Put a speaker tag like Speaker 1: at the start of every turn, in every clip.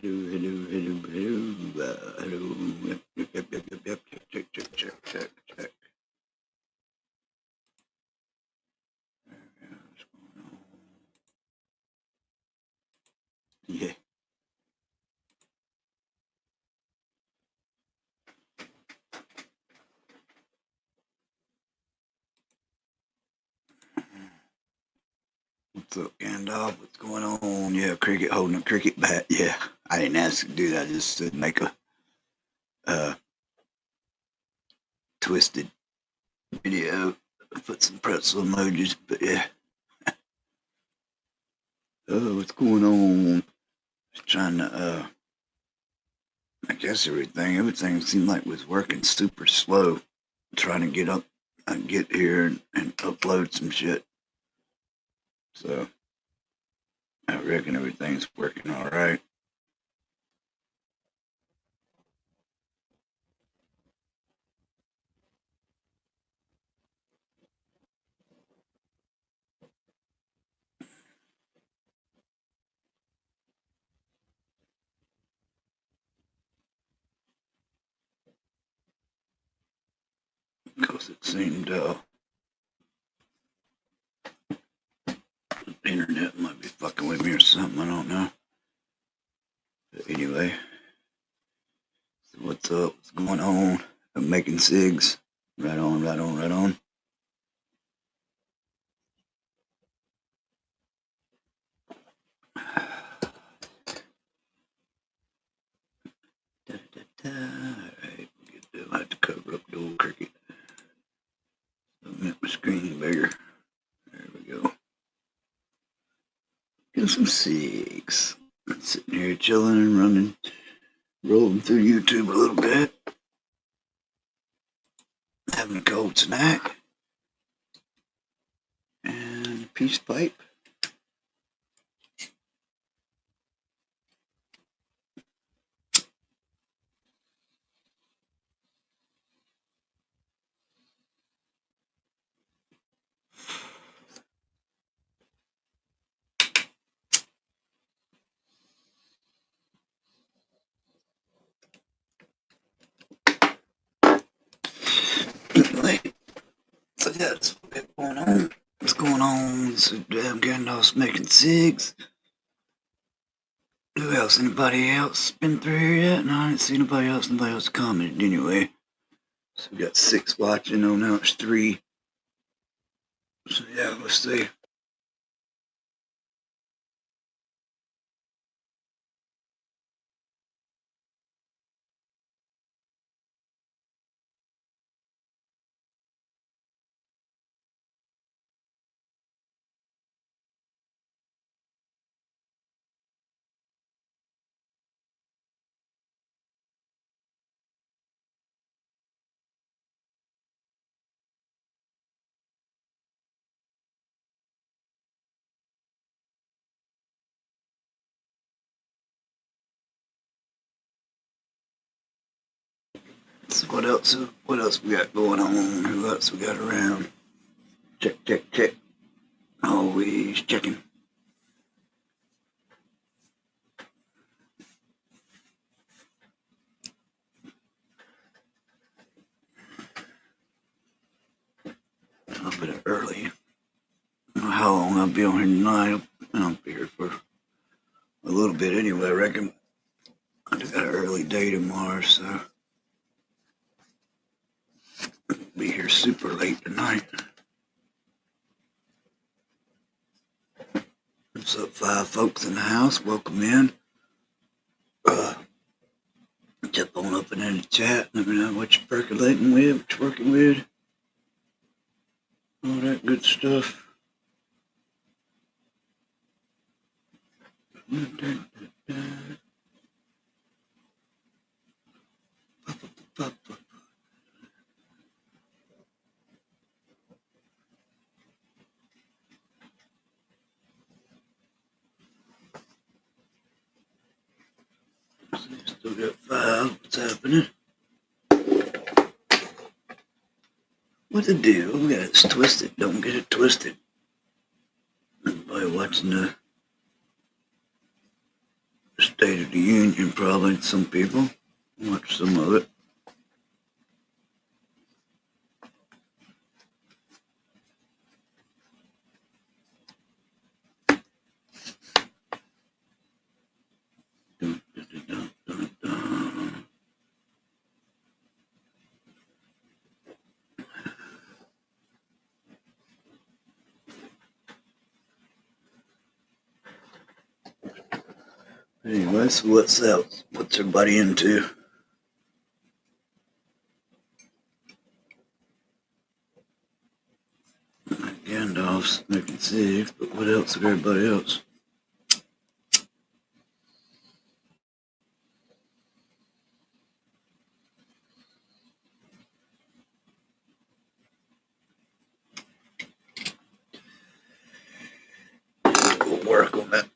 Speaker 1: Hello. Yep. Check. What's going on? Yeah. What's up, Gandalf? What's going on? Yeah, cricket holding a cricket bat. Yeah, I didn't ask to do that. I just said make a twisted video. Put some pretzel emojis, but yeah. What's going on? Just trying to I guess everything seemed like was working super slow. Trying to get up and get here and upload some shit. So I reckon everything's working all right. Because it seemed the internet might be fucking with me or something. I don't know. But anyway, so what's up? What's going on? I'm making cigs. Right on. Alright, I have to cover up the old cricket. So make my screen bigger. There we go. Getting some cigs. I'm sitting here chilling and rolling through YouTube a little bit. Having a cold snack. And a peace pipe. Anyway, so yeah, that's what's going on. What's going on? So damn Gandalf's making cigs. Who else? Anybody else been through here yet? No, I didn't see nobody else. Nobody else commented anyway. So we got 6 watching. Oh, now it's 3. So yeah, let's see. So what else? What else we got going on? Who else we got around? Check. Always checking. A bit early. I don't know how long I'll be on here tonight. I'll be here for a little bit anyway, I reckon. I just got an early day tomorrow, so I'll be here super late tonight. What's up, 5 folks in the house? Welcome in. Jump on up and in the chat. Let me know what you're percolating with, what you're working with. All that good stuff. Still got 5. What's happening? What the deal? We got it twisted. Don't get it twisted. Everybody watching the State of the Union, probably to some people. Watch some of it. Dun, dun, dun, dun, dun. Anyway, so what's that? What's everybody into? Gandalf's making safe, but what else of everybody else? Go work on that.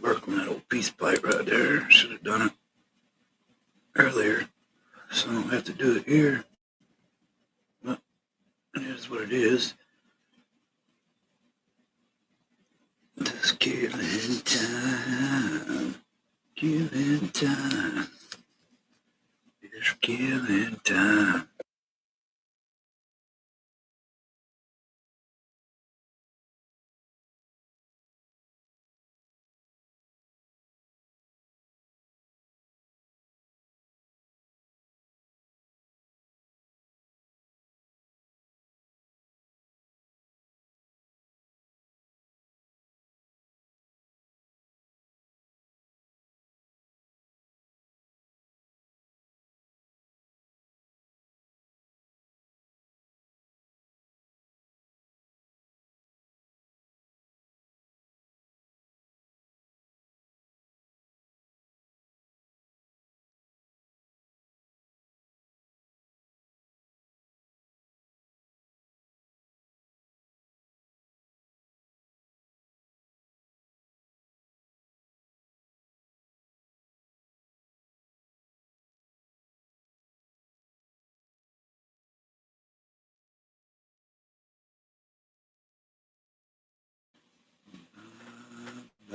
Speaker 1: Work on that old peace pipe right there. Should have done it earlier, so I don't have to do it here. But it is what it is. Just killing time. Killing time. Just killing time.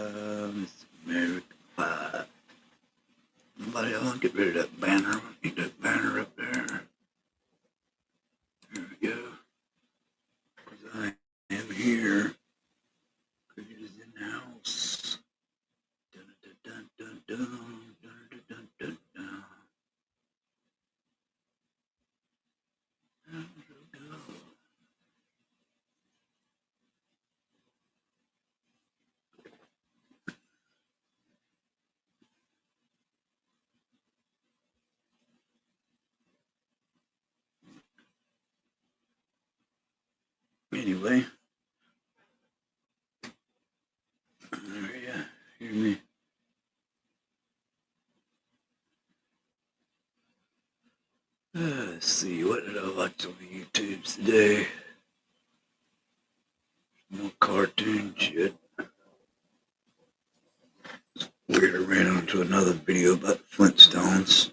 Speaker 1: It's American Pie. Somebody else get rid of that banner. Need that banner up there. There we go. Because I am here. Cricket is in the house. Dun, dun, dun, dun, dun, dun, dun, dun, dun. There we go. Anyway, there you hear me. Let's see, what did I watch on the YouTubes today? More cartoon shit. Weird, I ran onto another video about Flintstones.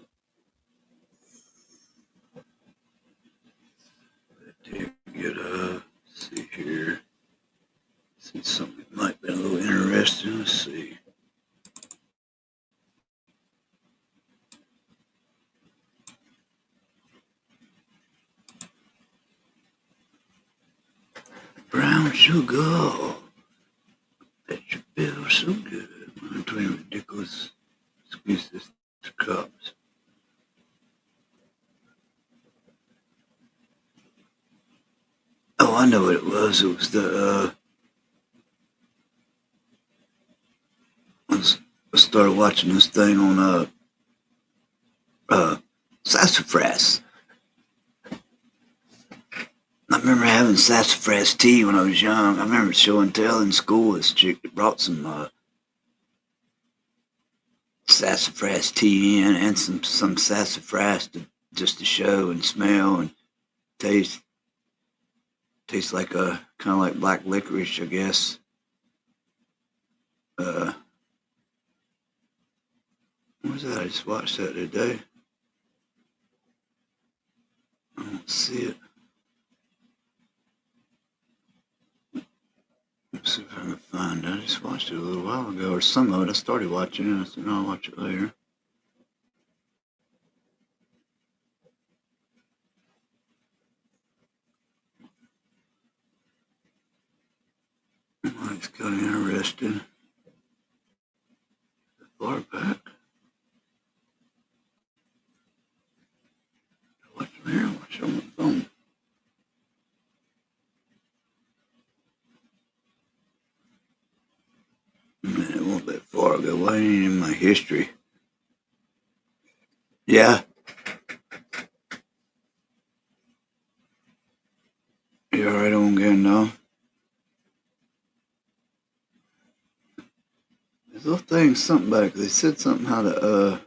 Speaker 1: Did get see here. See something that might be a little interesting. Let's see. Brown sugar. That should feel so good. I'm doing ridiculous. Squeeze this to cups. Oh, I know what it was. It was the I started watching this thing on sassafras. I remember having sassafras tea when I was young. I remember show and tell in school. This chick that brought some sassafras tea in and some sassafras just to show and smell and taste. Tastes like a kind of like black licorice, I guess. What was that? I just watched that today. I don't see it. Let's see if I can find it. I just watched it a little while ago, or some of it. I started watching it, and I said, no, I'll watch it later. Mike's got interested. Far back. Watch it here, watch it on my phone. Man, it won't that far ago. Why ain't it in my history? Yeah. You alright on again now? This little thing, something back. They said something how to,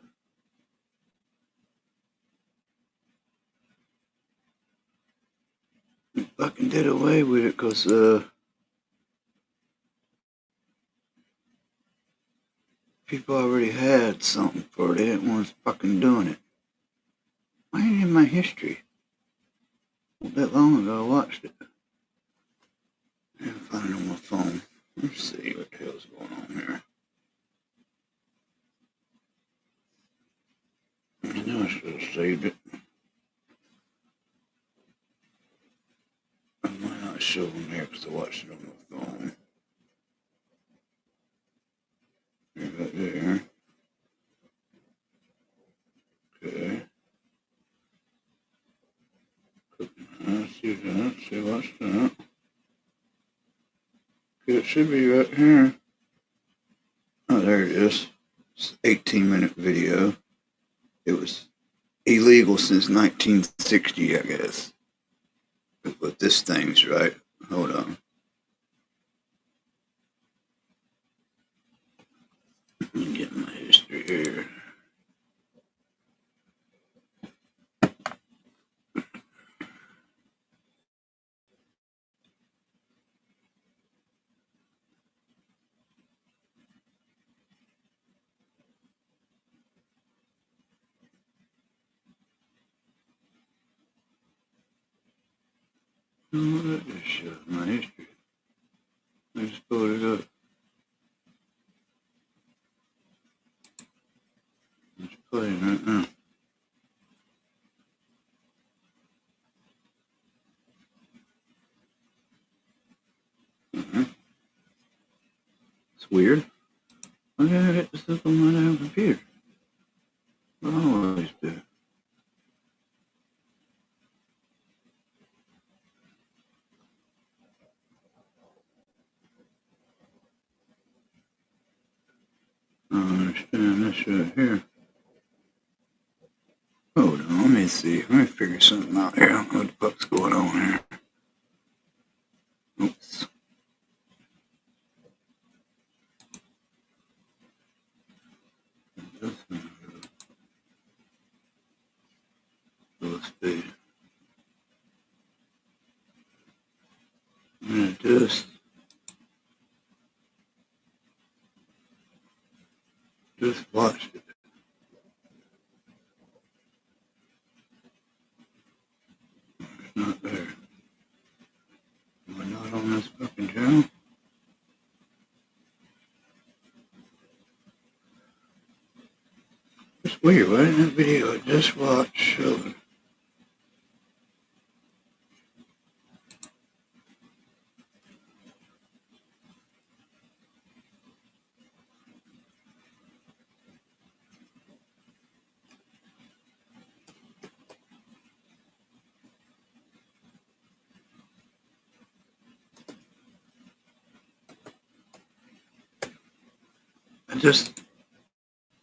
Speaker 1: fucking did away with it because, people already had something for it. They didn't want us fucking doing it. Why ain't it in my history? Not that long ago I watched it. I didn't find it on my phone. Let's see what the hell's going on here. I know I should have saved it. I might not show them here because I watched it on my phone. Right there. Okay. Let's see that. See what's that. Okay, it should be right here. Oh, there it is. It's an 18-minute video. It was illegal since 1960, I guess. But this thing's right. Hold on. Let me get my history here. Oh, that just shows my history. I just pulled it up. It's playing right now. It's weird. Why did I get this up on my damn computer? I always do. I don't understand this right here. Hold on, let me see. Let me figure something out here. I don't know what the fuck's going on here. Oops. Let's see. I'm gonna just watched it. It's not there. Am I not on this fucking channel? It's weird. Why didn't that video I just watched show it?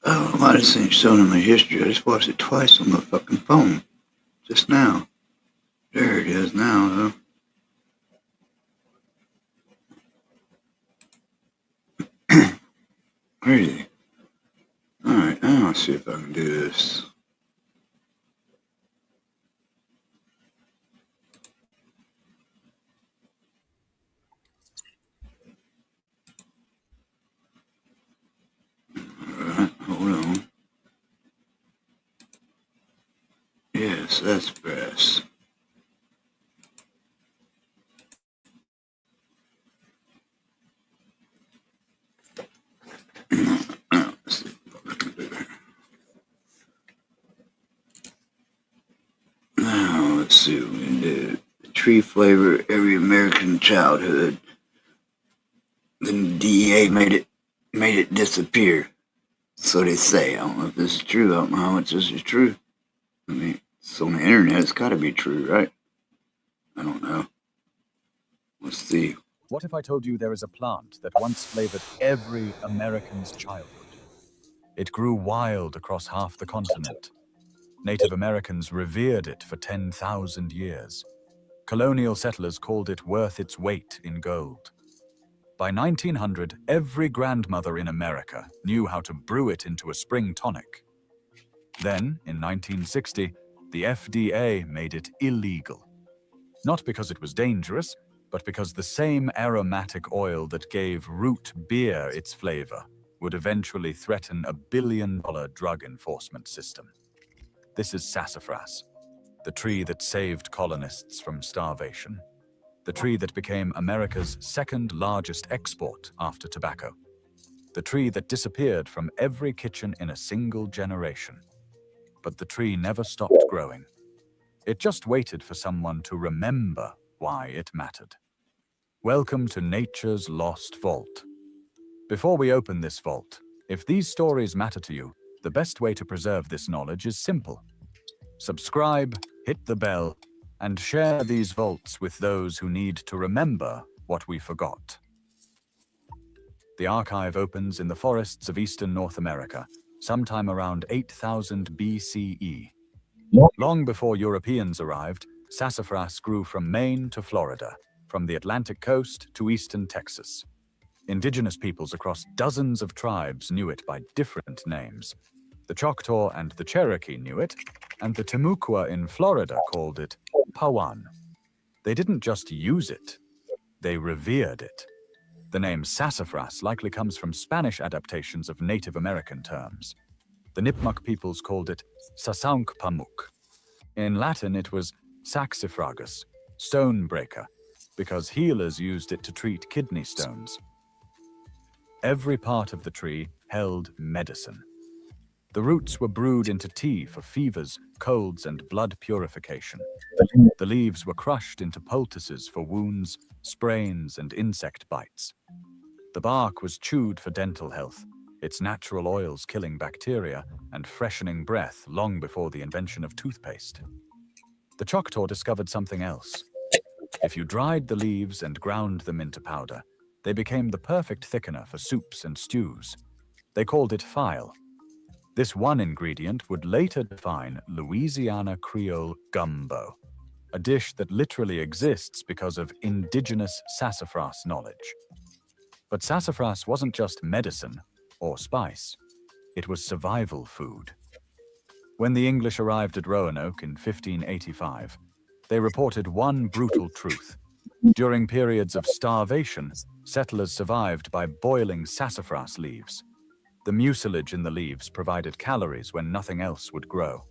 Speaker 1: I might have seen it shown in my history. I just watched it twice on my fucking phone. Just now. There it is now, though. Crazy. Alright, now I'll see if I can do this. Alright, hold on. Yes, that's brass. tree flavor every American childhood. Then the DEA made it disappear. So they say. I don't know if this is true. I don't know how much this is true. I mean, it's on the internet. It's got to be true, right? I don't know. Let's see.
Speaker 2: What if I told you there is a plant that once flavored every American's childhood? It grew wild across half the continent. Native Americans revered it for 10,000 years. Colonial settlers called it worth its weight in gold. By 1900, every grandmother in America knew how to brew it into a spring tonic. Then, in 1960, the FDA made it illegal. Not because it was dangerous, but because the same aromatic oil that gave root beer its flavor would eventually threaten a billion-dollar drug enforcement system. This is sassafras, the tree that saved colonists from starvation, the tree that became America's second largest export after tobacco, the tree that disappeared from every kitchen in a single generation. But the tree never stopped growing. It just waited for someone to remember why it mattered. Welcome to Nature's Lost Vault. Before we open this vault, if these stories matter to you, the best way to preserve this knowledge is simple. Subscribe, hit the bell, and share these vaults with those who need to remember what we forgot. The archive opens in the forests of eastern North America, sometime around 8000 BCE. Long before Europeans arrived, sassafras grew from Maine to Florida, from the Atlantic coast to eastern Texas. Indigenous peoples across dozens of tribes knew it by different names. The Choctaw and the Cherokee knew it, and the Timucua in Florida called it Pawan. They didn't just use it, they revered it. The name sassafras likely comes from Spanish adaptations of Native American terms. The Nipmuc peoples called it Sasaunkpamuk. In Latin, it was saxifragus, stone breaker, because healers used it to treat kidney stones. Every part of the tree held medicine. The roots were brewed into tea for fevers, colds, and blood purification. The leaves were crushed into poultices for wounds, sprains, and insect bites. The bark was chewed for dental health, its natural oils killing bacteria and freshening breath long before the invention of toothpaste. The Choctaw discovered something else. If you dried the leaves and ground them into powder, they became the perfect thickener for soups and stews. They called it file. This one ingredient would later define Louisiana Creole gumbo, a dish that literally exists because of indigenous sassafras knowledge. But sassafras wasn't just medicine or spice. It was survival food. When the English arrived at Roanoke in 1585, they reported one brutal truth. During periods of starvation, settlers survived by boiling sassafras leaves. The mucilage in the leaves provided calories when nothing else would grow.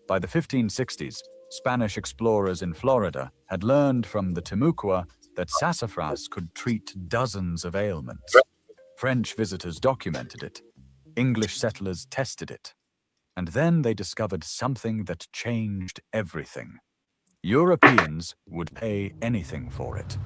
Speaker 2: By the 1560s, Spanish explorers in Florida had learned from the Timucua that sassafras could treat dozens of ailments. French visitors documented it. English settlers tested it. And then they discovered something that changed everything. Europeans would pay anything for it.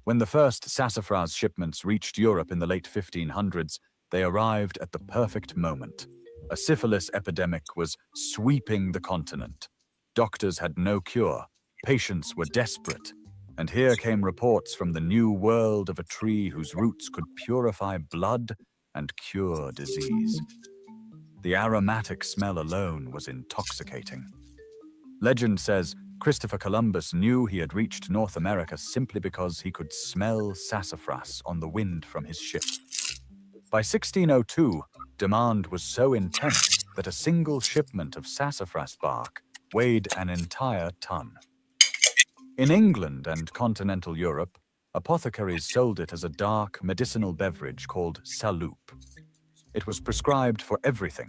Speaker 2: When the first sassafras shipments reached Europe in the late 1500s, they arrived at the perfect moment. A syphilis epidemic was sweeping the continent. Doctors had no cure, patients were desperate, and here came reports from the new world of a tree whose roots could purify blood and cure disease. The aromatic smell alone was intoxicating. Legend says Christopher Columbus knew he had reached North America simply because he could smell sassafras on the wind from his ship. By 1602, demand was so intense that a single shipment of sassafras bark weighed an entire ton. In England and continental Europe, apothecaries sold it as a dark medicinal beverage called saloop. It was prescribed for everything: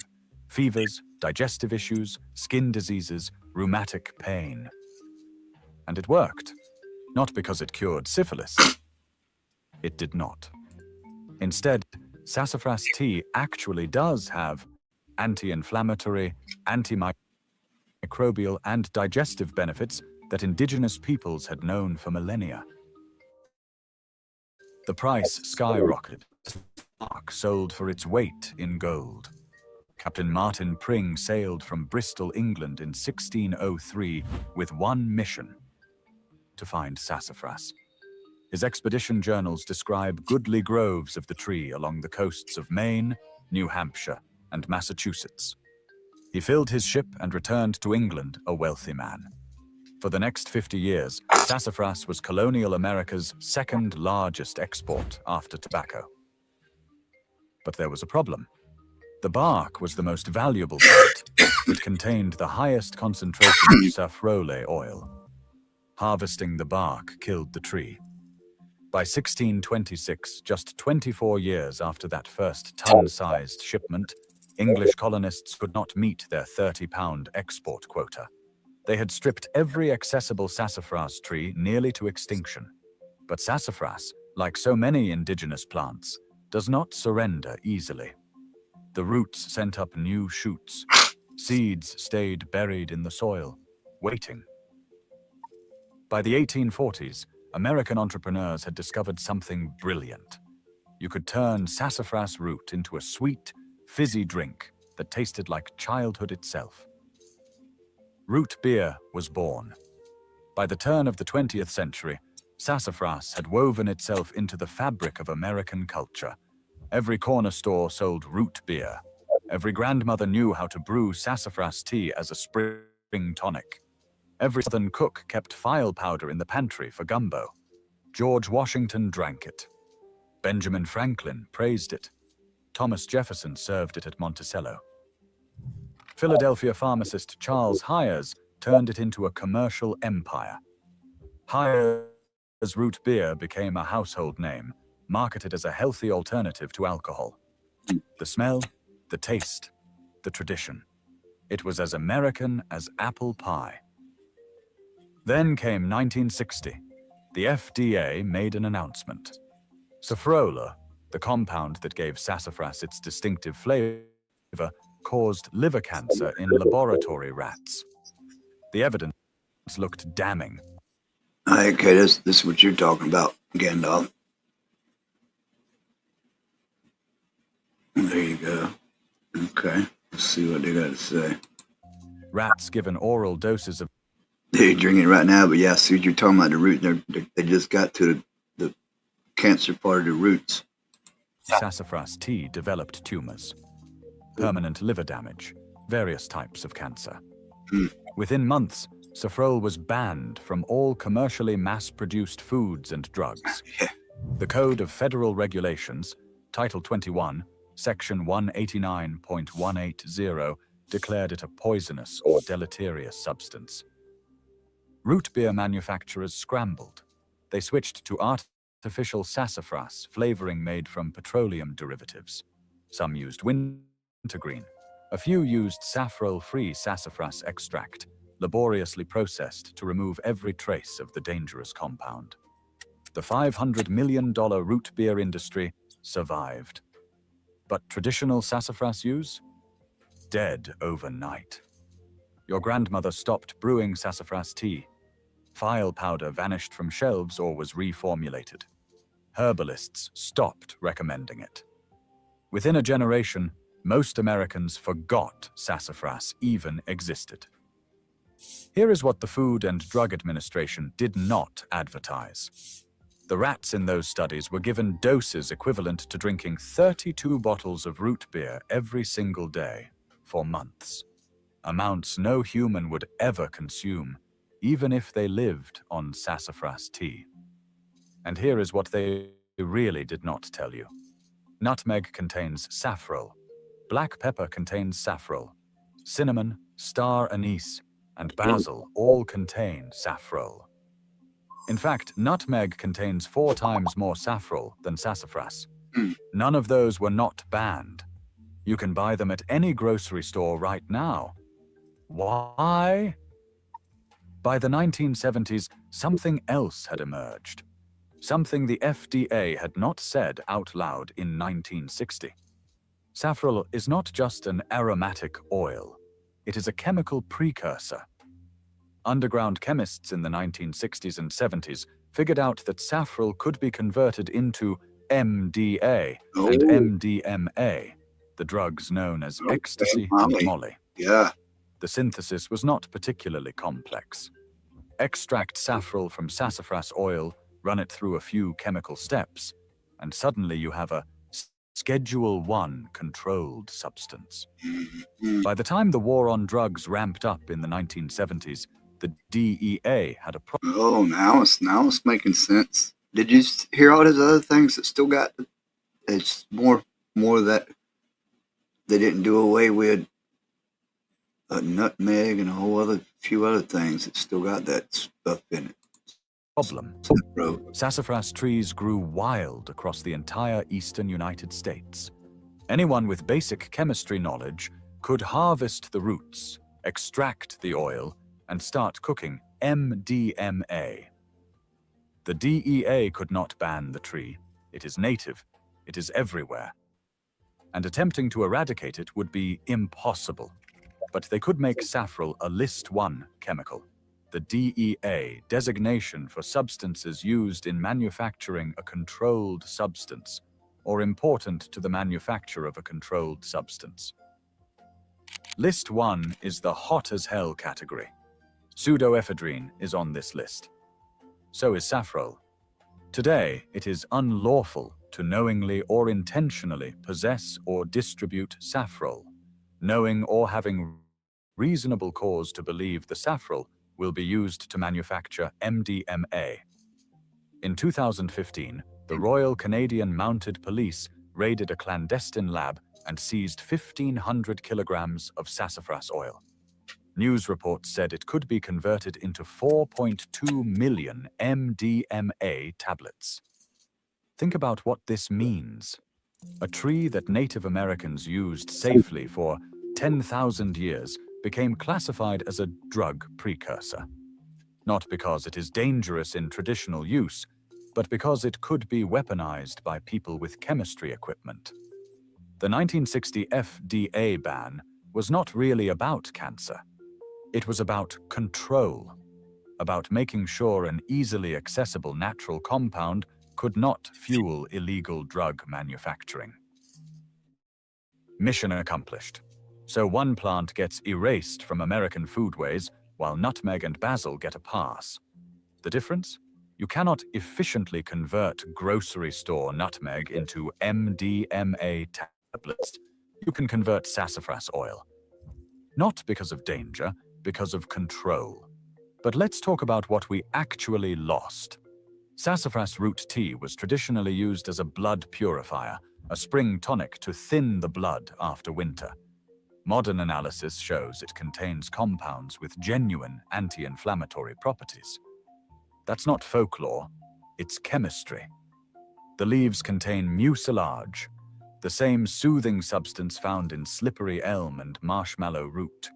Speaker 2: fevers, digestive issues, skin diseases, rheumatic pain. And it worked. Not because it cured syphilis. It did not. Instead, sassafras tea actually does have anti-inflammatory, antimicrobial, and digestive benefits that indigenous peoples had known for millennia. The price skyrocketed. Bark sold for its weight in gold. Captain Martin Pring sailed from Bristol, England in 1603 with one mission: to find sassafras. His expedition journals describe goodly groves of the tree along the coasts of Maine, New Hampshire, and Massachusetts. He filled his ship and returned to England a wealthy man. For the next 50 years, sassafras was colonial America's second largest export after tobacco. But there was a problem. The bark was the most valuable part. It contained the highest concentration of safrole oil. Harvesting the bark killed the tree. By 1626, just 24 years after that first ton-sized shipment, English colonists could not meet their 30-pound export quota. They had stripped every accessible sassafras tree nearly to extinction. But sassafras, like so many indigenous plants, does not surrender easily. The roots sent up new shoots. Seeds stayed buried in the soil, waiting. By the 1840s, American entrepreneurs had discovered something brilliant. You could turn sassafras root into a sweet, fizzy drink that tasted like childhood itself. Root beer was born. By the turn of the 20th century, sassafras had woven itself into the fabric of American culture. Every corner store sold root beer. Every grandmother knew how to brew sassafras tea as a spring tonic. Every Southern cook kept file powder in the pantry for gumbo. George Washington drank it. Benjamin Franklin praised it. Thomas Jefferson served it at Monticello. Philadelphia pharmacist Charles Hyers turned it into a commercial empire. Hyers' root beer became a household name, marketed as a healthy alternative to alcohol. The smell, the taste, the tradition. It was as American as apple pie. Then came 1960. The FDA made an announcement. Safrola, the compound that gave sassafras its distinctive flavor, caused liver cancer in laboratory rats. The evidence looked damning.
Speaker 1: Okay, this is what you're talking about, Gandalf. There you go. Okay, let's see what they got to say.
Speaker 2: Rats given oral doses of...
Speaker 1: They're drinking it right now, but yeah, see what you're talking about, the root. They just got to the cancer part of the roots.
Speaker 2: Sassafras tea developed tumors, permanent liver damage, various types of cancer. Within months, safrole was banned from all commercially mass-produced foods and drugs. The Code of Federal Regulations, Title 21, Section 189.180, declared it a poisonous or deleterious substance. Root beer manufacturers scrambled. They switched to artificial sassafras flavoring made from petroleum derivatives. Some used wintergreen. A few used safrole-free sassafras extract, laboriously processed to remove every trace of the dangerous compound. The $500 million root beer industry survived. But traditional sassafras use? Dead overnight. Your grandmother stopped brewing sassafras tea. File powder vanished from shelves or was reformulated. Herbalists stopped recommending it. Within a generation, most Americans forgot sassafras even existed. Here is what the Food and Drug Administration did not advertise. The rats in those studies were given doses equivalent to drinking 32 bottles of root beer every single day for months. Amounts no human would ever consume, even if they lived on sassafras tea. And here is what they really did not tell you. Nutmeg contains safrole. Black pepper contains safrole. Cinnamon, star anise, and basil all contain safrole. In fact, nutmeg contains 4 times more safrole than sassafras. None of those were not banned. You can buy them at any grocery store right now. Why? By the 1970s, something else had emerged. Something the FDA had not said out loud in 1960. Safrole is not just an aromatic oil. It is a chemical precursor. Underground chemists in the 1960s and 70s figured out that safrole could be converted into MDA and
Speaker 1: Oh,
Speaker 2: MDMA, the drugs known as
Speaker 1: okay,
Speaker 2: ecstasy and
Speaker 1: Molly.
Speaker 2: Molly.
Speaker 1: Yeah.
Speaker 2: The synthesis was not particularly complex. Extract safrole from sassafras oil, run it through a few chemical steps, and suddenly you have a Schedule 1 controlled substance.
Speaker 1: Mhm.
Speaker 2: By the time the war on drugs ramped up in the 1970s, the DEA had a problem.
Speaker 1: Oh, now it's making sense. Did you hear all those other things that still got? It's more that they didn't do away with a nutmeg and a whole other few other things that still got that stuff in it. Bro.
Speaker 2: Sassafras trees grew wild across the entire eastern United States. Anyone with basic chemistry knowledge could harvest the roots, extract the oil, and start cooking MDMA. The DEA could not ban the tree. It is native. It is everywhere. And attempting to eradicate it would be impossible. But they could make safrole a List 1 chemical. The DEA, designation for substances used in manufacturing a controlled substance, or important to the manufacture of a controlled substance. List 1 is the hot as hell category. Pseudoephedrine is on this list. So is safrole. Today, it is unlawful to knowingly or intentionally possess or distribute safrole, knowing or having reasonable cause to believe the safrole will be used to manufacture MDMA. In 2015, the Royal Canadian Mounted Police raided a clandestine lab and seized 1,500 kilograms of sassafras oil. News reports said it could be converted into 4.2 million MDMA tablets. Think about what this means. A tree that Native Americans used safely for 10,000 years became classified as a drug precursor. Not because it is dangerous in traditional use, but because it could be weaponized by people with chemistry equipment. The 1960 FDA ban was not really about cancer. It was about control, about making sure an easily accessible natural compound could not fuel illegal drug manufacturing. Mission accomplished. So one plant gets erased from American foodways, while nutmeg and basil get a pass. The difference? You cannot efficiently convert grocery store nutmeg into MDMA tablets. You can convert sassafras oil. Not because of danger, because of control. But let's talk about what we actually lost. Sassafras root tea was traditionally used as a blood purifier, a spring tonic to thin the blood after winter. Modern analysis shows it contains compounds with genuine anti-inflammatory properties. That's not folklore, it's chemistry. The leaves contain mucilage, the same soothing substance found in slippery elm and marshmallow root.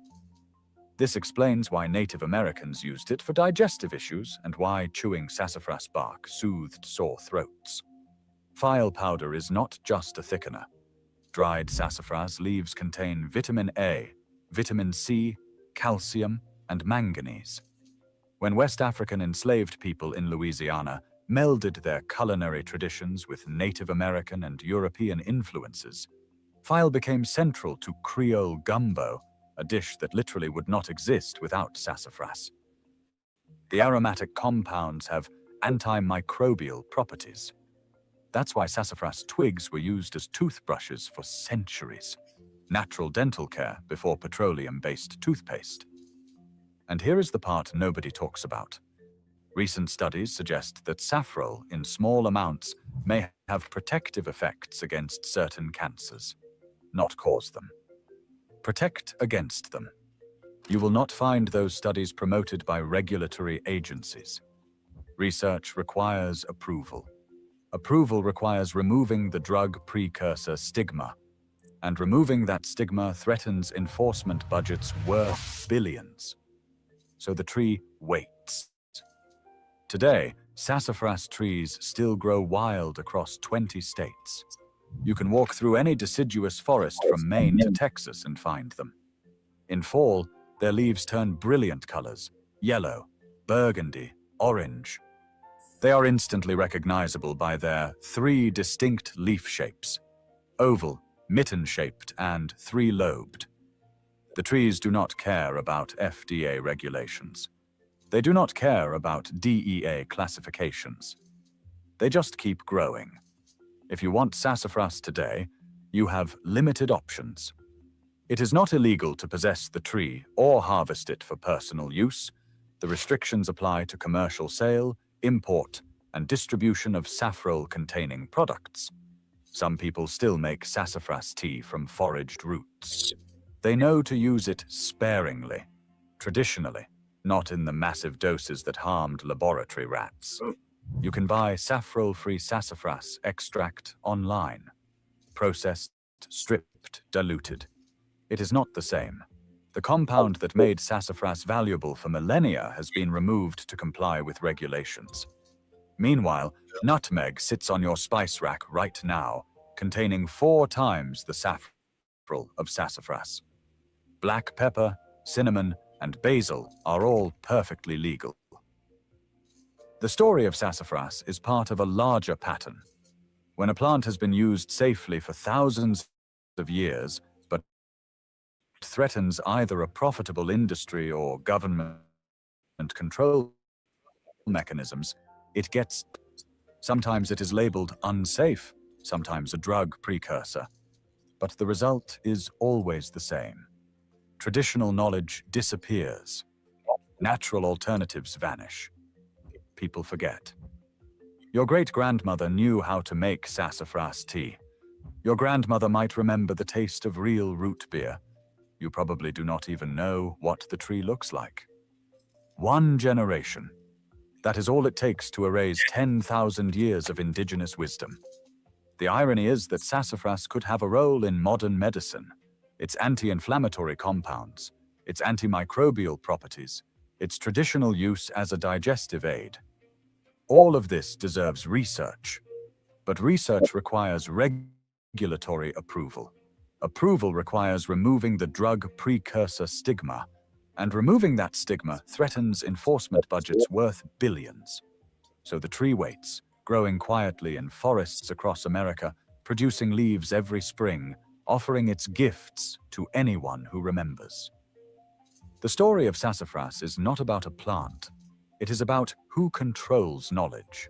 Speaker 2: This explains why Native Americans used it for digestive issues and why chewing sassafras bark soothed sore throats. File powder is not just a thickener. Dried sassafras leaves contain vitamin A, vitamin C, calcium, and manganese. When West African enslaved people in Louisiana melded their culinary traditions with Native American and European influences, file became central to Creole gumbo, a dish that literally would not exist without sassafras. The aromatic compounds have antimicrobial properties. That's why sassafras twigs were used as toothbrushes for centuries. Natural dental care before petroleum-based toothpaste. And here is the part nobody talks about. Recent studies suggest that safrole in small amounts may have protective effects against certain cancers, not cause them. Protect against them. You will not find those studies promoted by regulatory agencies. Research requires approval. Approval requires removing the drug precursor stigma, and removing that stigma threatens enforcement budgets worth billions. So the tree waits. Today, sassafras trees still grow wild across 20 states. You can walk through any deciduous forest from Maine to Texas and find them. In fall, their leaves turn brilliant colors, yellow, burgundy, orange. They are instantly recognizable by their 3 distinct leaf shapes: oval, mitten-shaped, and 3-lobed. The trees do not care about FDA regulations. They do not care about DEA classifications. They just keep growing. If you want sassafras today, you have limited options. It is not illegal to possess the tree or harvest it for personal use. The restrictions apply to commercial sale, import, and distribution of saffrole-containing products. Some people still make sassafras tea from foraged roots. They know to use it sparingly, traditionally, not in the massive doses that harmed laboratory rats. You can buy saffrole-free sassafras extract online. Processed, stripped, diluted. It is not the same. The compound that made sassafras valuable for millennia has been removed to comply with regulations. Meanwhile, nutmeg sits on your spice rack right now, containing 4 times the saffrole of sassafras. Black pepper, cinnamon, and basil are all perfectly legal. The story of sassafras is part of a larger pattern. When a plant has been used safely for thousands of years, but threatens either a profitable industry or government control mechanisms, sometimes it is labeled unsafe, sometimes a drug precursor. But the result is always the same. Traditional knowledge disappears. Natural alternatives vanish. People forget. Your great-grandmother knew how to make sassafras tea. Your grandmother might remember the taste of real root beer. You probably do not even know what the tree looks like. 1 generation. That is all it takes to erase 10,000 years of indigenous wisdom. The irony is that sassafras could have a role in modern medicine. Its anti-inflammatory compounds, its antimicrobial properties, its traditional use as a digestive aid. All of this deserves research, but research requires regulatory approval. Approval requires removing the drug precursor stigma, and removing that stigma threatens enforcement budgets worth billions. So the tree waits, growing quietly in forests across America, producing leaves every spring, offering its gifts to anyone who remembers. The story of sassafras is not about a plant. It is about who controls knowledge.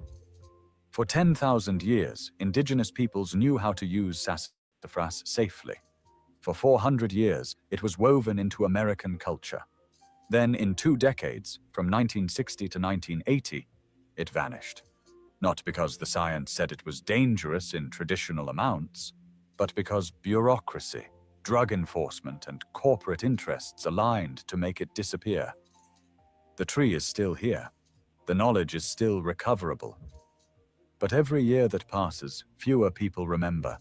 Speaker 2: For 10,000 years, indigenous peoples knew how to use sassafras safely. For 400 years, it was woven into American culture. Then, in 2 decades, from 1960 to 1980, it vanished. Not because the science said it was dangerous in traditional amounts, but because bureaucracy, drug enforcement, and corporate interests aligned to make it disappear. The tree is still here. The knowledge is still recoverable. But every year that passes, fewer people remember.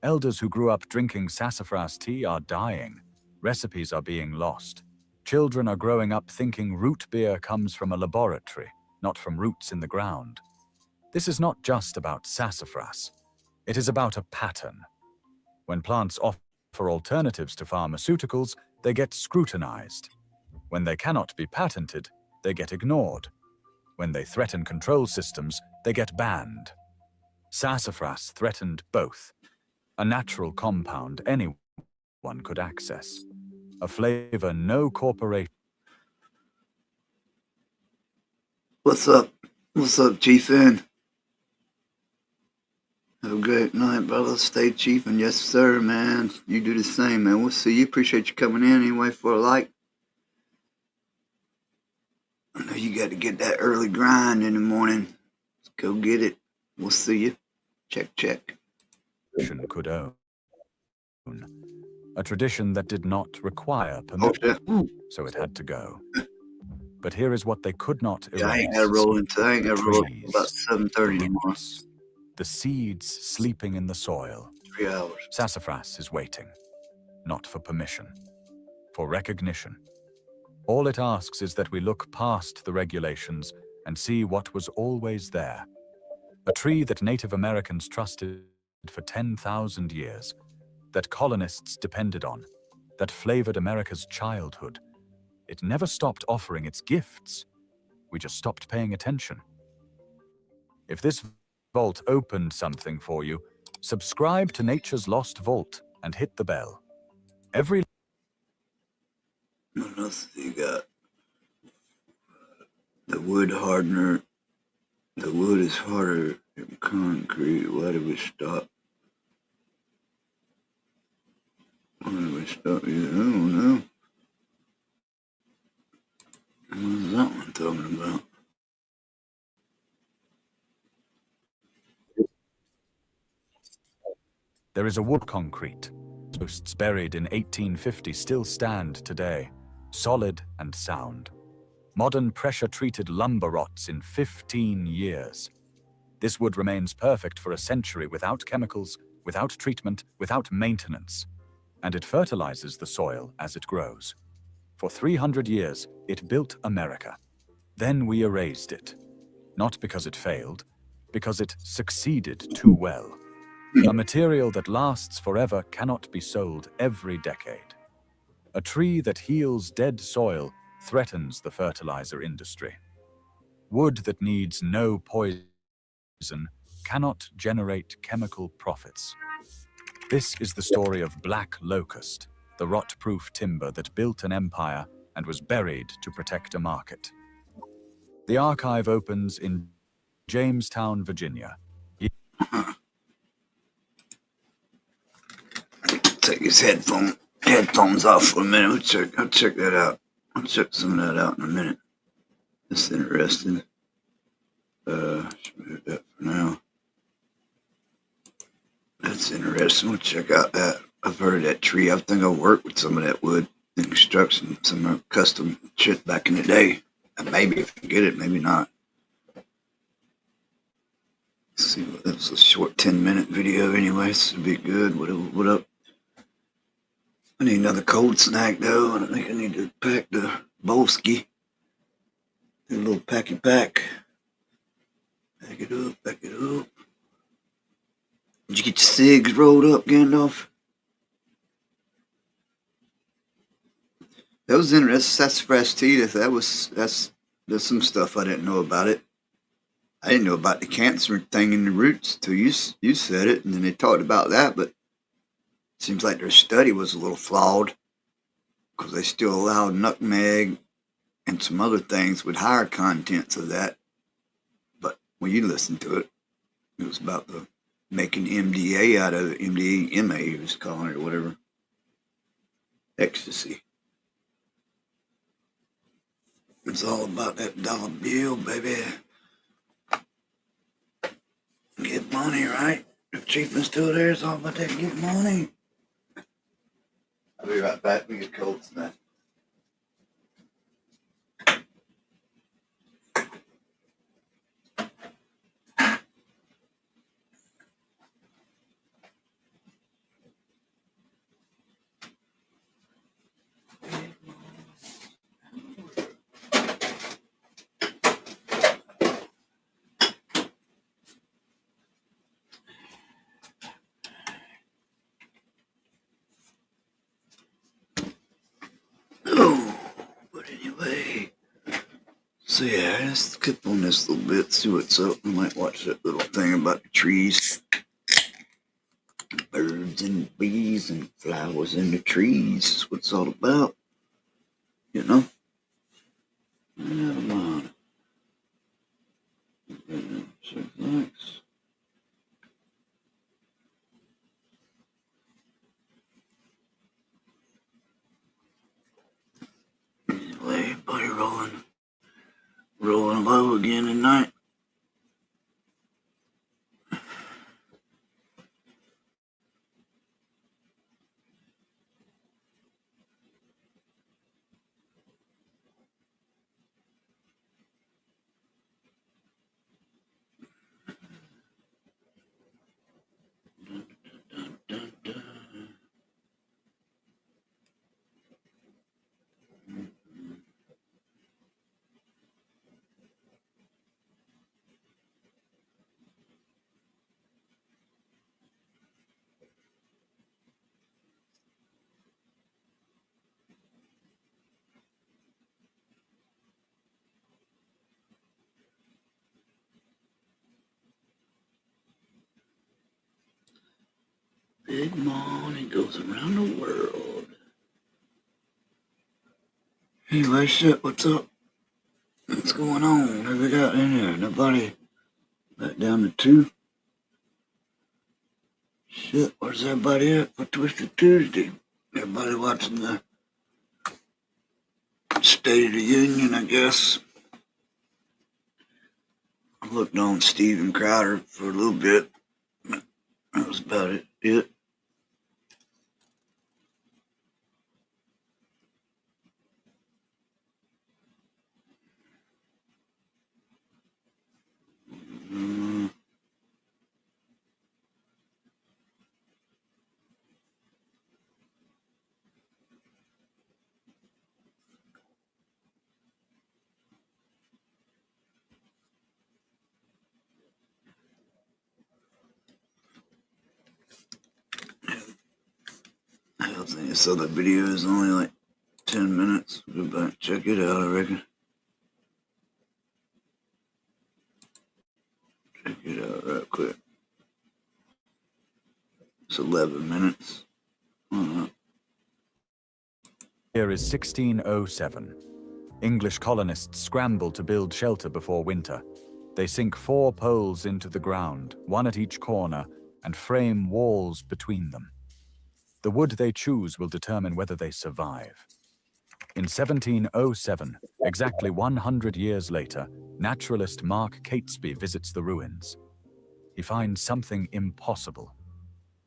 Speaker 2: Elders who grew up drinking sassafras tea are dying. Recipes are being lost. Children are growing up thinking root beer comes from a laboratory, not from roots in the ground. This is not just about sassafras. It is about a pattern. When plants offer alternatives to pharmaceuticals, they get scrutinized. When they cannot be patented, they get ignored. When they threaten control systems, they get banned. Sassafras threatened both. A natural compound anyone could access. A flavor no corporation.
Speaker 1: What's up? What's up, Chief N? Have a great night, brother. Stay chiefin'. Yes, sir, man. You do the same, man. We'll see you. Appreciate you coming in anyway for a like. I know you got to get that early grind in the morning. Let's go get it. We'll see you. Check, check.
Speaker 2: Could own. A tradition that did not require permission, so it had to go. But here is what they could not erase.
Speaker 1: Yeah, I ain't got to roll until about 7:30 tomorrow.
Speaker 2: The seeds sleeping in the soil.
Speaker 1: 3 hours.
Speaker 2: Sassafras is waiting, not for permission, for recognition. All it asks is that we look past the regulations and see what was always there. A tree that Native Americans trusted for 10,000 years, that colonists depended on, that flavored America's childhood. it never stopped offering its gifts. We just stopped paying attention. If this vault opened something for you, subscribe to Nature's Lost Vault and hit the bell. Every
Speaker 1: What else you got? The wood hardener. The wood is harder than concrete. Why did we stop? Why did we stop? I don't know. What is that one talking about?
Speaker 2: There is a wood concrete. Posts buried in 1850 still stand today, solid and sound. Modern pressure-treated lumber rots in 15 years. This wood remains perfect for a century without chemicals, without treatment, without maintenance. And it fertilizes the soil as it grows. For 300 years, it built America. Then we erased it. Not because it failed, because it succeeded too well. A material that lasts forever cannot be sold every decade. A tree that heals dead soil threatens the fertilizer industry. Wood that needs no poison cannot generate chemical profits. This is the story of Black Locust, the rot-proof timber that built an empire and was buried to protect a market. The archive opens in Jamestown, Virginia.
Speaker 1: Take his headphones off for a minute. I'll check that out. I'll check some of that out in a minute. It's interesting. Should move that for now. That's interesting. We'll check out that. I've heard of that tree. I think I worked with some of that wood in construction, some custom shit back in the day. And maybe if I get it, maybe not. Let's see, that was a short 10-minute video anyway. This would be good. What up? I need another cold snack though. I think I need to pack the Bolski. Do a little packy pack. Pack it up, pack it up. Did you get your cigs rolled up, Gandalf? That was interesting. That's fresh tea. There's some stuff I didn't know about it. I didn't know about the cancer thing in the roots till you said it, and then they talked about that. But it seems like their study was a little flawed because they still allowed nutmeg and some other things with higher contents of that. But when you listen to it, it was about the making MDA out of it, MDMA, he was calling it or whatever. Ecstasy. It's all about that dollar bill, baby. Get money, right? The cheapness to it there is all about that get money. I'll be right back. We get cold snack. Oh, but anyway. So yeah, let's skip on this a little bit, see what's up. We might watch that little thing about the trees. Birds and bees and flowers in the trees is what it's all about. You know? Come on. Relax. Anyway, buddy, rolling low again tonight. Dun, dun. Big Mon, he goes around the world. Anyway, shit, what's up? What's going on? What have we got in here? Nobody back down to 2? Shit, where's everybody at for Twisted Tuesday? Everybody watching the State of the Union, I guess. I looked on Steven Crowder for a little bit. That was about it. I think so. The video is only like 10 minutes. Go back, check it out, I reckon. Check it out right quick. It's 11 minutes.
Speaker 2: Here is 1607. English colonists scramble to build shelter before winter. They sink 4 poles into the ground, 1 at each corner, and frame walls between them. The wood they choose will determine whether they survive. In 1707, exactly 100 years later, naturalist Mark Catesby visits the ruins. He finds something impossible.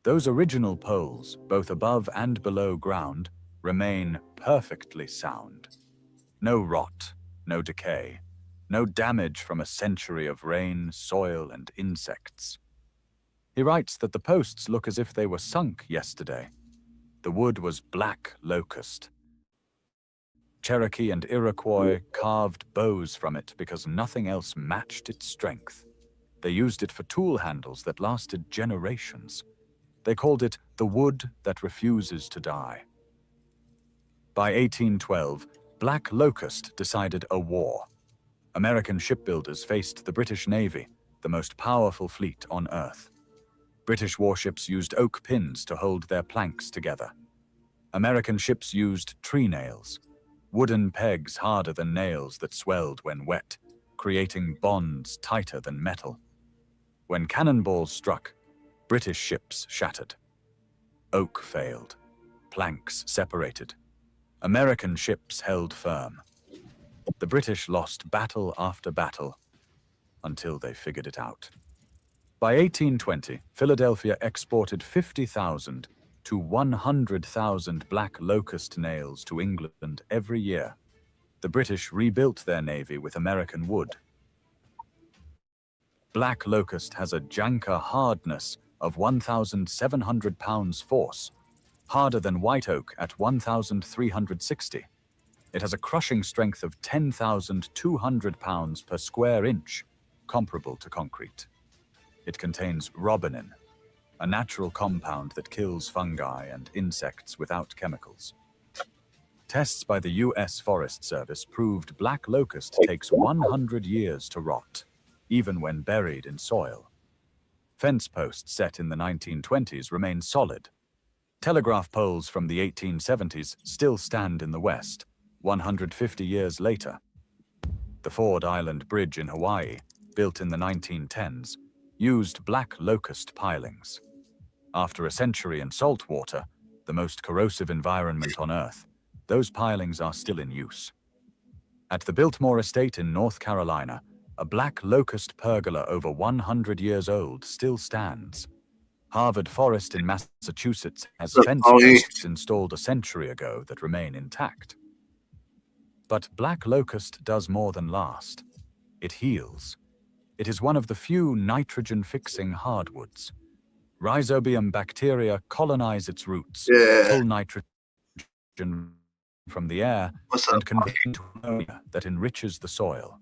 Speaker 2: Those original poles, both above and below ground, remain perfectly sound. No rot, no decay, no damage from a century of rain, soil, and insects. He writes that the posts look as if they were sunk yesterday. The wood was black locust. Cherokee and Iroquois carved bows from it because nothing else matched its strength. They used it for tool handles that lasted generations. They called it the wood that refuses to die. By 1812, Black Locust decided a war. American shipbuilders faced the British Navy, the most powerful fleet on Earth. British warships used oak pins to hold their planks together. American ships used tree nails, wooden pegs harder than nails that swelled when wet, creating bonds tighter than metal. When cannonballs struck, British ships shattered. Oak failed. Planks separated. American ships held firm. The British lost battle after battle until they figured it out. By 1820, Philadelphia exported 50,000 to 100,000 black locust nails to England every year. The British rebuilt their navy with American wood. Black locust has a janka hardness of 1,700 pounds force, harder than white oak at 1,360. It has a crushing strength of 10,200 pounds per square inch, comparable to concrete. It contains rhobanin, a natural compound that kills fungi and insects without chemicals. Tests by the U.S. Forest Service proved black locust takes 100 years to rot, even when buried in soil. Fence posts set in the 1920s remain solid. Telegraph poles from the 1870s still stand in the West, 150 years later. The Ford Island Bridge in Hawaii, built in the 1910s, used black locust pilings. After a century in salt water, the most corrosive environment on Earth, those pilings are still in use. At the Biltmore Estate in North Carolina, a black locust pergola over 100 years old still stands. Harvard Forest in Massachusetts has fence posts installed a century ago that remain intact. But black locust does more than last. It heals. It is one of the few nitrogen-fixing hardwoods. Rhizobium bacteria colonize its roots, pull nitrogen from the air, and convert it into ammonia that enriches the soil.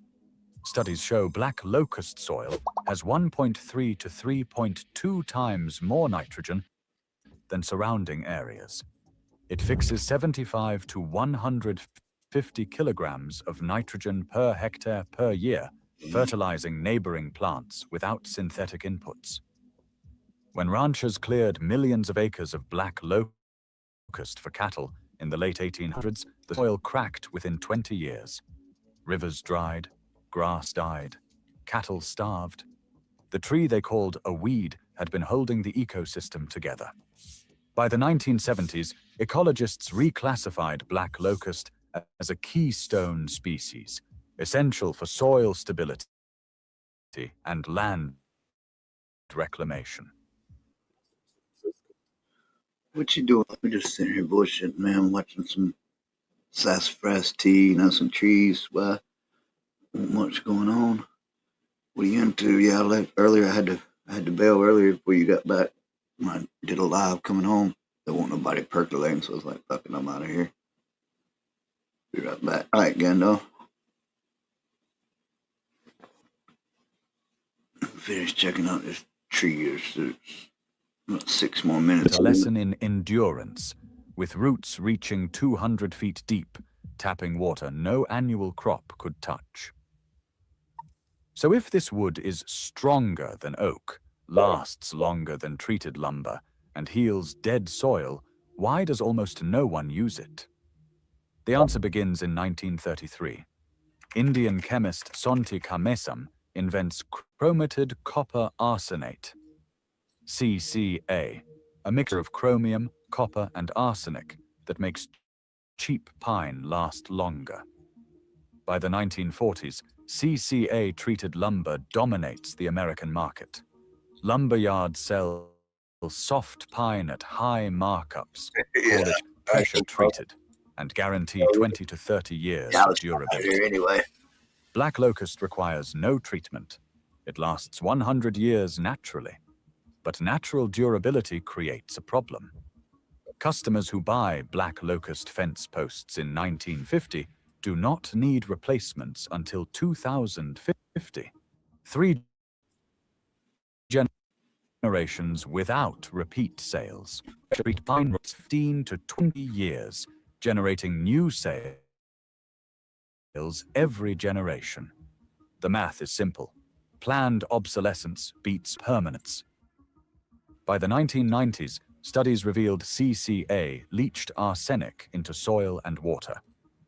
Speaker 2: Studies show black locust soil has 1.3 to 3.2 times more nitrogen than surrounding areas. It fixes 75 to 150 kilograms of nitrogen per hectare per year, fertilizing neighboring plants without synthetic inputs. When ranchers cleared millions of acres of black locust for cattle in the late 1800s, the soil cracked within 20 years. Rivers dried, grass died, cattle starved. The tree they called a weed had been holding the ecosystem together. By the 1970s, ecologists reclassified black locust as a keystone species, essential for soil stability and land reclamation.
Speaker 1: What you doing? We're just sitting here bullshitting, man, watching some sassafras tea, some trees. Well, not much going on. What are you into? Yeah, I left earlier. I had to bail earlier before you got back. I did a live coming home. There wasn't nobody percolating, so I was like, fucking, I'm out of here. Be right back. All right, Gandalf. Finish checking out this tree. There's about 6 more minutes.
Speaker 2: A lesson in endurance, with roots reaching 200 feet deep, tapping water no annual crop could touch. So if this wood is stronger than oak, lasts longer than treated lumber, and heals dead soil, why does almost no one use it? The answer begins in 1933. Indian chemist Sonti Kamesam invents chromatid copper arsenate, CCA, a mixture of chromium, copper, and arsenic that makes cheap pine last longer. By the 1940s, CCA-treated lumber dominates the American market. Lumberyards sell soft pine at high markups, call it pressure-treated, and guarantee 20 to 30 years of durability.
Speaker 1: Anyway.
Speaker 2: Black locust requires no treatment. It lasts 100 years naturally. But natural durability creates a problem. Customers who buy black locust fence posts in 1950 do not need replacements until 2050. 3 generations without repeat sales. Pine 15 to 20 years, generating new sales every generation. The math is simple. Planned obsolescence beats permanence. By the 1990s, studies revealed CCA leached arsenic into soil and water.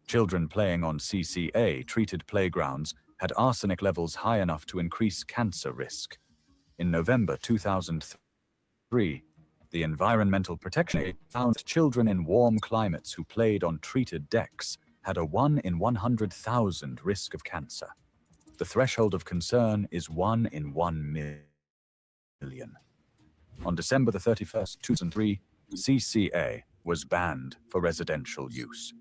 Speaker 2: Children playing on CCA-treated playgrounds had arsenic levels high enough to increase cancer risk. In November 2003, the Environmental Protection Agency found children in warm climates who played on treated decks had a 1 in 100,000 risk of cancer. The threshold of concern is 1 in 1 million. On December 31st, 2003, CCA was banned for residential use.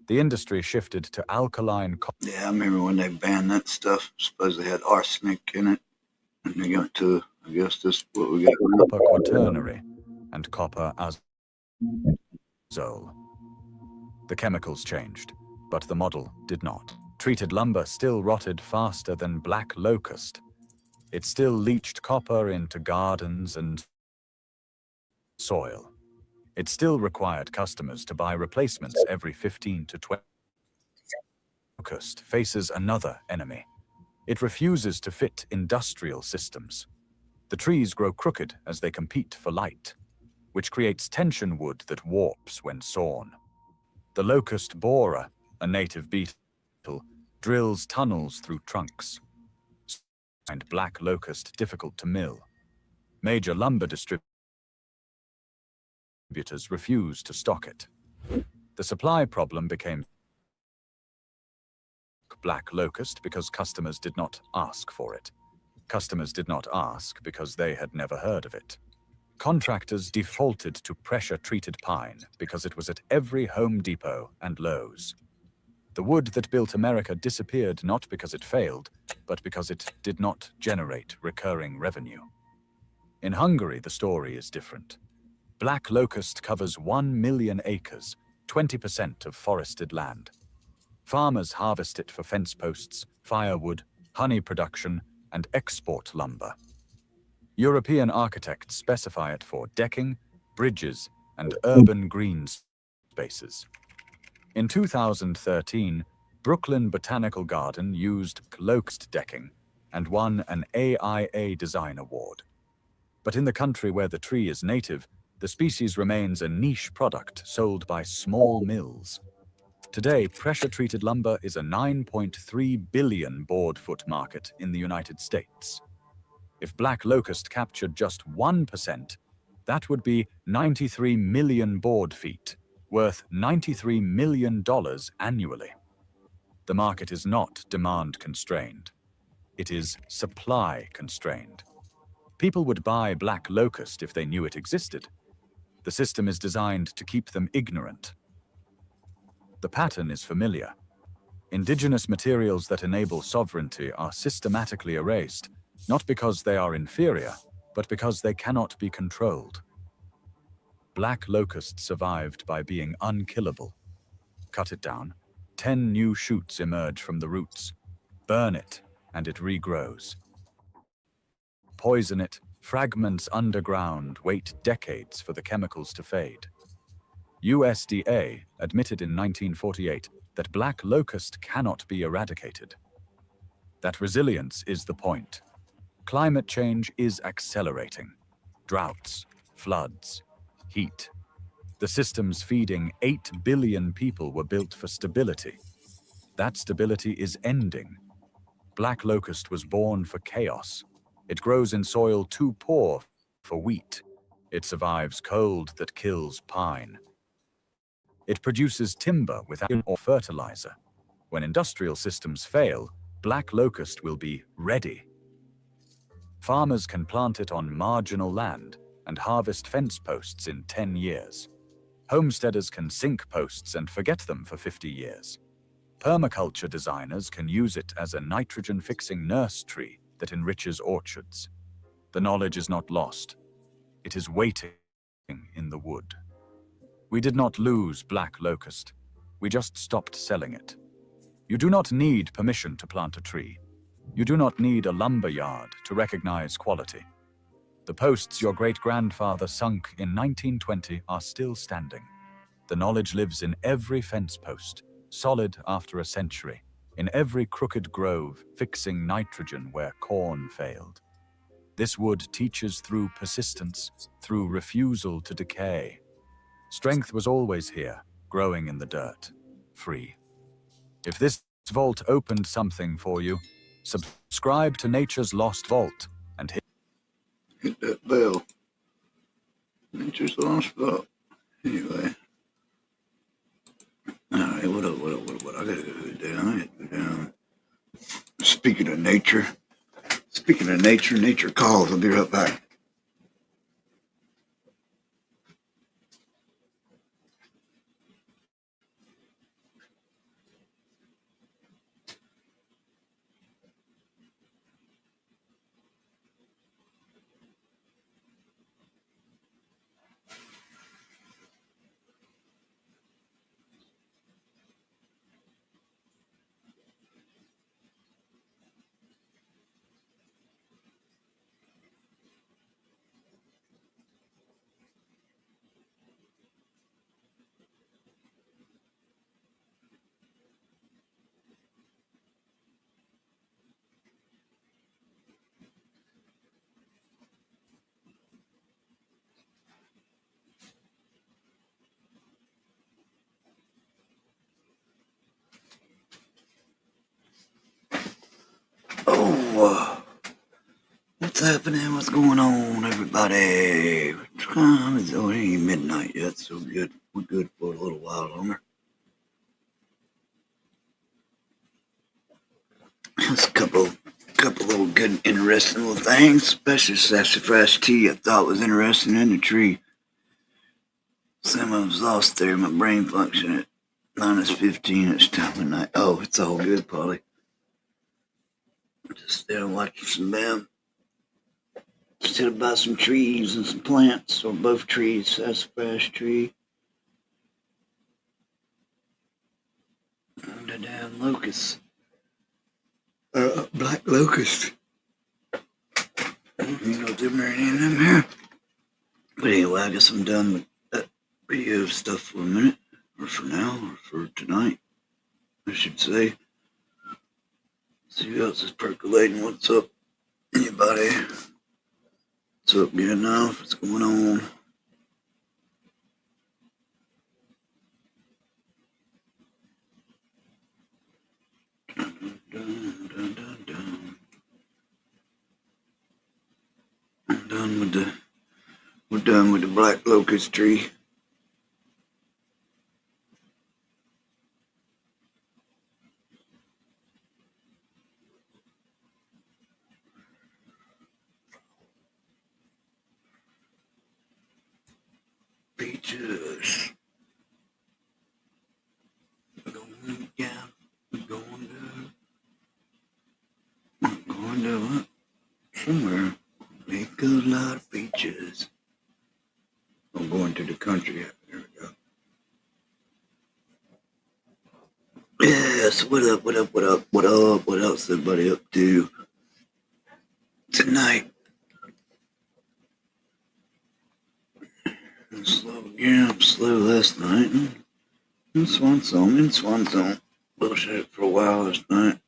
Speaker 2: The industry shifted to alkaline.
Speaker 1: Yeah, I remember when they banned that stuff. Suppose they had arsenic in it. And they got to, I guess, this what we got.
Speaker 2: Copper quaternary and copper azole. The chemicals changed, but the model did not. Treated lumber still rotted faster than black locust. It still leached copper into gardens and soil. It still required customers to buy replacements every 15 to 20. Locust faces another enemy. It refuses to fit industrial systems. The trees grow crooked as they compete for light, which creates tension wood that warps when sawn. The locust borer, a native beetle, drills tunnels through trunks. And black locust difficult to mill. Major lumber distributors refused to stock it. The supply problem became black locust because customers did not ask for it. Customers did not ask because they had never heard of it. Contractors defaulted to pressure-treated pine because it was at every Home Depot and Lowe's. The wood that built America disappeared not because it failed, but because it did not generate recurring revenue. In Hungary, the story is different. Black locust covers 1 million acres, 20% of forested land. Farmers harvest it for fence posts, firewood, honey production, and export lumber. European architects specify it for decking, bridges, and urban green spaces. In 2013, Brooklyn Botanical Garden used locust decking and won an AIA Design Award. But in the country where the tree is native, the species remains a niche product sold by small mills. Today, pressure-treated lumber is a 9.3 billion board-foot market in the United States. If black locust captured just 1%, that would be 93 million board feet, worth $93 million annually. The market is not demand-constrained. It is supply-constrained. People would buy black locust if they knew it existed. The system is designed to keep them ignorant. The pattern is familiar. Indigenous materials that enable sovereignty are systematically erased, not because they are inferior, but because they cannot be controlled. Black locust survived by being unkillable. Cut it down, 10 new shoots emerge from the roots. Burn it, and it regrows. Poison it, fragments underground wait decades for the chemicals to fade. USDA admitted in 1948 that black locust cannot be eradicated. That resilience is the point. Climate change is accelerating. Droughts, floods, heat. The systems feeding 8 billion people were built for stability. That stability is ending. Black locust was born for chaos. It grows in soil too poor for wheat. It survives cold that kills pine. It produces timber without or fertilizer. When industrial systems fail, black locust will be ready. Farmers can plant it on marginal land and harvest fence posts in 10 years. Homesteaders can sink posts and forget them for 50 years. Permaculture designers can use it as a nitrogen-fixing nurse tree that enriches orchards. The knowledge is not lost. It is waiting in the wood. We did not lose black locust. We just stopped selling it. You do not need permission to plant a tree. You do not need a lumber yard to recognize quality. The posts your great-grandfather sunk in 1920 are still standing. The knowledge lives in every fence post, solid after a century, in every crooked grove, fixing nitrogen where corn failed. This wood teaches through persistence, through refusal to decay. Strength was always here, growing in the dirt, free. If this vault opened something for you, subscribe to Nature's Lost Vault and
Speaker 1: hit that bell. Nature's Lost Vault. Anyway. Alright, what up? I gotta go down. Speaking of nature, nature calls. I'll be right back. What's happening? What's going on, everybody? It ain't midnight yet, so good. We're good for a little while longer. There's a couple little good, interesting little things, especially sassafras tea I thought was interesting in the tree. Some of them's lost there, my brain function at -15 it's time of night. Oh, it's all good, Polly. Just there watching some them. Instead about some trees and some plants, or both trees, sassafras tree. And the damn locust. Black locust. You know, there ain't any of them here. But anyway, I guess I'm done with that video stuff for a minute. Or for now, or for tonight, I should say. See who else is percolating. What's up? Anybody? What's up, Gandalf? What's going on? Dun, dun, dun, dun, dun. We're done with the black locust tree. Peaches. We're going down. We're going to somewhere. Make a lot of peaches. I'm going to the country. There we go. Yes, what up, what up, what up, what up, what else everybody up to tonight? I'm slow again, I'm slow last night. In Swan Zone. Bullshit for a while last night.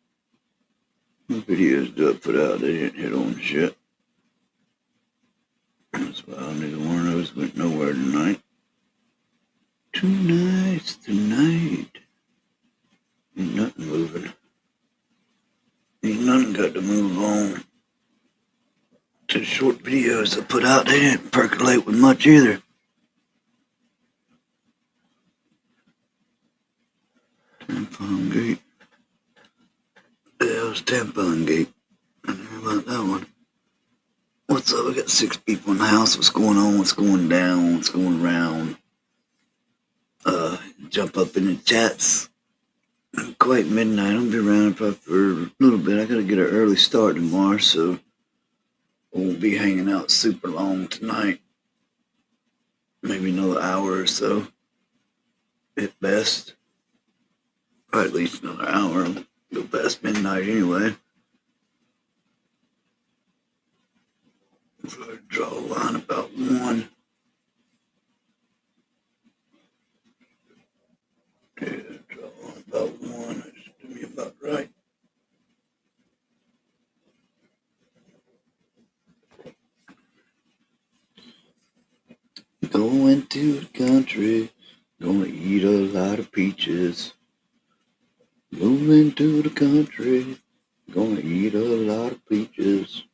Speaker 1: The videos that I put out, they didn't hit on shit. That's why neither one of those went nowhere tonight. Tonight. Ain't nothing moving. Ain't nothing got to move on. The short videos I put out, they didn't percolate with much either. Tampon Gate. Yeah, it was Tampon Gate. I knew about that one. What's up? I got 6 people in the house. What's going on? What's going down? What's going around? Jump up in the chats. Quite midnight. I'll be around probably for a little bit. I gotta get an early start tomorrow, so I won't be hanging out super long tonight. Maybe another hour or so at best. Or at least another hour. I'll go past midnight anyway. If I draw a line about 1. Yeah, draw a line about 1. That should be about right. Going to the country, gonna eat a lot of peaches. Moving to the country, gonna eat a lot of peaches.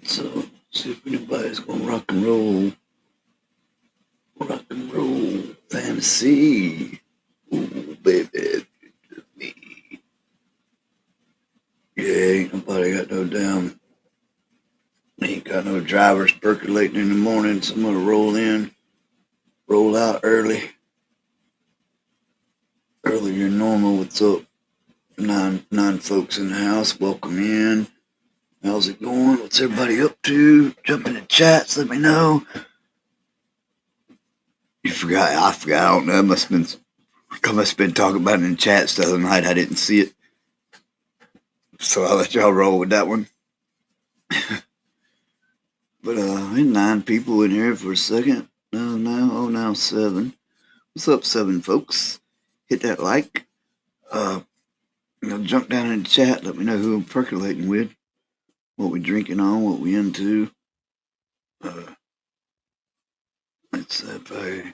Speaker 1: So, see if anybody's gonna rock and roll. Rock and roll fantasy. Ooh, baby, me. Yeah, ain't nobody got no damn. Ain't got no drivers percolating in the morning. So I'm gonna roll in, roll out early. Earlier than normal. What's up? Nine folks in the house. Welcome in. How's it going? What's everybody up to? Jump in the chats. Let me know. You forgot. I forgot. I don't know. I must have been talking about it in the chats the other night. I didn't see it. So I'll let y'all roll with that one. But ain't 9 people in here for a second. Now 7. What's up, 7 folks? Hit that like. Jump down in the chat. Let me know who I'm percolating with. What we drinking on. What we into. Let's see if I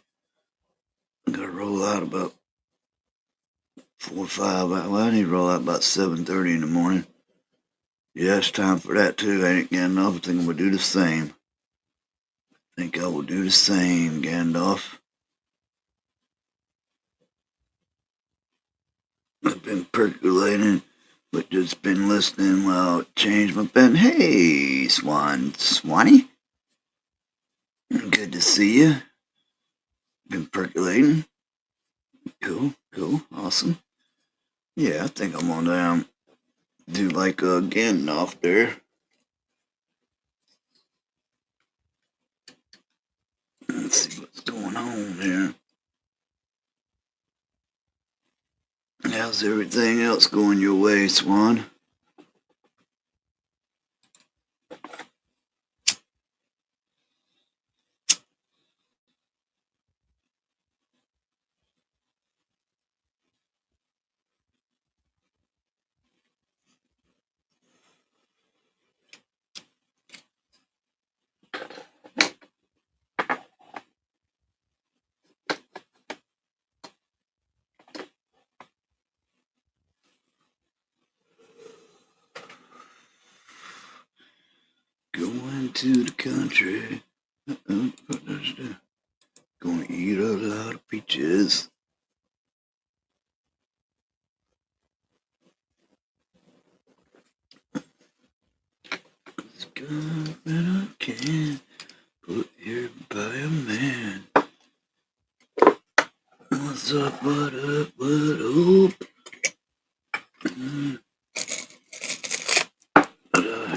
Speaker 1: gotta roll out about 4 or 5. Well, I need to roll out about 7:30 in the morning. Yeah, it's time for that too. I ain't getting enough. I think I'm gonna do the same. I think I will do the same, Gandalf. I've been percolating, but just been listening while I change my pen. Hey, Swanee. Good to see you. Been percolating. Cool, awesome. Yeah, I think I'm gonna do like a Gandalf there. Let's see what's going on here. How's everything else going your way, Swan? to the country. Gonna eat a lot of peaches. It's good when I can put here by a man. What's up, what up, what up?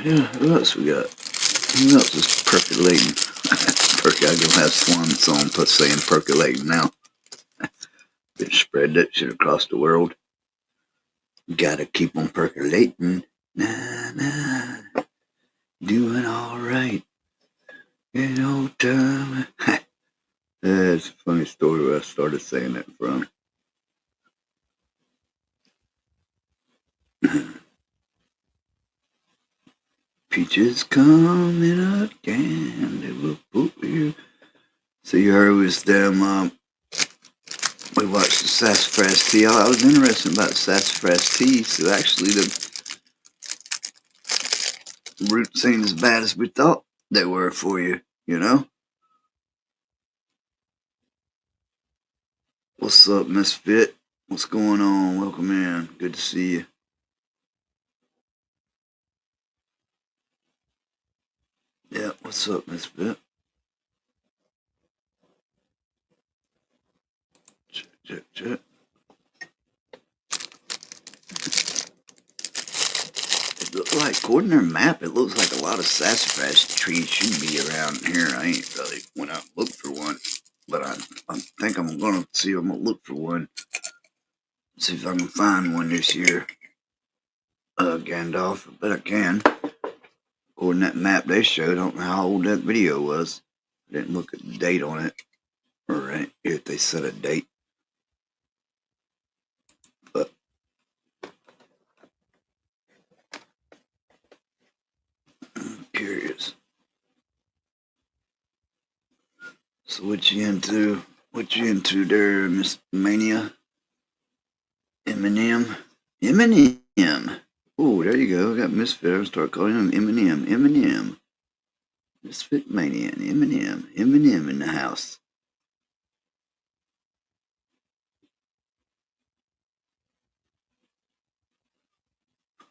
Speaker 1: Yeah, who else we got? Who else is percolating? I gonna have Swan song plus saying percolating now. Been spread that shit across the world. Gotta keep on percolating. Nah, nah. Doing alright. In old time. It's a funny story where I started saying that from. Peaches coming again. They will put you. So you heard it was them, we watched the Sassafras Tea. I was interested about Sassafras Tea. So actually the roots ain't as bad as we thought they were for you, you know? What's up, Misfit? What's going on? Welcome in. Good to see you. Yeah, what's up, Misfit? Check. It looks like, according to their map, it looks like a lot of sassafras trees should be around here. I ain't really went out and looked for one, but I think I'm gonna see. I'm gonna look for one. See if I can find one this year. Gandalf, I bet I can. According to that map they showed, I don't know how old that video was. I didn't look at the date on it, or if they set a date. But I'm curious. So what you into? What you into there, Miss Mania? Eminem. Oh, there you go. I got Misfit. I'll start calling him Eminem. Misfit Mania and Eminem in the house.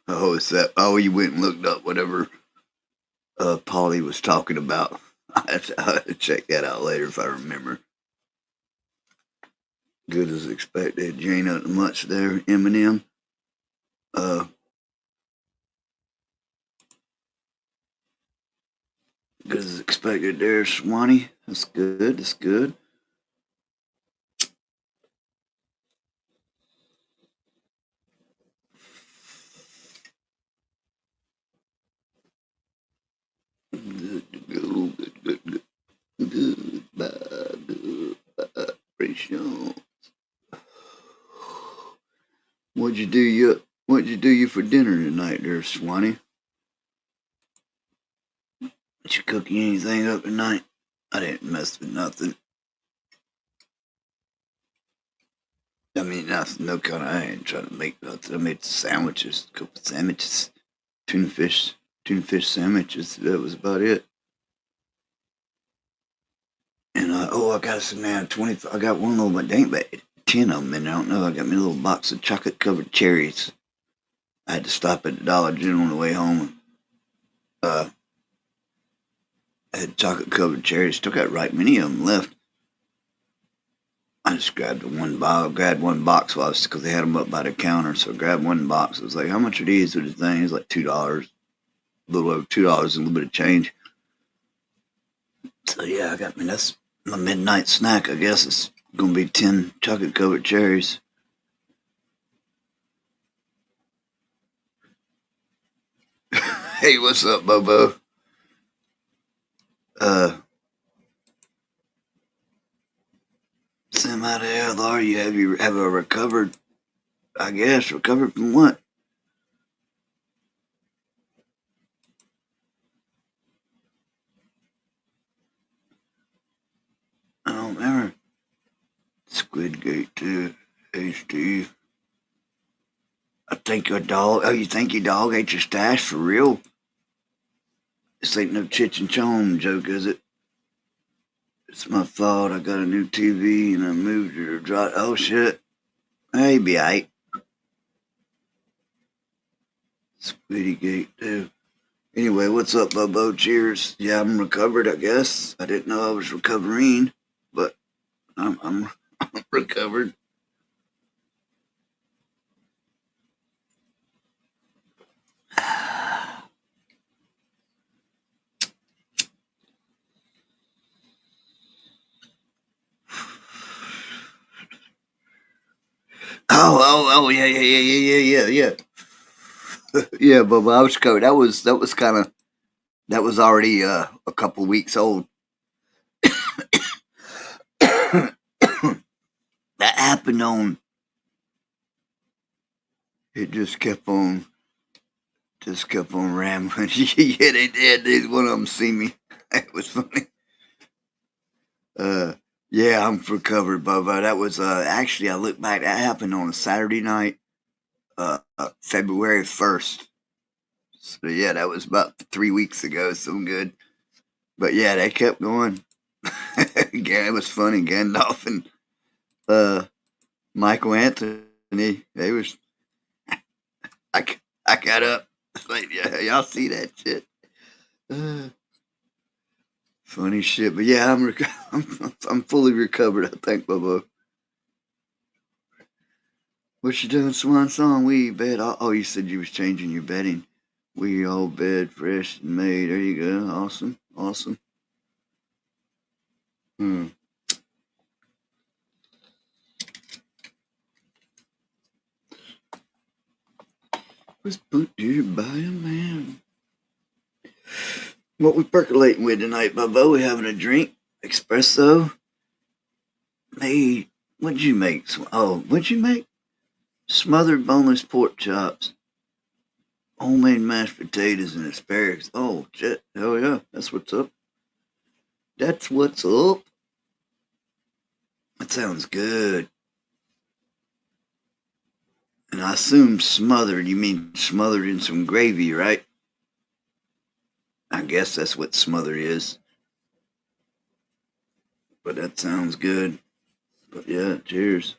Speaker 1: Oh, is that? Oh, you went and looked up whatever Polly was talking about. I'll have to check that out later if I remember. Good as expected. You ain't nothing much there, Eminem. Good as expected there, Swanee. That's good. That's good. Good. Goodbye. Rachel. What'd you do you for dinner tonight there, Swanee? Did you cook anything up tonight? I didn't mess with nothing. I mean, nothing, no kind of, I ain't trying to make nothing. I made sandwiches, a couple sandwiches, tuna fish sandwiches. That was about it. And I got some now 20. I got one little, but they ain't but 10 of them in there. I don't know. I got me a little box of chocolate covered cherries. I had to stop at the Dollar General on the way home. I had chocolate covered cherries. Still got right many of them left. I just grabbed one box because they had them up by the counter. So I grabbed one box. I was like, how much are these with the thing? It was like $2, a little over $2 and a little bit of change. So yeah, that's my midnight snack. I guess it's gonna be 10 chocolate covered cherries. Hey, what's up, Bobo? Semi to LR, you have a recovered? I guess recovered from what? I don't remember. Squidgate 2 HD. I think your dog. Oh, you think your dog ate your stash for real? This ain't no Chich and Chong joke, is it? It's my fault. I got a new TV and I moved it or dropped. Oh shit. Hey, be aight. Squiddy Gate too. Anyway, what's up, Bobo? Cheers. Yeah, I'm recovered, I guess. I didn't know I was recovering, but I'm recovered. Oh, yeah, yeah, Bobo. I was covered. That was kind of that was already a couple weeks old. That happened on. It just kept on rambling. Yeah, they did. One of them see me. It was funny. Uh, yeah, I'm recovered, Bubba. That was actually I look back. That happened on a Saturday night, February 1st. So yeah, that was about 3 weeks ago. So good. But yeah, they kept going. Yeah, it was funny. Gandalf and uh, Michael Anthony. They was. I, I got up. It's like, yeah, y'all see that shit. Uh, Funny shit. But yeah, I'm fully recovered. I think, Bubba. What you doing, Swan Song? We bed. Oh, you said you was changing your bedding. We all bed fresh and made. There you go. Awesome. Awesome. Hmm. Was put here by a man. What we percolating with tonight, Bubba? We having a drink? Espresso? Made. What'd you make? Oh, what'd you make? Smothered boneless pork chops, homemade mashed potatoes, and asparagus. Oh, shit. Hell yeah. That's what's up. That's what's up. That sounds good. And I assume smothered, you mean smothered in some gravy, right? I guess that's what smothered is. But that sounds good. But yeah, cheers.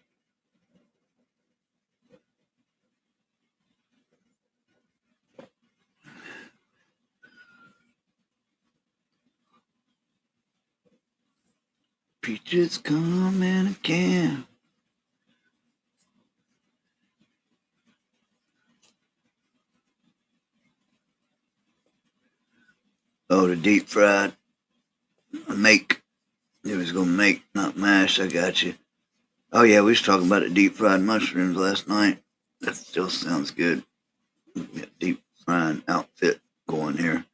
Speaker 1: Peaches come in a can. Oh, the deep fried. Make. It was gonna make, not mash. I got you. Oh yeah, we was talking about the deep fried mushrooms last night. That still sounds good. Got deep fried outfit going here.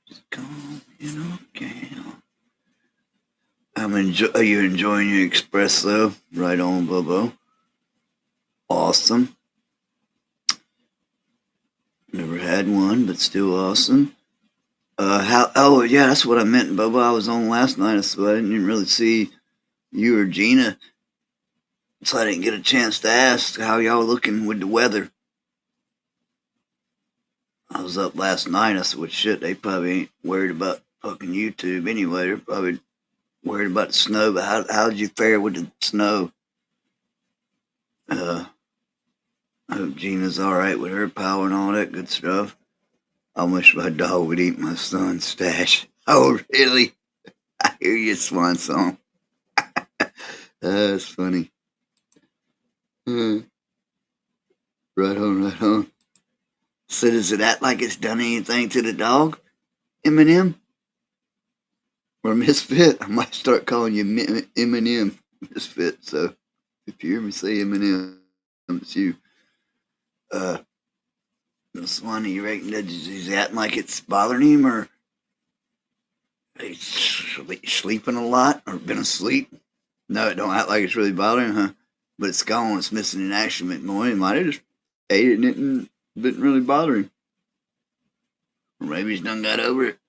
Speaker 1: Just come in a can. Are you enjoying your espresso? Right on, Bobo. Awesome. Never had one, but still awesome. How? Oh, yeah, that's what I meant, Bubba. I was on last night, so I didn't even really see you or Gina, so I didn't get a chance to ask how y'all looking with the weather. I was up last night. I said, "Well, shit, they probably ain't worried about fucking YouTube anyway. They're probably worried about the snow." But how did you fare with the snow? Uh, I hope Gina's all right with her power and all that good stuff. I wish my dog would eat my son's stash. Oh, really? I hear you, Swan Song. That's funny. Hmm. Right on, right on. So does it act like it's done anything to the dog, Eminem? Or Misfit? I might start calling you Eminem Misfit. So if you hear me say Eminem, it's you. Uh, Swanee, you reckon that he's acting like it's bothering him, or he's sleeping a lot, or been asleep? No, it don't act like it's really bothering him, huh? But it's gone. It's missing in action bit more. He might have just ate it and it didn't really bother him. Or maybe he's done got over it.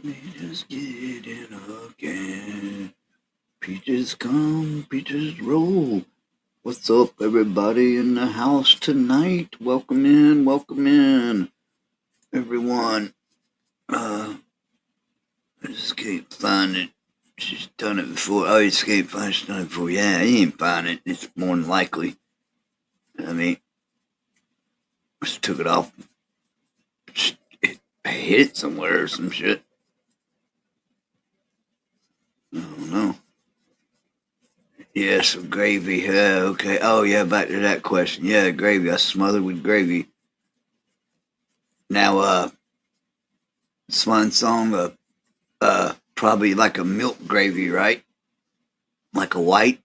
Speaker 1: Just get in again. Peaches come, peaches roll. What's up, everybody in the house tonight? Welcome in, everyone. I just can't find it. She's done it before. Oh, you just can't find it. She's done it before. Yeah, you ain't find it. It's more than likely. I mean, just took it off. I hit it somewhere or some shit. I don't know. Yeah, some gravy. Yeah, okay. Oh, yeah, back to that question. Yeah, gravy. I smothered with gravy. Now, swan song, probably like a milk gravy, right? Like a white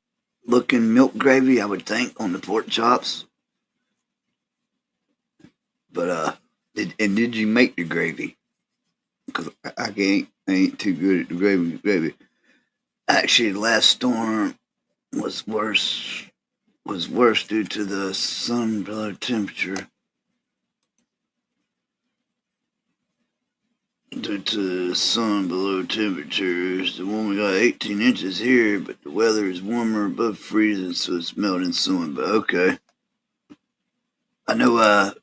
Speaker 1: looking milk gravy, I would think, on the pork chops. But, did you make the gravy? Because I ain't too good at the gravy. Actually, the last storm was worse due to the sun below temperature. Due to the sun below temperatures, the one we got 18 inches here, but the weather is warmer above freezing, so it's melting soon. But okay, I know.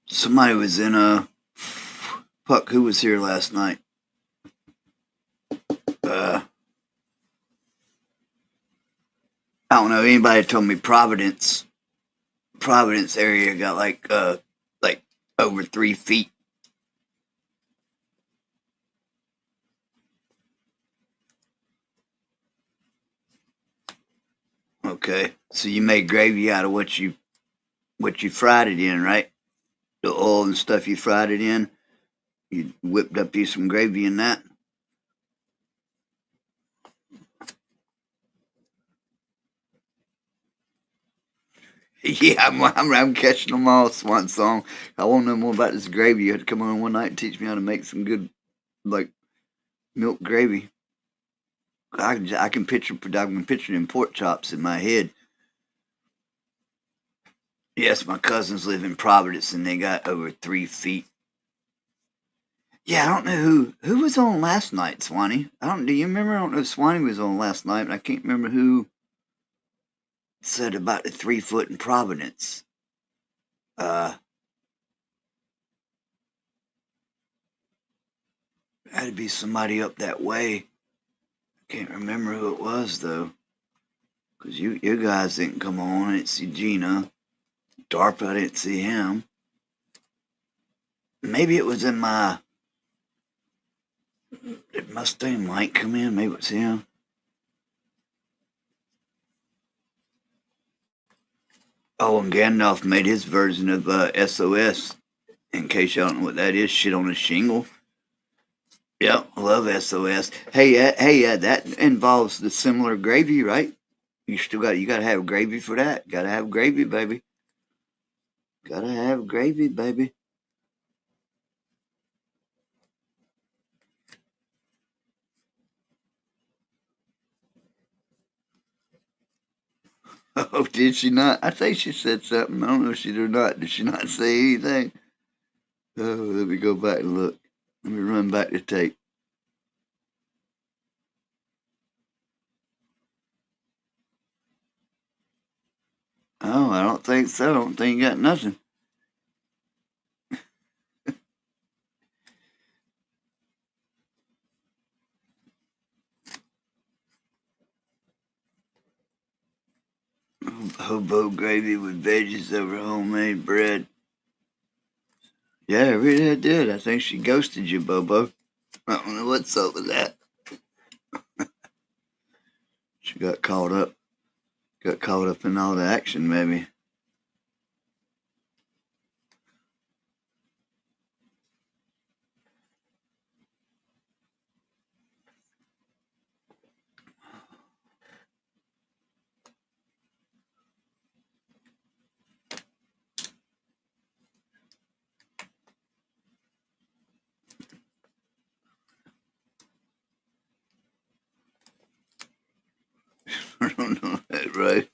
Speaker 1: Somebody was in Puck. Who was here last night? I don't know. Anybody told me Providence area got like over 3 feet. Okay, so you made gravy out of what you fried it in, right? The oil and stuff you fried it in. You whipped up you some gravy in that. Yeah, I'm catching them all, Swan Song. I want to know more about this gravy. You had to come on one night and teach me how to make some good, like, milk gravy. I can picture them pork chops in my head. Yes, my cousins live in Providence and they got over 3 feet. Yeah, I don't know who was on last night, Swanee. Do you remember? I don't know if Swanee was on last night, but I can't remember who said about the 3 foot in Providence. Had to be somebody up that way. Can't remember who it was though. Because your guys didn't come on. I didn't see Gina. DARPA, I didn't see him. Maybe it was in my. Did Mustang Mike come in? Maybe it was him. Oh, and Gandalf made his version of SOS. In case y'all don't know what that is, shit on a shingle. Yep, I love SOS. Hey, that involves the similar gravy, right? You gotta have gravy for that. Gotta have gravy, baby. Gotta have gravy, baby. Oh, did she not? I think she said something. I don't know if she did or not. Did she not say anything? Oh, let me go back and look. Let me run back the tape. Oh, I don't think so. I don't think you got nothing. Hobo gravy with veggies over homemade bread. Yeah, I really did. I think she ghosted you, Bobo. I don't know what's up with that. She got caught up. Got caught up in all the action, maybe. I don't know that, right?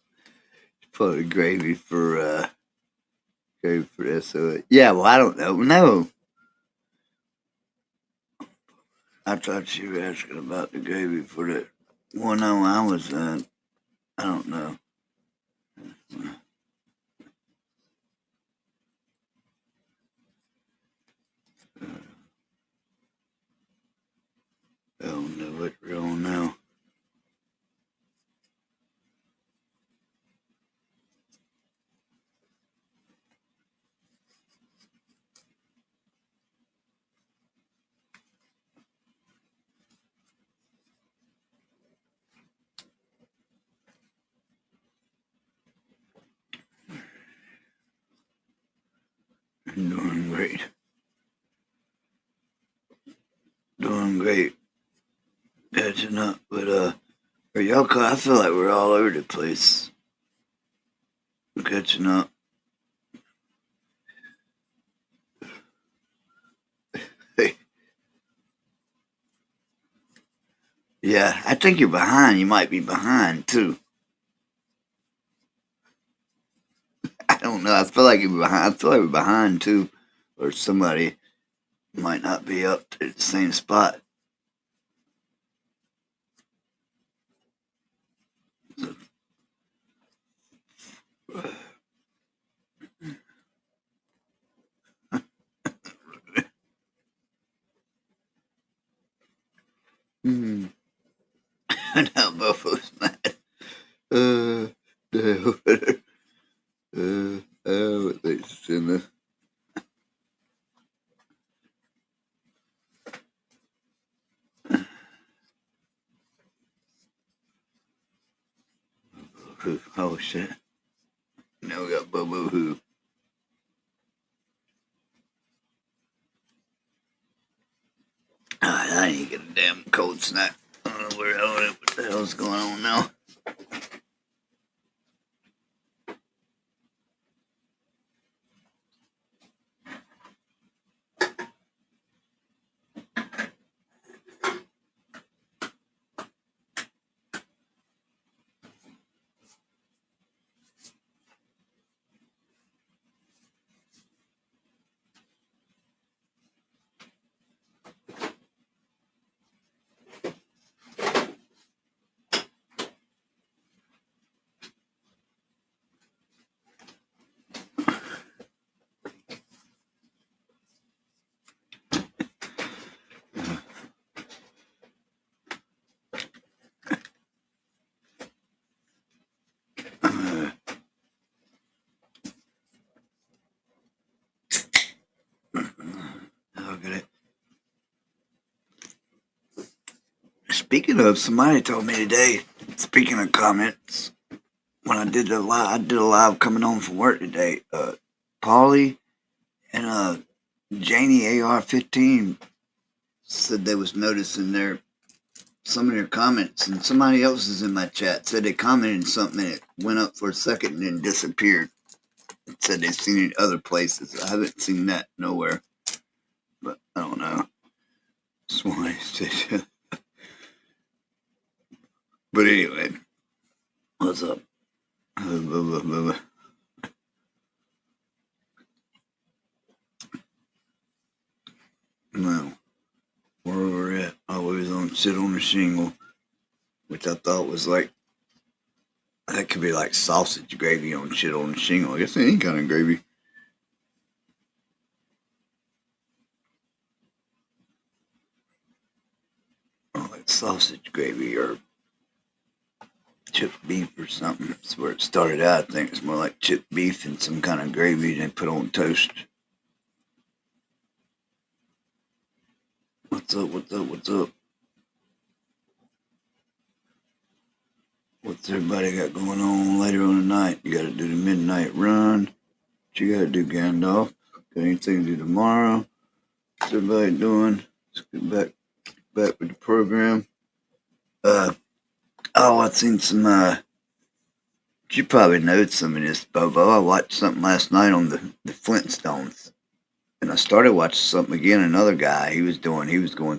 Speaker 1: Probably gravy for SOS. Yeah, well, I don't know. No. I thought you were asking about the gravy for the one I was at. I don't know. I don't know what we're on now. I'm doing great. Doing great. Catching up. But, are y'all, I feel like we're all over the place. We're catching up. Hey, yeah, I think you're behind. You might be behind, too. I don't know. I feel like you're behind. I feel like we're behind, too. Or somebody might not be up to the same spot. Hmm. Now both of us mad. Uh, no. What they in the oh shit. Now we got Bobo Who. I need to get a damn cold snack. I don't know what the hell's going on now. Look at it. Speaking of, somebody told me today. Speaking of comments, when I did I did a live coming home from work today. Polly and Janie AR-15 said they was noticing some of their comments, and somebody else is in my chat said they commented something and it went up for a second and then disappeared. It said they've seen it other places. I haven't seen that nowhere, but I don't know. Swan said, but anyway, what's up? No, where we're at, I was on Shit on the Shingle, which I thought was like, that could be like sausage gravy on Shit on the Shingle. I guess any kind of gravy. Oh, like sausage gravy or chipped beef or something. That's where it started out. I think it's more like chipped beef and some kind of gravy they put on toast. What's up? What's up? What's up? What's everybody got going on later on tonight? You gotta do the midnight run. What you gotta do, Gandalf? Got anything to do tomorrow? What's everybody doing? Let's get back with the program. I seen some you probably know some of this, Bobo. I watched something last night on the Flintstones. And I started watching something again, another guy, he was going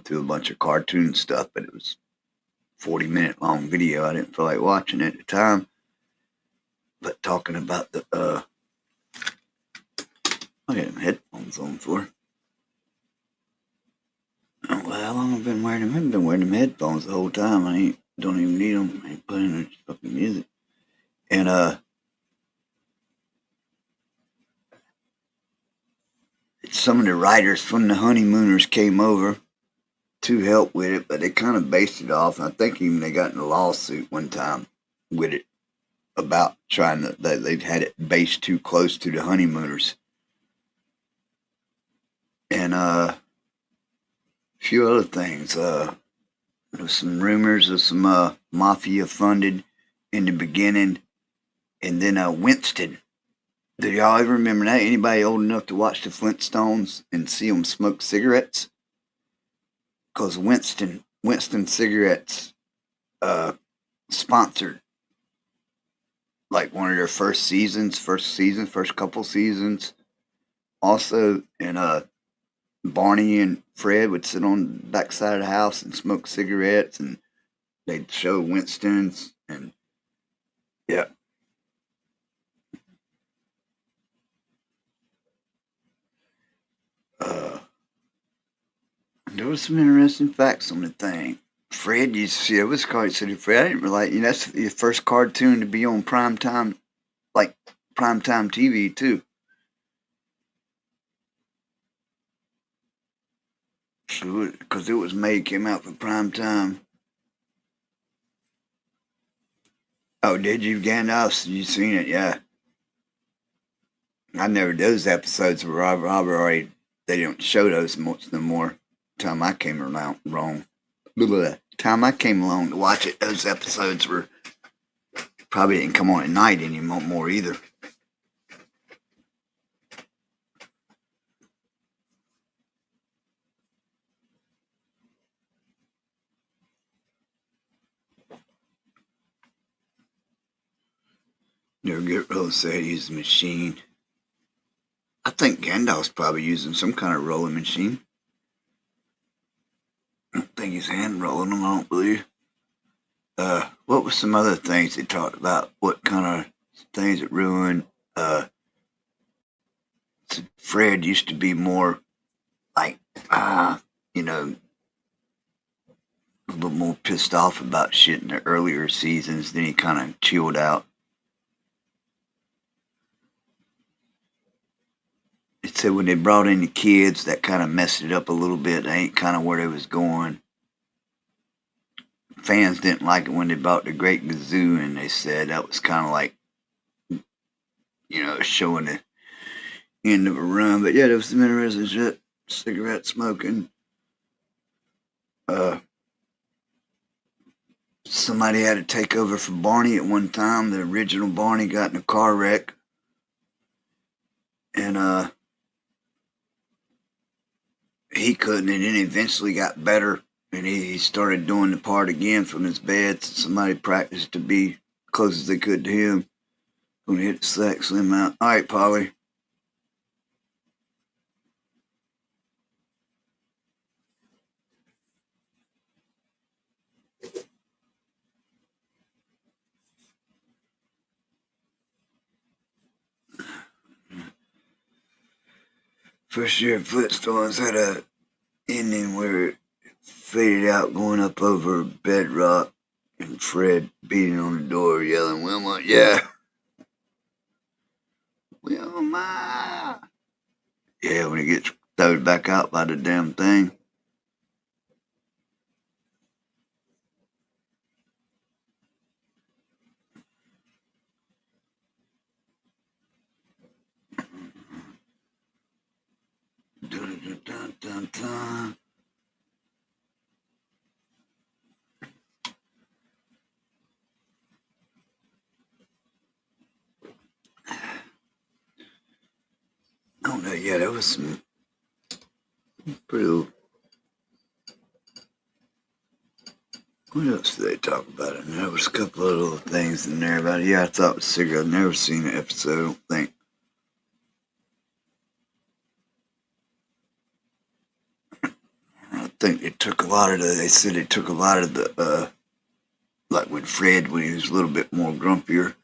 Speaker 1: through a bunch of cartoon stuff, but it was 40-minute long video. I didn't feel like watching it at the time. But talking about I got headphones on for. Oh, well, how long have I been wearing them? I've been wearing them headphones the whole time. Don't even need them. I ain't playing any fucking music. And some of the writers from the Honeymooners came over to help with it, but they kind of based it off. I think even they got in a lawsuit one time with it about trying to they've had it based too close to the Honeymooners, and a few other things. There was some rumors of some mafia funded in the beginning, and then Winston. Do y'all ever remember that? Anybody old enough to watch the Flintstones and see them smoke cigarettes? Because Winston cigarettes sponsored like one of their first couple seasons. Also, and Barney and Fred would sit on the backside of the house and smoke cigarettes, and they'd show Winston's, and yeah. Uh, there was some interesting facts on the thing. Fred used to see it was Card City Fred. I didn't realize, that's the first cartoon to be on primetime, like primetime TV too. So, because it was made, came out for primetime. Oh, did you, Gandalf? You seen it? Yeah. I never, those episodes were Robert already, they don't show those much no more. Time I came around wrong. Time I came along to watch it, those episodes were probably didn't come on at night anymore either. Never get real said he's a machine. I think Gandalf's probably using some kind of rolling machine. I don't think he's hand rolling them, I don't believe. What were some other things they talked about? What kind of things that ruined? Fred used to be more like, you know, a little more pissed off about shit in the earlier seasons. Then he kind of chilled out. It said when they brought in the kids, that kind of messed it up a little bit. They ain't kind of where they was going. Fans didn't like it when they brought the Great Gazoo, and they said that was kind of like, showing the end of a run. But yeah, there was some interesting shit. Cigarette smoking. Uh, Somebody had to take over for Barney at one time. The original Barney got in a car wreck, and he couldn't, and then eventually got better, and he started doing the part again from his bed. So somebody practiced to be close as they could to him when he hit the sack slim out. All right, Polly. First year Flintstones had a ending where it faded out going up over bedrock, and Fred beating on the door yelling, Wilma, yeah. Wilma. Yeah, when he gets thrown back out by the damn thing. Dun, dun, dun, dun, dun. Oh no, yeah, there was some pretty. What else did they talk about in there? There was a couple of little things in there about it. Yeah, I thought it was cigarette. I've never seen an episode, I don't think. I think they took a lot of they said they took a lot of the, like with Fred when he was a little bit more grumpier,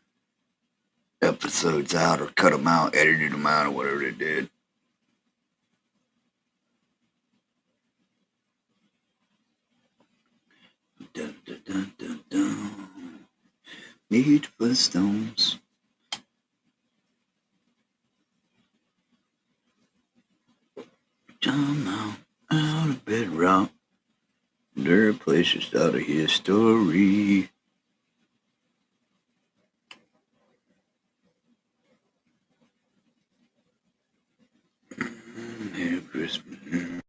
Speaker 1: episodes out or cut them out, edited them out or whatever they did. Dun, dun, dun. Need for the stones. Jump out of bedrock. Their place is out of history. Merry Christmas.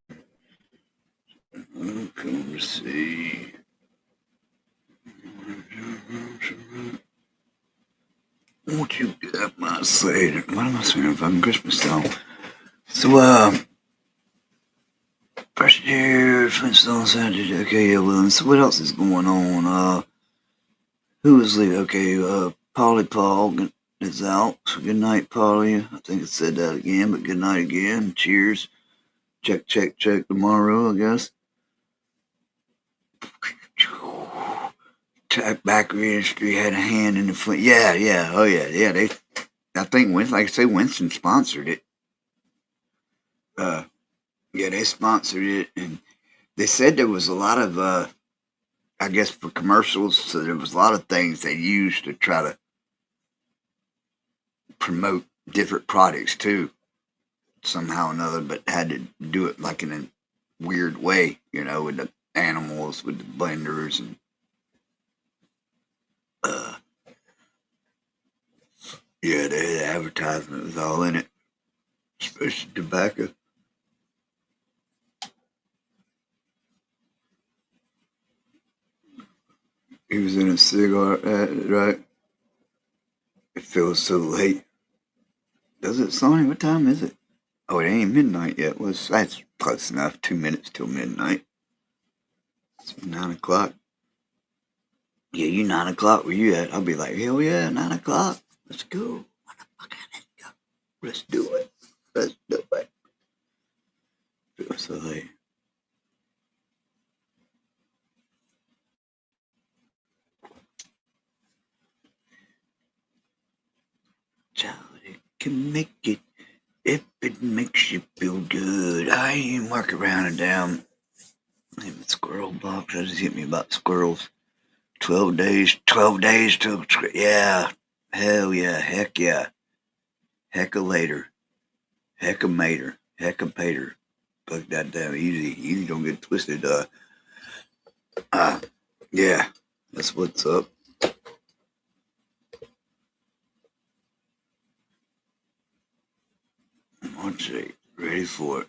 Speaker 1: Oh, come to see. Won't you get my sleigh? What am I saying? Fucking Christmas song. So, first year, Flintstone Saturday. Okay, yeah, well, so what else is going on? Who is leaving? Okay, Polly Paul is out. So good night, Polly. I think I said that again, but good night again. Cheers. Check, check, check tomorrow, I guess. Back Industry had a hand in the Flint. Yeah, yeah, oh yeah. I think Winston, like I say, Winston sponsored it. Yeah, they sponsored it, and they said there was a lot of, I guess, for commercials. So there was a lot of things they used to try to promote different products too, somehow or another. But had to do it like in a weird way, with the animals, with the blenders, and yeah, the advertisement was all in it, especially tobacco. He was in a cigar ad, right? It feels so late. Does it, Sonny? What time is it? Oh, it ain't midnight yet. That's close enough. 2 minutes till midnight. It's 9 o'clock. Yeah, you 9 o'clock. Where you at? I'll be like, hell yeah, 9 o'clock. Let's go. Let's do it. Let's do it. Feels so late. Child, it can make it if it makes you feel good. I ain't even work around a damn squirrel box. That just hit me about squirrels. 12 days till, yeah. Hell yeah. Heck yeah. Heck a later. Heck a mater. Heck a pater. Fuck that damn easy. Easy don't get twisted. Yeah. That's what's up. Let's see. Ready for it.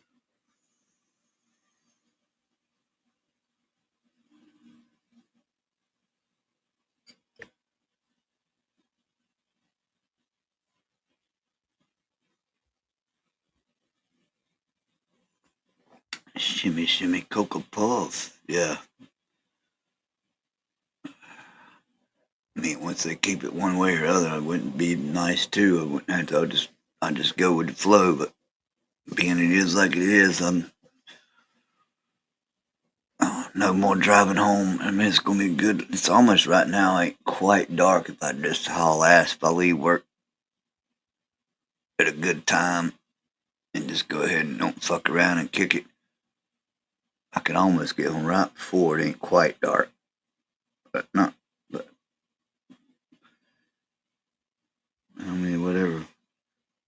Speaker 1: Shimmy, shimmy, Cocoa Puffs. Yeah. I mean, once they keep it one way or other, it wouldn't be nice too. I wouldn't have to. I just go with the flow. But being it is like it is, I'm no more driving home. I mean, it's gonna be good. It's almost right now ain't quite dark. If I just haul ass, if I leave work at a good time and just go ahead and don't fuck around and kick it, I could almost get home right before it ain't quite dark. But not. But I mean, whatever.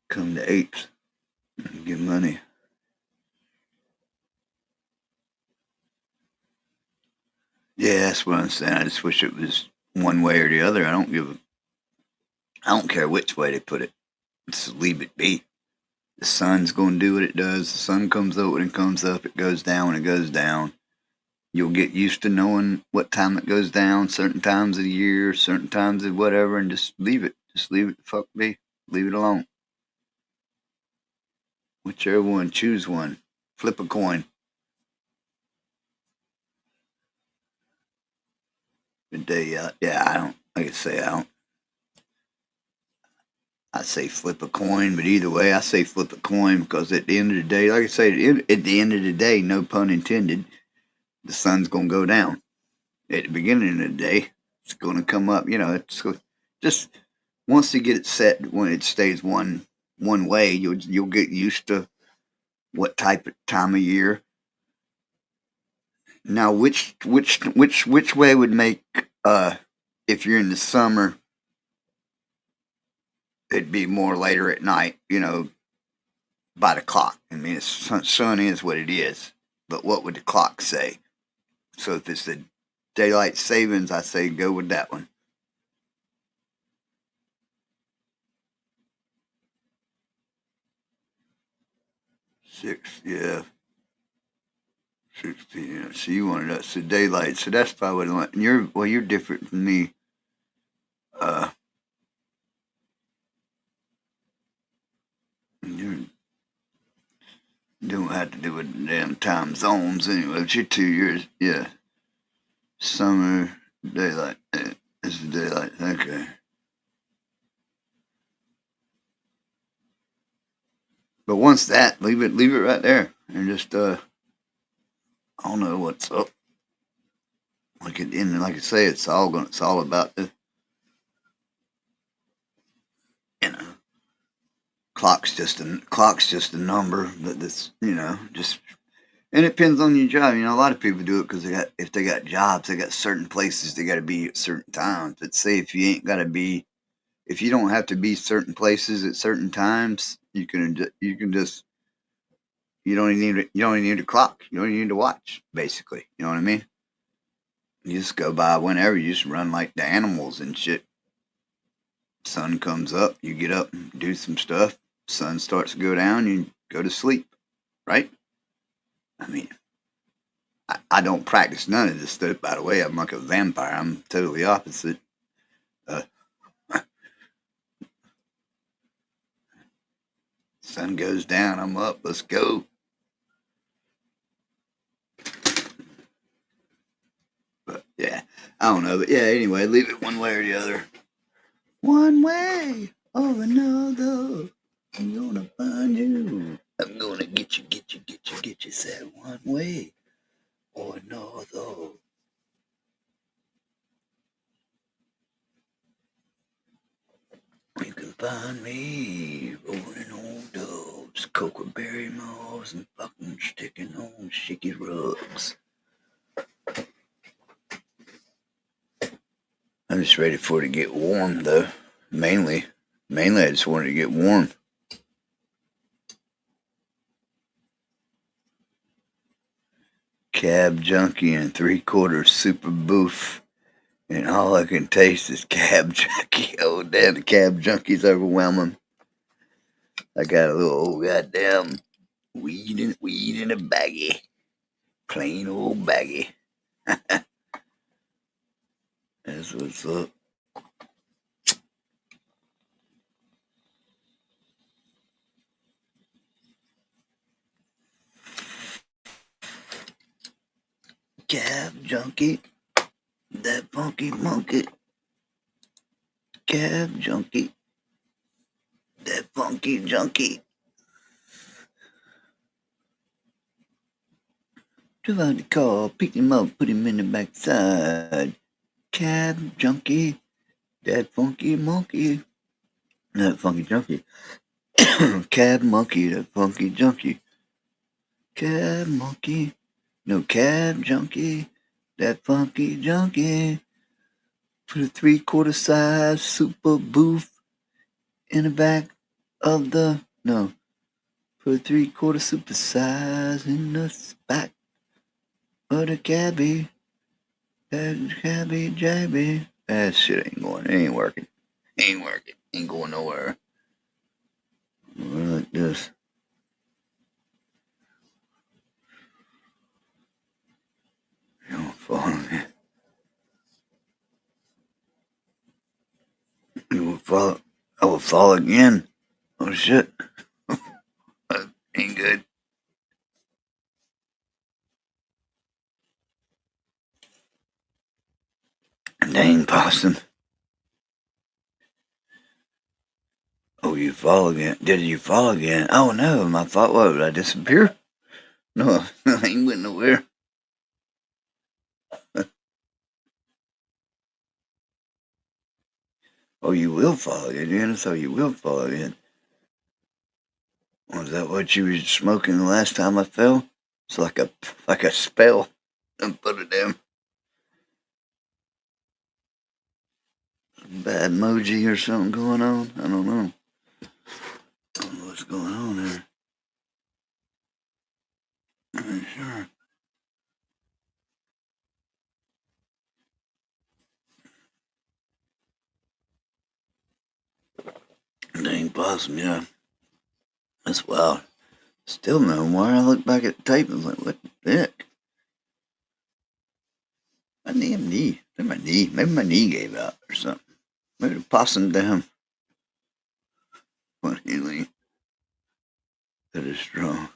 Speaker 1: Come to apes and get money. Yeah, that's what I'm saying. I just wish it was one way or the other. I don't care which way they put it. Just leave it be. The sun's gonna do what it does. The sun comes up when it comes up. It goes down when it goes down. You'll get used to knowing what time it goes down, certain times of the year, certain times of whatever, and just leave it. Just leave it the fuck be. Leave it alone. Whichever one, choose one. Flip a coin. Good day, yeah, I don't, like I say, I say flip a coin, but either way, I say flip a coin because at the end of the day, like I say, at the end of the day, no pun intended, the sun's going to go down. At the beginning of the day, it's going to come up. It's just once you get it set when it stays one way, you'll get used to what type of time of year Now, which way would make if you're in the summer, it'd be more later at night. By the clock. I mean, the sun is what it is, but what would the clock say? So if it's the daylight savings, I say go with that one. 6, yeah. 16, yeah. So you wanted us to daylight. So that's probably what I want. And you're different from me. You don't have to do with damn time zones anyway. But you're 2 years, yeah. Summer, daylight. It's the daylight. Okay. But once that, leave it right there, and just I don't know what's up. Like like I say, it's all about the you know clock's just a number, but this just and it depends on your job. A lot of people do it because if they got jobs, they got certain places they got to be at certain times. But say if you ain't got to be, if you don't have to be certain places at certain times, you can just you don't even need a clock. You don't even need to watch. Basically, you know what I mean. You just go by whenever. You just run like the animals and shit. Sun comes up, you get up, do some stuff. Sun starts to go down, you go to sleep, right? I mean, I don't practice none of this stuff, by the way. I'm like a vampire. I'm totally opposite. Uh, Sun goes down, I'm up, let's go. But yeah, I don't know. But yeah, anyway, leave it one way or the other. One way or another, I'm gonna find you. I'm gonna get you, said one way or another. You can find me rolling on dubs, cocoberry moss, and fucking sticking on shaky rugs. I'm just ready for it to get warm, though. Mainly, I just wanted to get warm. Cab junkie and 3/4 super boof. And all I can taste is cab junkie. Oh, damn, the cab junkie's overwhelming. I got a little old goddamn weed in a baggie. Plain old baggie. That's what's up. Cab junkie, that funky monkey. Cab junkie, that funky junkie. Drive out the car, pick him up, put him in the backside. Cab junkie, that funky monkey. That funky junkie. Cab monkey, that funky junkie. Cab monkey, no cab junkie, that funky junkie. Put a 3/4 size super booth in the back of the no. Put a 3/4 super size in the back of the cabbie. That cabbie jabby. That shit ain't going. It ain't working. Ain't going nowhere. Like this. You don't follow me. You will follow. I will fall again. Oh shit. That ain't good. Dang possum. Oh, you fall again. Did you fall again? Oh no, my fault. What, did I disappear? No, I ain't went nowhere. Oh, you will fall again, Dennis. So you will fall again. Was that what you were smoking the last time I fell? It's like a spell. and put it down. Bad emoji or something going on. I don't know. I don't know what's going on there. I'm not sure. Dang possum, yeah. That's wild. Still no more. I look back at the tape and was like, what the heck? My damn knee. My knee. Maybe my knee gave out or something. Maybe the possum down. Funny, that is strong.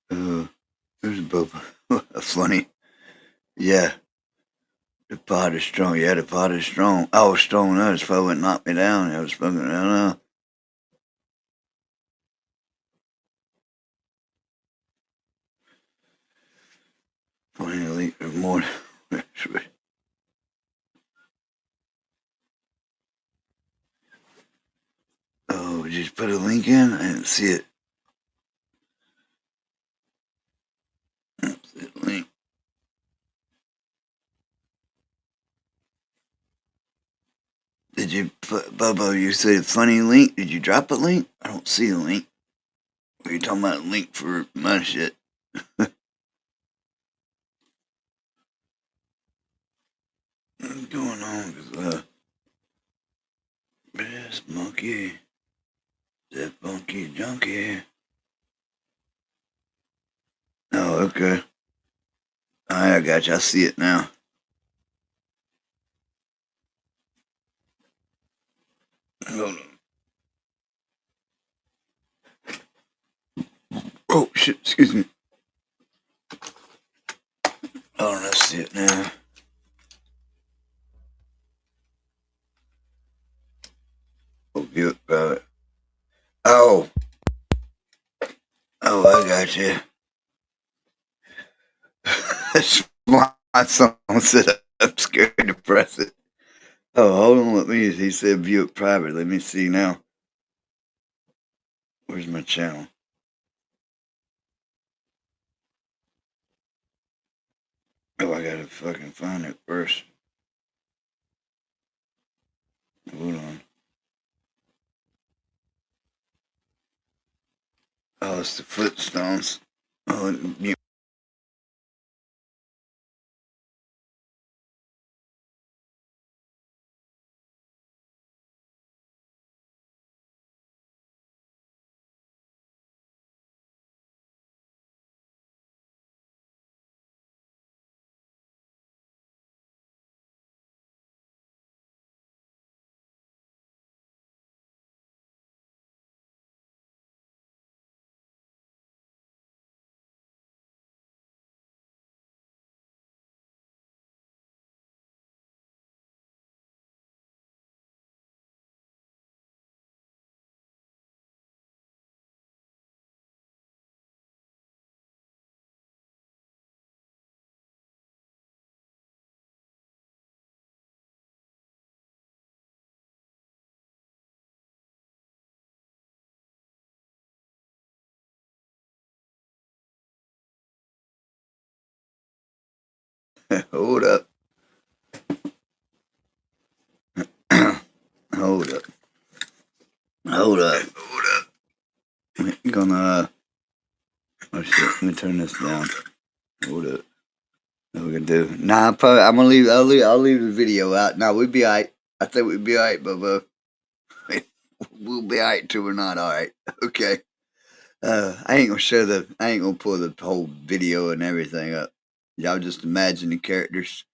Speaker 1: There's Bubba. Funny. Yeah. The pot is strong. Yeah, the pot is strong. I was strong enough. This fellow wouldn't knock me down. I was fucking around. Funny, elite or more. Oh, did you put a link in? I didn't see it. Link. Did you put, Bubba, you said funny link? Did you drop a link? I don't see a link. Are you talking about a link for my shit? What's going on? Best monkey. That funky junkie. Oh, okay. I got you. I see it now. Hold on. Oh, shit. Excuse me. Oh, I see it now. Oh, good. Oh. Oh, I got you. My song said I'm scared to press it. Oh, hold on. Let me. He said view it private. Let me see now. Where's my channel? Oh, I gotta fucking find it first. Hold on. Oh, it's the Footstones. Oh, mute. Hold up. Hold up. Hold up. Hold up. I'm gonna. Oh shit! Let me turn this down. Hold up. What we gonna do? Nah, I'm gonna leave. I'll leave the video out. Nah, we'll be alright. I think we'll be alright, Bubba. We'll be alright till we're not alright. Okay. I ain't gonna pull the whole video and everything up. Y'all just imagine the characters.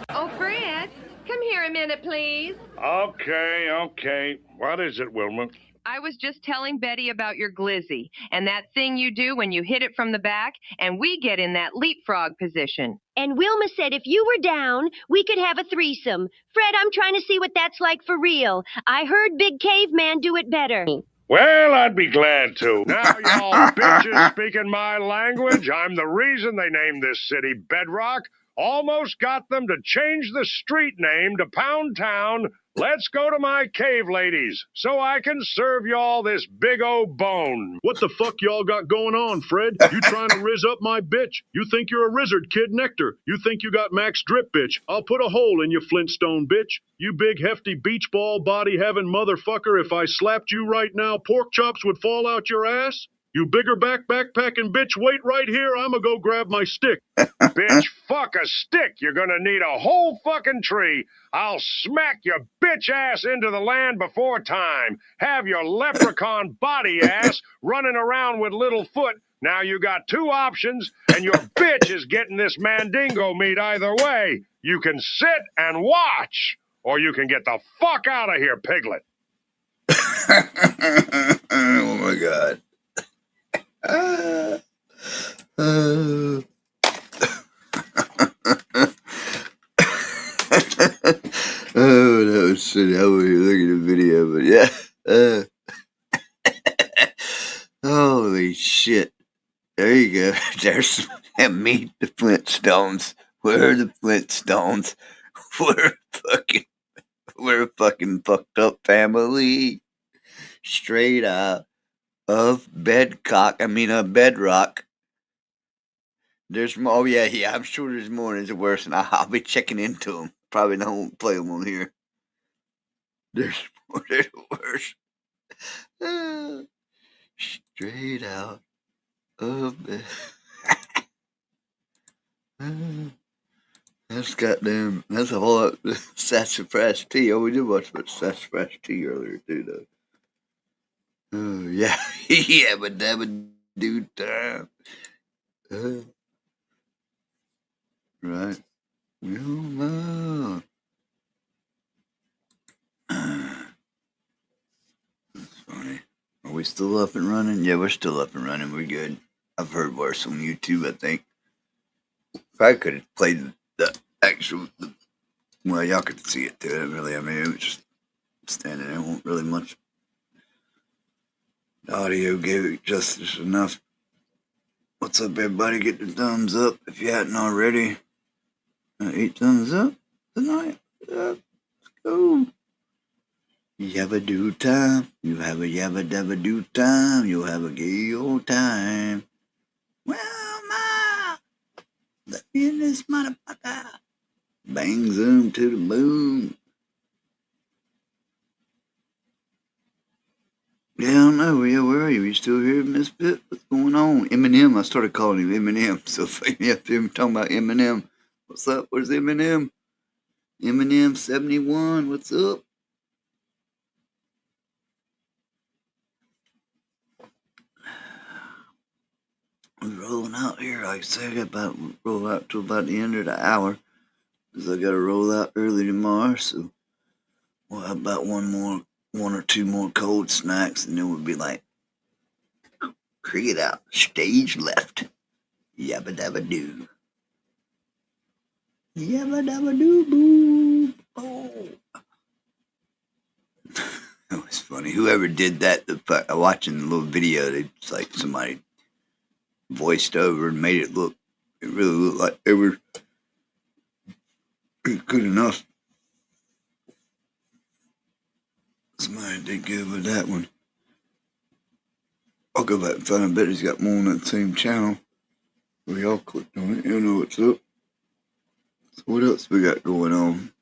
Speaker 3: Oh, Fred, come here a minute, please.
Speaker 4: Okay. What is it, Wilma?
Speaker 3: I was just telling Betty about your glizzy and that thing you do when you hit it from the back, and we get in that leapfrog position.
Speaker 5: And Wilma said if you were down, we could have a threesome. Fred, I'm trying to see what that's like for real. I heard Big Caveman do it better.
Speaker 4: Well, I'd be glad to. Now, y'all bitches speaking my language. I'm the reason they named this city Bedrock. Almost got them to change the street name to Pound Town Let's go to my cave, ladies, so I can serve y'all this big old bone.
Speaker 6: What the fuck y'all got going on, Fred? You trying to riz up my bitch? You think you're a Rizzard, Kid Nectar. You think you got Max Drip, bitch. I'll put a hole in your Flintstone, bitch. You big, hefty, beach ball body-having motherfucker, if I slapped you right now, pork chops would fall out your ass? You bigger backpacking bitch, wait right here. I'ma go grab my stick.
Speaker 4: Bitch, fuck a stick. You're gonna need a whole fucking tree. I'll smack your bitch ass into the land before time. Have your leprechaun body ass running around with little foot. Now you got two options, and your bitch is getting this mandingo meat either way. You can sit and watch, or you can get the fuck out of here, piglet.
Speaker 1: Oh my god. Oh, that was shitty. I wasn't even looking at the video, but yeah. Holy shit. There you go. There's meet the Flintstones. Where are the Flintstones? We're a fucking fucked up family. Straight out of Bedrock. There's more. Oh yeah. I'm sure there's more. There's worse, and I'll be checking into them. Probably don't play them on here. There's more. There's worse. Straight out of bed. That's goddamn. That's a whole lot. Sassafras tea. Oh, we did watch about sassafras tea earlier too, though. Oh yeah, yeah, but that would do time. Right. That's funny. Are we still up and running? Yeah, we're still up and running. We're good. I've heard worse on YouTube, I think. If I could have played the actual, well, y'all could see it too. Really, I mean, it was just standing there. Won't really much. The audio gave it just enough. What's up, everybody? Get the thumbs up if you hadn't already. 8 thumbs up tonight. Let's go. Yabba do time. You have a yabba dabba do time. You'll have a gay old time. Well, ma, let me in this motherfucker. Bang zoom to the moon. Yeah, I don't know. Yeah, where are you? You still here, Misfit? What's going on? Eminem. I started calling him Eminem. So if you're talking about Eminem, what's up? Where's Eminem? Eminem 71. What's up? We're rolling out here. Like I said, I got roll out to about the end of the hour. Because I got to roll out early tomorrow. So we'll have about one or two more cold snacks. And then we'll be like, cricket out. Stage left. Yabba dabba doo. Yabba dabba doo boo. Oh. It was funny. Whoever did that, watching the little video, it's like somebody voiced over and made it look. It really looked like they were good enough. Somebody did good with that one. I'll go back and find. I bet he's got more on that same channel. We all clicked on it. You know what's up. So what else we got going on?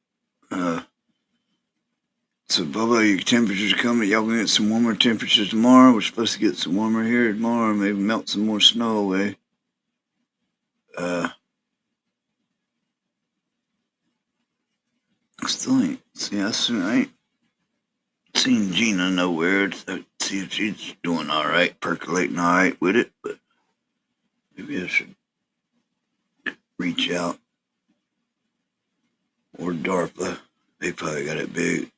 Speaker 1: So Bubba, your temperatures are coming. Y'all gonna get some warmer temperatures tomorrow. We're supposed to get some warmer here tomorrow. Maybe melt some more snow away. I still ain't. See, I ain't seen Gina nowhere to see if she's doing all right, percolating all right with it. But maybe I should reach out. Or DARPA. They probably got it big.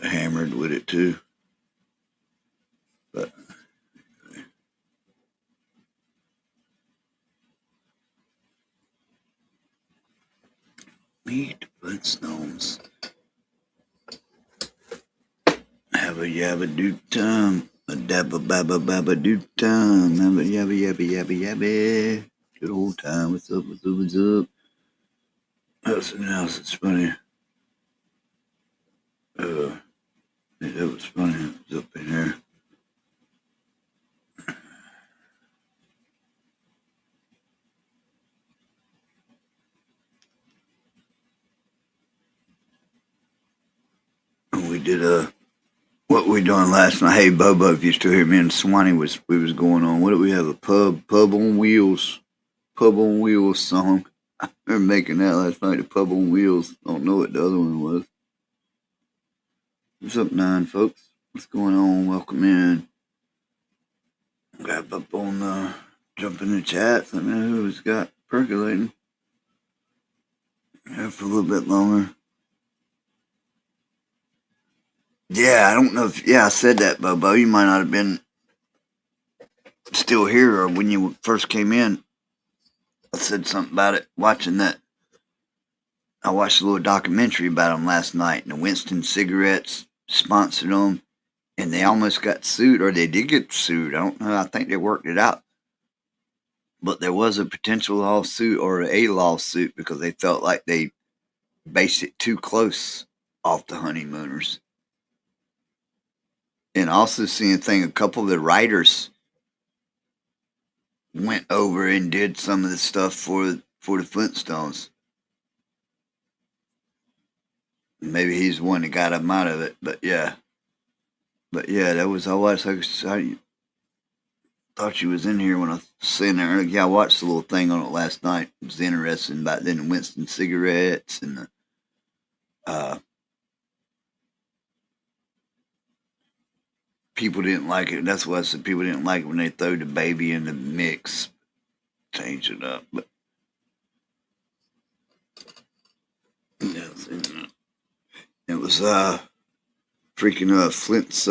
Speaker 1: Hammered with it too. But anyway. Meet Flintstones. Have a yabba doo time. A dabba babba babba doo time. Have a yabba yabba yabba yabba. Good old time. What's up? What's up? What's up? That's something else that's funny. Uh, it was funny. It was up in there. And we did what we doing last night. Hey Bobo, if you still hear me and Swanee we was going on. What did we have? A pub on wheels song. We were making that last night. The pub on wheels. Don't know what the other one was. What's up, 9 folks? What's going on? Welcome in. Grab up on jump in the chat. Let me know who's got percolating. Yeah, for a little bit longer. Yeah, I don't know if I said that, Bobo. You might not have been still here, or when you first came in, I said something about it. Watching that, I watched a little documentary about them last night, and the Winston cigarettes sponsored them, and they almost got sued, or they did get sued. I don't know. I think they worked it out, but there was a potential lawsuit or a lawsuit because they felt like they based it too close off the honeymooners. And also seeing a thing, a couple of the writers went over and did some of the stuff for the Flintstones. Maybe he's the one that got him out of it, but yeah, that was I watched. I thought you was in here when I was sitting there. Yeah, I watched the little thing on it last night. It was interesting about then Winston cigarettes and the people didn't like it. That's why I said people didn't like it when they throw the baby in the mix, change it up. But yeah, it was freaking Flint's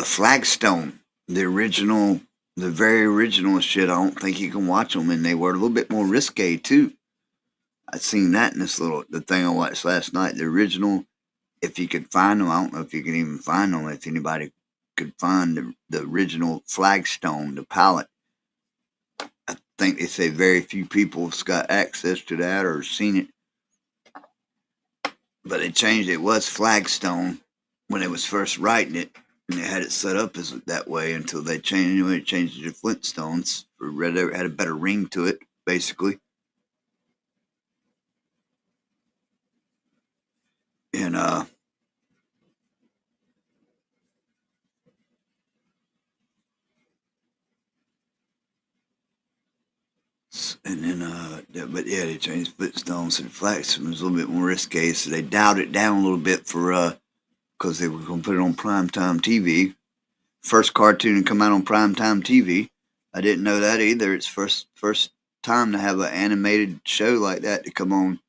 Speaker 1: Flagstone, the very original shit. I don't think you can watch them, and they were a little bit more risque too. I seen that in the thing I watched last night. The original, if you could find them, I don't know if you can even find them. If anybody could find the original Flagstone, the palette, I think they say very few people have got access to that or seen it. But they changed it. It was Flagstone when it was first writing it, and they had it set up as that way until they changed. Anyway, it changed it to Flintstones. It had a better ring to it, basically. And but yeah, they changed Flintstones to the Flagstone. It was a little bit more risque, so they dialed it down a little bit for because they were going to put it on primetime TV. First cartoon to come out on primetime TV. I didn't know that either. It's first time to have an animated show like that to come on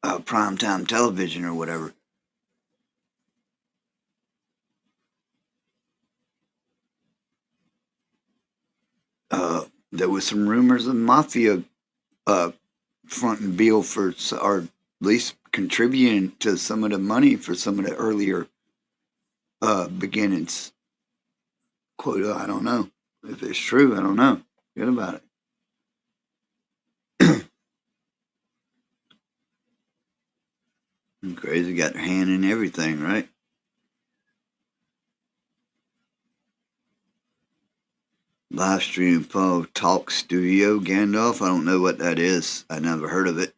Speaker 1: primetime television or whatever. There was some rumors of Mafia fronting bill for, or at least contributing to some of the money for some of the earlier beginnings. Quote, I don't know. If it's true, I don't know. Forget about it. Crazy, got their hand in everything, right? Live stream Paul Talk Studio Gandalf. I don't know what that is. I never heard of it.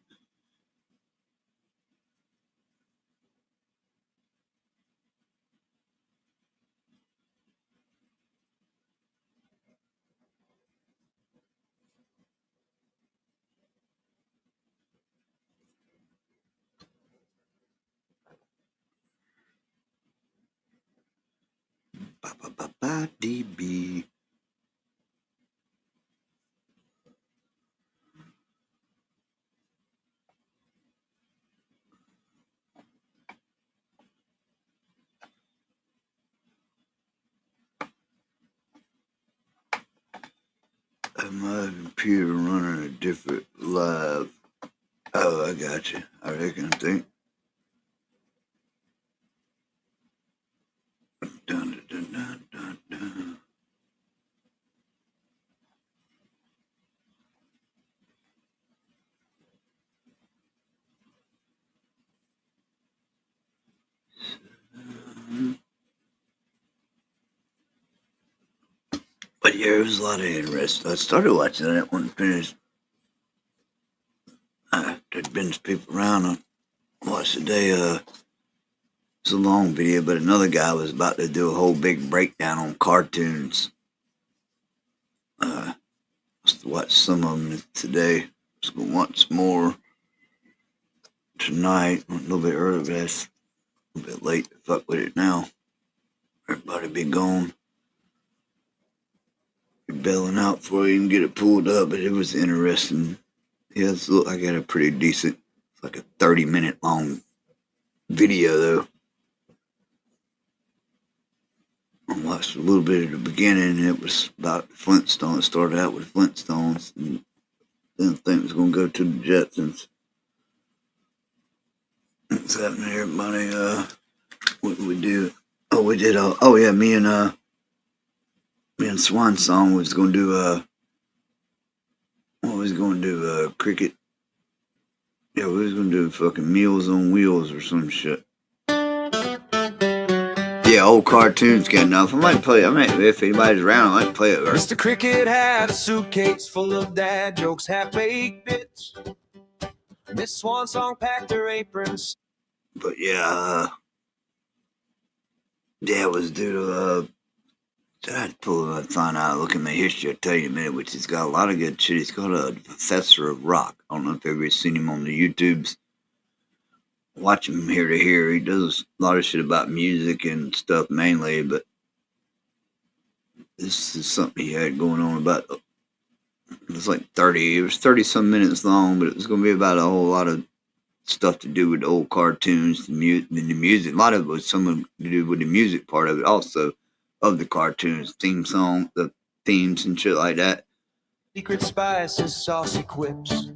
Speaker 1: DB. My computer running a different live. Oh, I got you. I reckon. I think. Dun, dun, dun, dun, dun. But yeah, it was a lot of interest. I started watching that one, finished. There's been people around. I watched today. It's a long video, but another guy was about to do a whole big breakdown on cartoons. Just watch some of them today. Just gonna watch more tonight. A little bit early, but that's a little bit late to fuck with it now. Everybody be gone. Be bailing out before you can get it pulled up, but it was interesting. Yeah, it's look like I got a pretty decent, it's like a 30-minute long video though. I watched a little bit at the beginning, and it was about Flintstones. It started out with Flintstones, and then I think it was going to go to the Jetsons. What's happening, everybody? What did we do? Oh, we did. Oh yeah, me and Swan Song was going to do. What was going to do? Cricket. Yeah, we was going to do fucking Meals on Wheels or some shit. Yeah, old cartoons good enough. I might play. If anybody's around, I might play it.
Speaker 7: Mr. Cricket had a suitcase full of dad jokes, half-baked bits. Miss Swan Song packed her aprons.
Speaker 1: But yeah, Dad was due to. I'd pull it, find out, look at my history. I'll tell you in a minute, which has got a lot of good shit. He's called a Professor of Rock. I don't know if everybody's seen him on the YouTubes. Watch him here to here. He does a lot of shit about music and stuff mainly, but this is something he had going on about. It was like 30 some minutes long, but it was going to be about a whole lot of stuff to do with the old cartoons, the music. A lot of it was something to do with the music part of it, also of the cartoons, theme song, the themes and shit like that.
Speaker 7: Secret spices, saucy quips.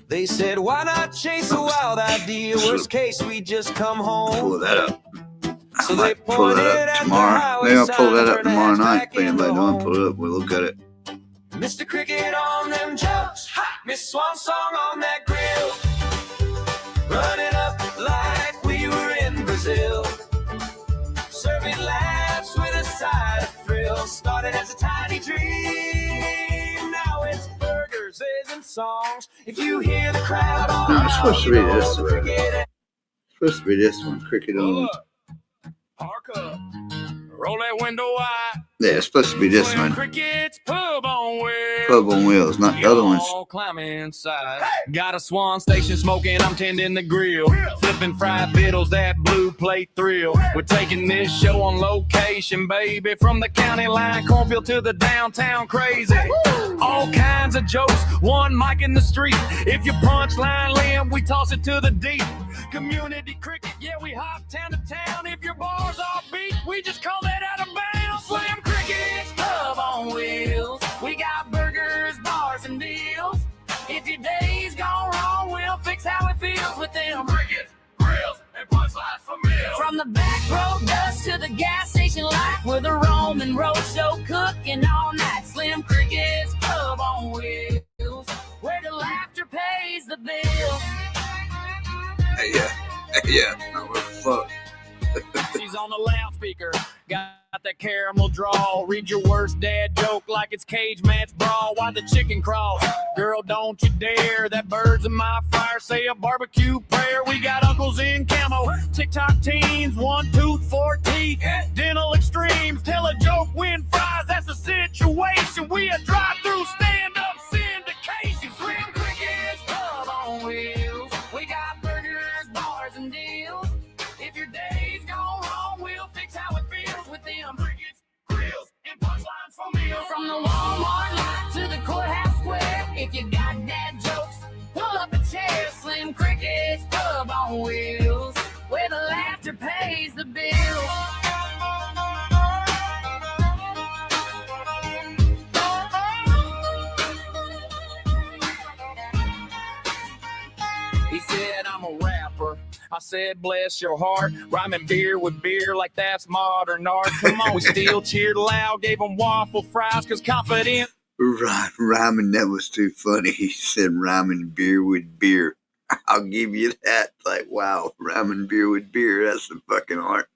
Speaker 7: They said, why not chase a wild idea? Worst case, we just come home.
Speaker 1: Pull that up.
Speaker 7: So
Speaker 1: I might pull that up tomorrow. Maybe I'll pull that up tomorrow night. If anybody don't pull it up, we'll look at it.
Speaker 7: Mr. Cricket on them jokes, Miss Swan Song on that grill, running up like we were in Brazil, serving laughs with a side of thrill. Started as a tiny dream, now it's burgers and songs. If you hear the crowd on,
Speaker 1: No, it's supposed to be this one. It's supposed to be this one. Cricket on.
Speaker 7: Park up, roll that window wide.
Speaker 1: Yeah, it's supposed to be this one.
Speaker 7: Cricket's pub on wheels.
Speaker 1: Pub on Wheels, not the other ones.
Speaker 7: Y'all climb inside. Hey. Got a Swan Station smoking, I'm tending the grill. Flipping fried vittles, that blue plate thrill. We're taking this show on location, baby. From the county line, cornfield to the downtown crazy. All kinds of jokes, one mic in the street. If you punchline limb, we toss it to the deep. Community cricket, yeah, we hop town to town. If your bars are beat, we just call that out of bounds. Slam Cricket's pub on wheels. We got burgers, bars, and deals. If your day's gone wrong, we'll fix how it feels with them crickets, grills, and punchlines for meals. From the back road dust to the gas station light, we're the Roman road show cooking all night. Slim Cricket's pub on wheels, where the laughter pays the bills.
Speaker 1: Yeah. No, what the fuck?
Speaker 7: She's on the loudspeaker, got that caramel drawl. Read your worst dad joke like it's cage match brawl. Why the chicken crawl? Girl, don't you dare. That bird's in my fire. Say a barbecue prayer. We got uncles in camo, TikTok teens, 1 tooth, 4 teeth, dental extremes. Tell a joke, win fries. That's the situation. We a drive-through stand-up syndication. Slim Cricket's pub on wheels. We got burgers, bars, and deals. If your day's gone wrong, we'll fix how it feels with them crickets, grills, and punchlines for meals. From the Walmart lot to the courthouse square, if you got dad jokes, pull up a chair. Slim Cricket's pub on wheels, where the laughter pays the bills. He said, I'm a rapper. I said, bless your heart. Rhyming beer with beer like that's modern art. Come on, we still cheered loud. Gave them waffle fries because confident.
Speaker 1: Rhyming, that was too funny. He said rhyming beer with beer. I'll give you that. Like, wow, rhyming beer with beer. That's the fucking art.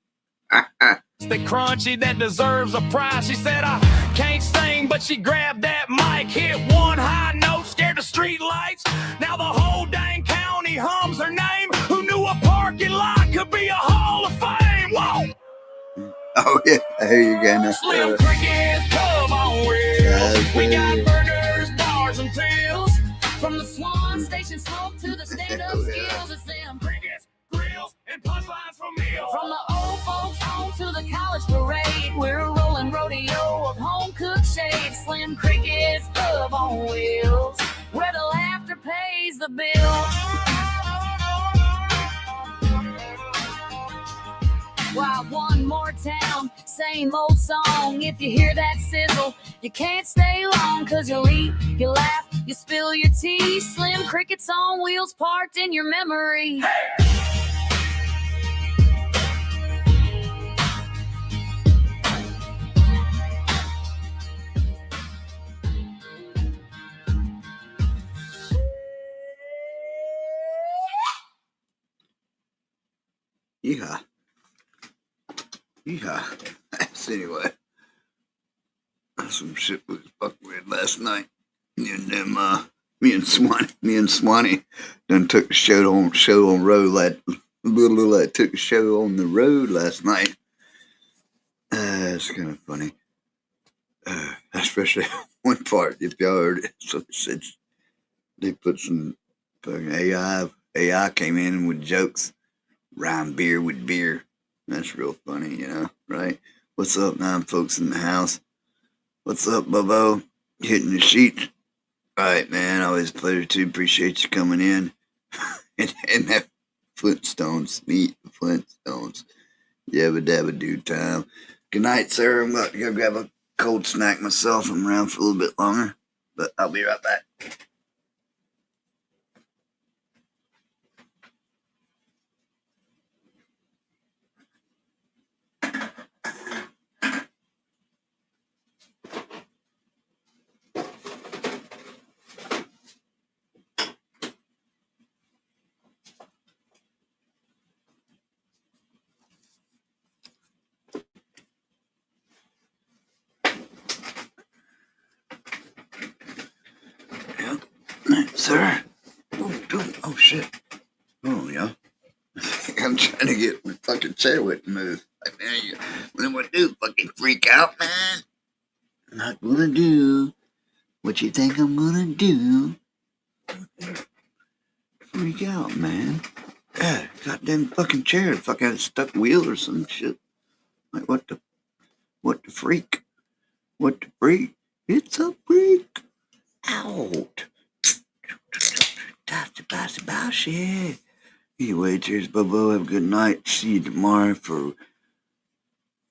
Speaker 7: The crunchy that deserves a prize. She said, I can't sing, but she grabbed that mic, hit one high note, scared the street lights. Now the whole dang county hums her name. Who knew a parking lot could be a hall of fame? Whoa!
Speaker 1: Oh yeah, I hear you again.
Speaker 7: Slim Cricket's Pub on wheels. We got burgers, bars, and pills. From the Swan Station smoke to the stand-up skills, it's Slim Cricket's grills and punchlines from meals. From the old folks home to the college parade, we're a rolling rodeo of home-cooked shades. Slim Cricket's Pub on wheels, where the laughter pays the bill. Wow, one more town, same old song. If you hear that sizzle, you can't stay long, 'cause you'll eat, you laugh, you spill your tea. Slim Crickets on wheels parked in your memory.
Speaker 1: Yeah. So anyway, some shit was fucking weird last night. And them, me and Swanee done took the show on road. Took the show on the road last night. It's kind of funny. Especially one part, if y'all heard it. So it said they put some fucking AI came in with jokes. Rhyme beer with beer. That's real funny, you know, right? What's up, 9 folks in the house? What's up, Bobo? Hitting the sheets. All right, man. Always a pleasure to appreciate you coming in. and that Flintstones, meet the Flintstones. Yabba dabba do time. Good night, sir. I'm about to go grab a cold snack myself. I'm around for a little bit longer, but I'll be right back. Sir? Oh, shit. Oh, yeah. I'm trying to get my fucking chair with move. Like, man, what am I do? Fucking freak out, man? I'm not gonna do what you think I'm gonna do. Freak out, man. Yeah, goddamn fucking chair. Fucking had a stuck wheel or some shit. Like, what the freak? What the freak? It's a freak out. That's about shit. Anyway, cheers, Bobo. Have a good night. See you tomorrow for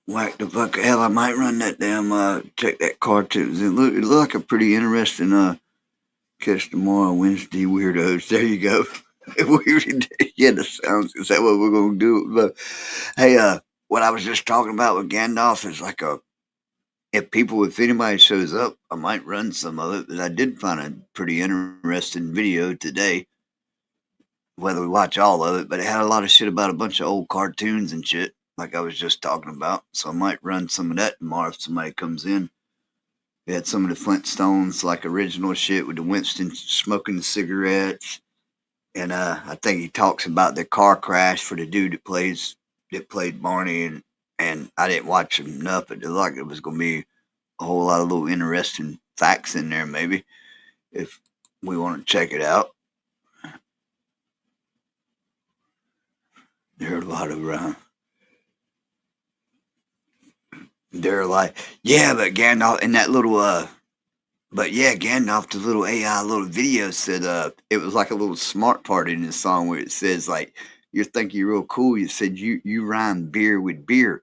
Speaker 1: Whack the Fuck. Hell, I might run that damn, check that cartoon. It look like a pretty interesting, catch tomorrow, Wednesday, weirdos. There you go. Yeah, the sounds. Is that what we're going to do? But, hey, what I was just talking about with Gandalf is like if anybody shows up, I might run some of it. But I did find a pretty interesting video today. Whether we watch all of it, but it had a lot of shit about a bunch of old cartoons and shit, like I was just talking about. So I might run some of that tomorrow if somebody comes in. We had some of the Flintstones, like original shit with the Winston smoking the cigarettes. And I think he talks about the car crash for the dude that played Barney, and I didn't watch enough, but it looked like it was going to be a whole lot of little interesting facts in there, maybe, if we want to check it out. There are a lot of they're like, yeah, but Gandalf and that little Gandalf, the little AI little video said it was like a little smart part in the song where it says like, you think you're real cool. You said you rhyme beer with beer.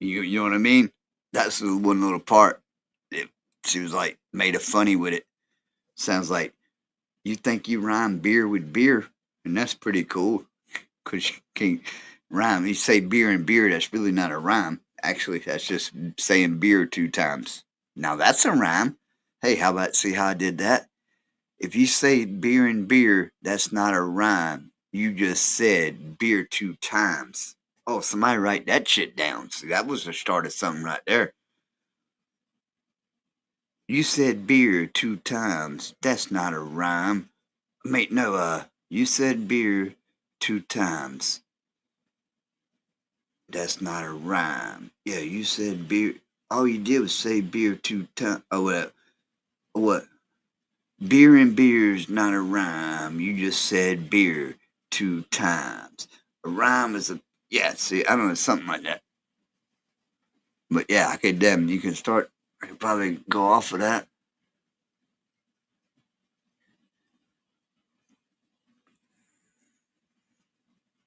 Speaker 1: You know what I mean? That's the one little part. She was like made a funny with it. Sounds like you think you rhyme beer with beer, and that's pretty cool. Because you can't rhyme. You say beer and beer, that's really not a rhyme. Actually, that's just saying beer 2 times. Now that's a rhyme. Hey, how about see how I did that? If you say beer and beer, that's not a rhyme. You just said beer 2 times. Oh, somebody write that shit down. See, that was the start of something right there. You said beer 2 times. That's not a rhyme. Mate, no, you said beer 2 times. That's not a rhyme. Yeah, you said beer. All you did was say beer 2 times. Oh, what? Beer and beer's not a rhyme. You just said beer 2 times. A rhyme is a, yeah, see, I don't know, something like that. But yeah, okay, damn, you can start, I could probably go off of that.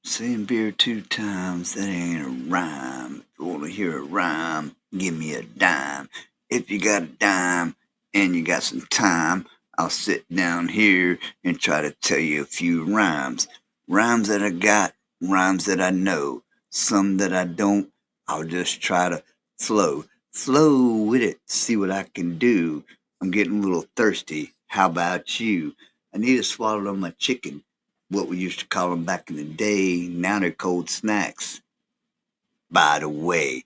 Speaker 1: Saying beer 2 times, that ain't a rhyme. If you want to hear a rhyme, give me a dime. If you got a dime and you got some time, I'll sit down here and try to tell you a few rhymes. Rhymes that I got, rhymes that I know. Some that I don't, I'll just try to flow. Flow with it, see what I can do. I'm getting a little thirsty. How about you? I need to swallow my chicken. What we used to call them back in the day. Now they're cold snacks. By the way,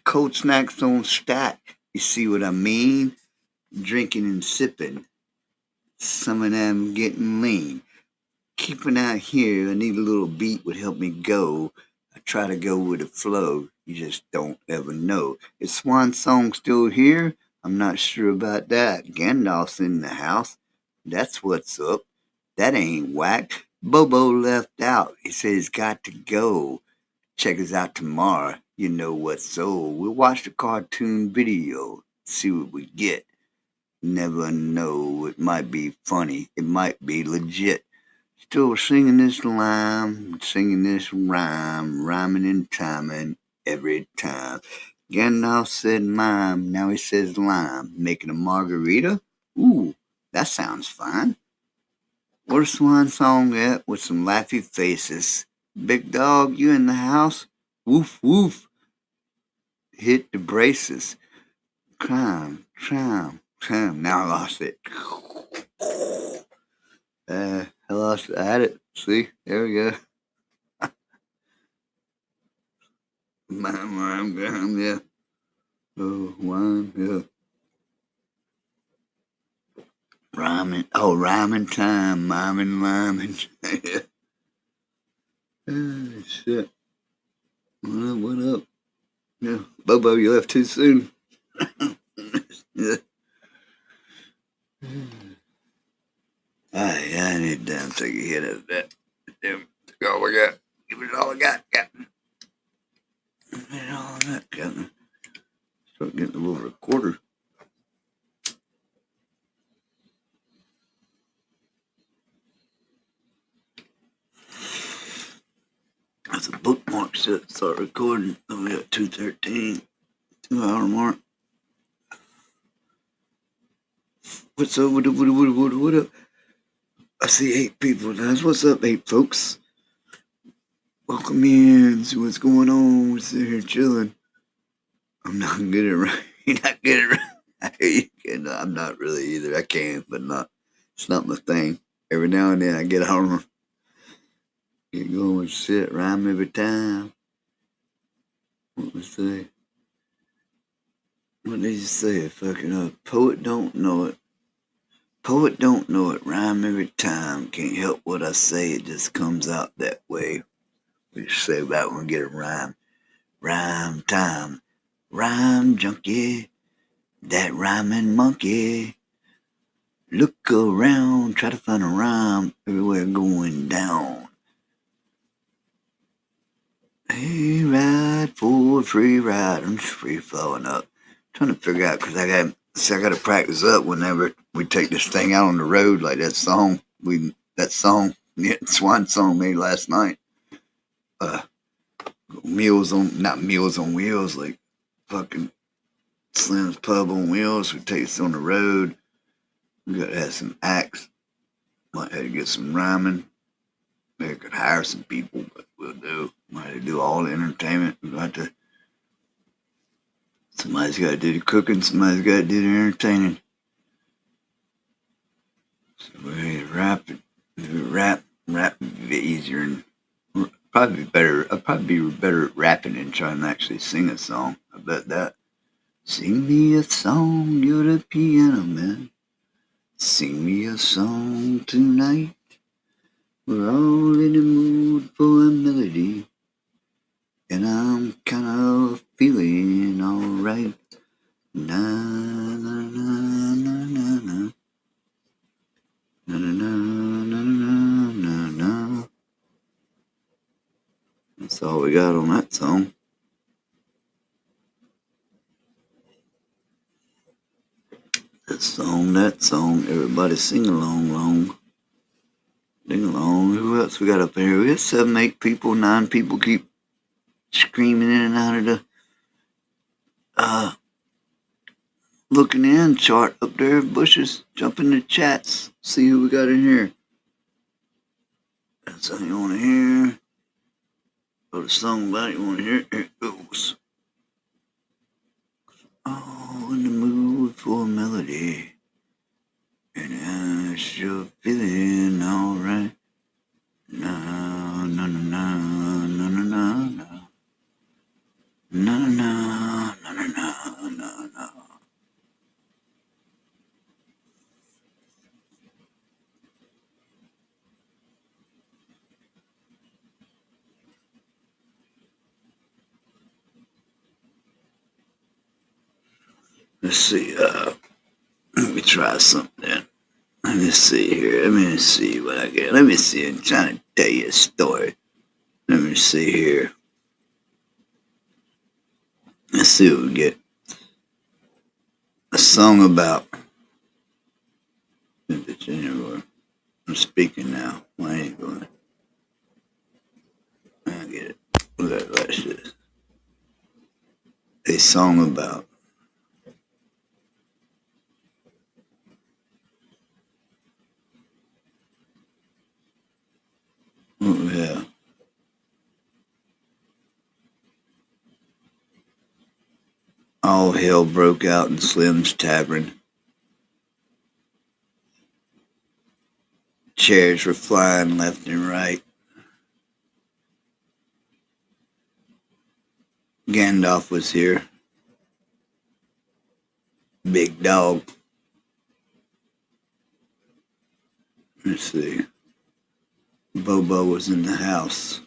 Speaker 1: cold snacks don't stack. You see what I mean? Drinking and sipping. Some of them getting lean. Keeping out here, I need a little beat would help me go. I try to go with the flow. You just don't ever know. Is Swan Song still here? I'm not sure about that. Gandalf's in the house. That's what's up. That ain't whack. Bobo left out. He said he's got to go. Check us out tomorrow. You know what's so. We'll watch the cartoon video. See what we get. Never know. It might be funny. It might be legit. Still singing this line, singing this rhyme, rhyming and timing every time. Gandalf said mime, now he says lime. Making a margarita? Ooh, that sounds fine. What a Swan Song at with some laughy faces. Big dog, you in the house? Woof, woof. Hit the braces. Crime, crime, crime. Now I lost it. I lost it. I had it. See? There we go. Mime, yeah. Oh, wine, yeah. Rhyming. Oh, rhyming time. Miming, liming. Oh, shit. What up? Yeah. Bobo, you left too soon. Yeah. Yeah, I need to take a hit of that. Damn, take all I got. Give it all I got, Captain. Give it all I got, Captain. Start getting a little recorder. That's a bookmark set. Start recording. Oh, we got 2:13. 2 hour mark. What's up? What up? I see 8 people. Guys, what's up, 8 folks? Welcome in. See what's going on. We're sitting here chilling. I'm not good at right. You're not good at right. I'm not really either. I can, but not. It's not my thing. Every now and then I get on. Get going with shit. Rhyme every time. What was say? What did you say? Fucking poet don't know it. Poet don't know it. Rhyme every time. Can't help what I say. It just comes out that way. We say about when we get a rhyme. Rhyme time. Rhyme junkie. That rhyming monkey. Look around. Try to find a rhyme. Everywhere going down. Hey, ride for a free ride. I'm just free flowing up. Trying to figure out because I got to practice up whenever we take this thing out on the road, like that song Swan Song made last night. Not Meals on Wheels, like fucking Slim's Pub on Wheels. We take this on the road. We gotta have some acts. Might have to get some rhyming. Maybe could hire some people, but we'll do. Might have to do all the entertainment. Somebody's got to do the cooking. Somebody's got to do the entertaining. So we rap it. Rap would be easier and probably be better. I'd probably be better at rapping than trying to actually sing a song. I bet that. Sing me a song, you're the piano man. Sing me a song tonight. We're all in the mood for a melody, and I'm kind of feeling alright. Na na na na na na. Na na na na na na. That's all we got on that song. That song, everybody sing along, Sing along. Who else we got up here? We got 7, 8 people, 9 people keep screaming in and out of the looking in chart up there, bushes. Jump in the chats, see who we got in here. That's all you want to hear. Got a song about it you want to hear? Here it goes. Oh, in the mood for a melody, and I sure feeling alright. No, no, no, no, no, no, no, no. No, no, no, no, no, no, no. Let's see, let me try something. Let me see here. Let me see what I get. Let me see. I'm trying to tell you a story. Let me see here. Let's see what we get. A song about. I'm speaking now. Why ain't going? I get it. Watch this. A song about. Oh, yeah. All hell broke out in Slim's Tavern. Chairs were flying left and right. Gandalf was here. Big dog. Let's see. Bobo was in the house.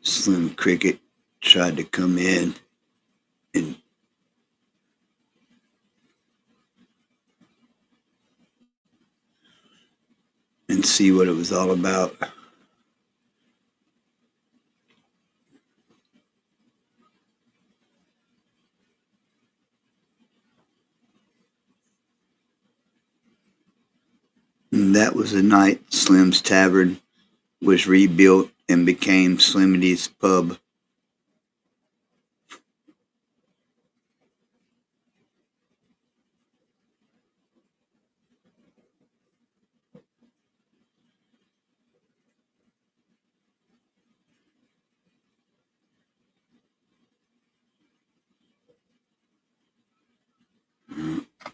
Speaker 1: Slim Cricket tried to come in and see what it was all about. And that was the night Slim's Tavern was rebuilt and became Slimmity's Pub.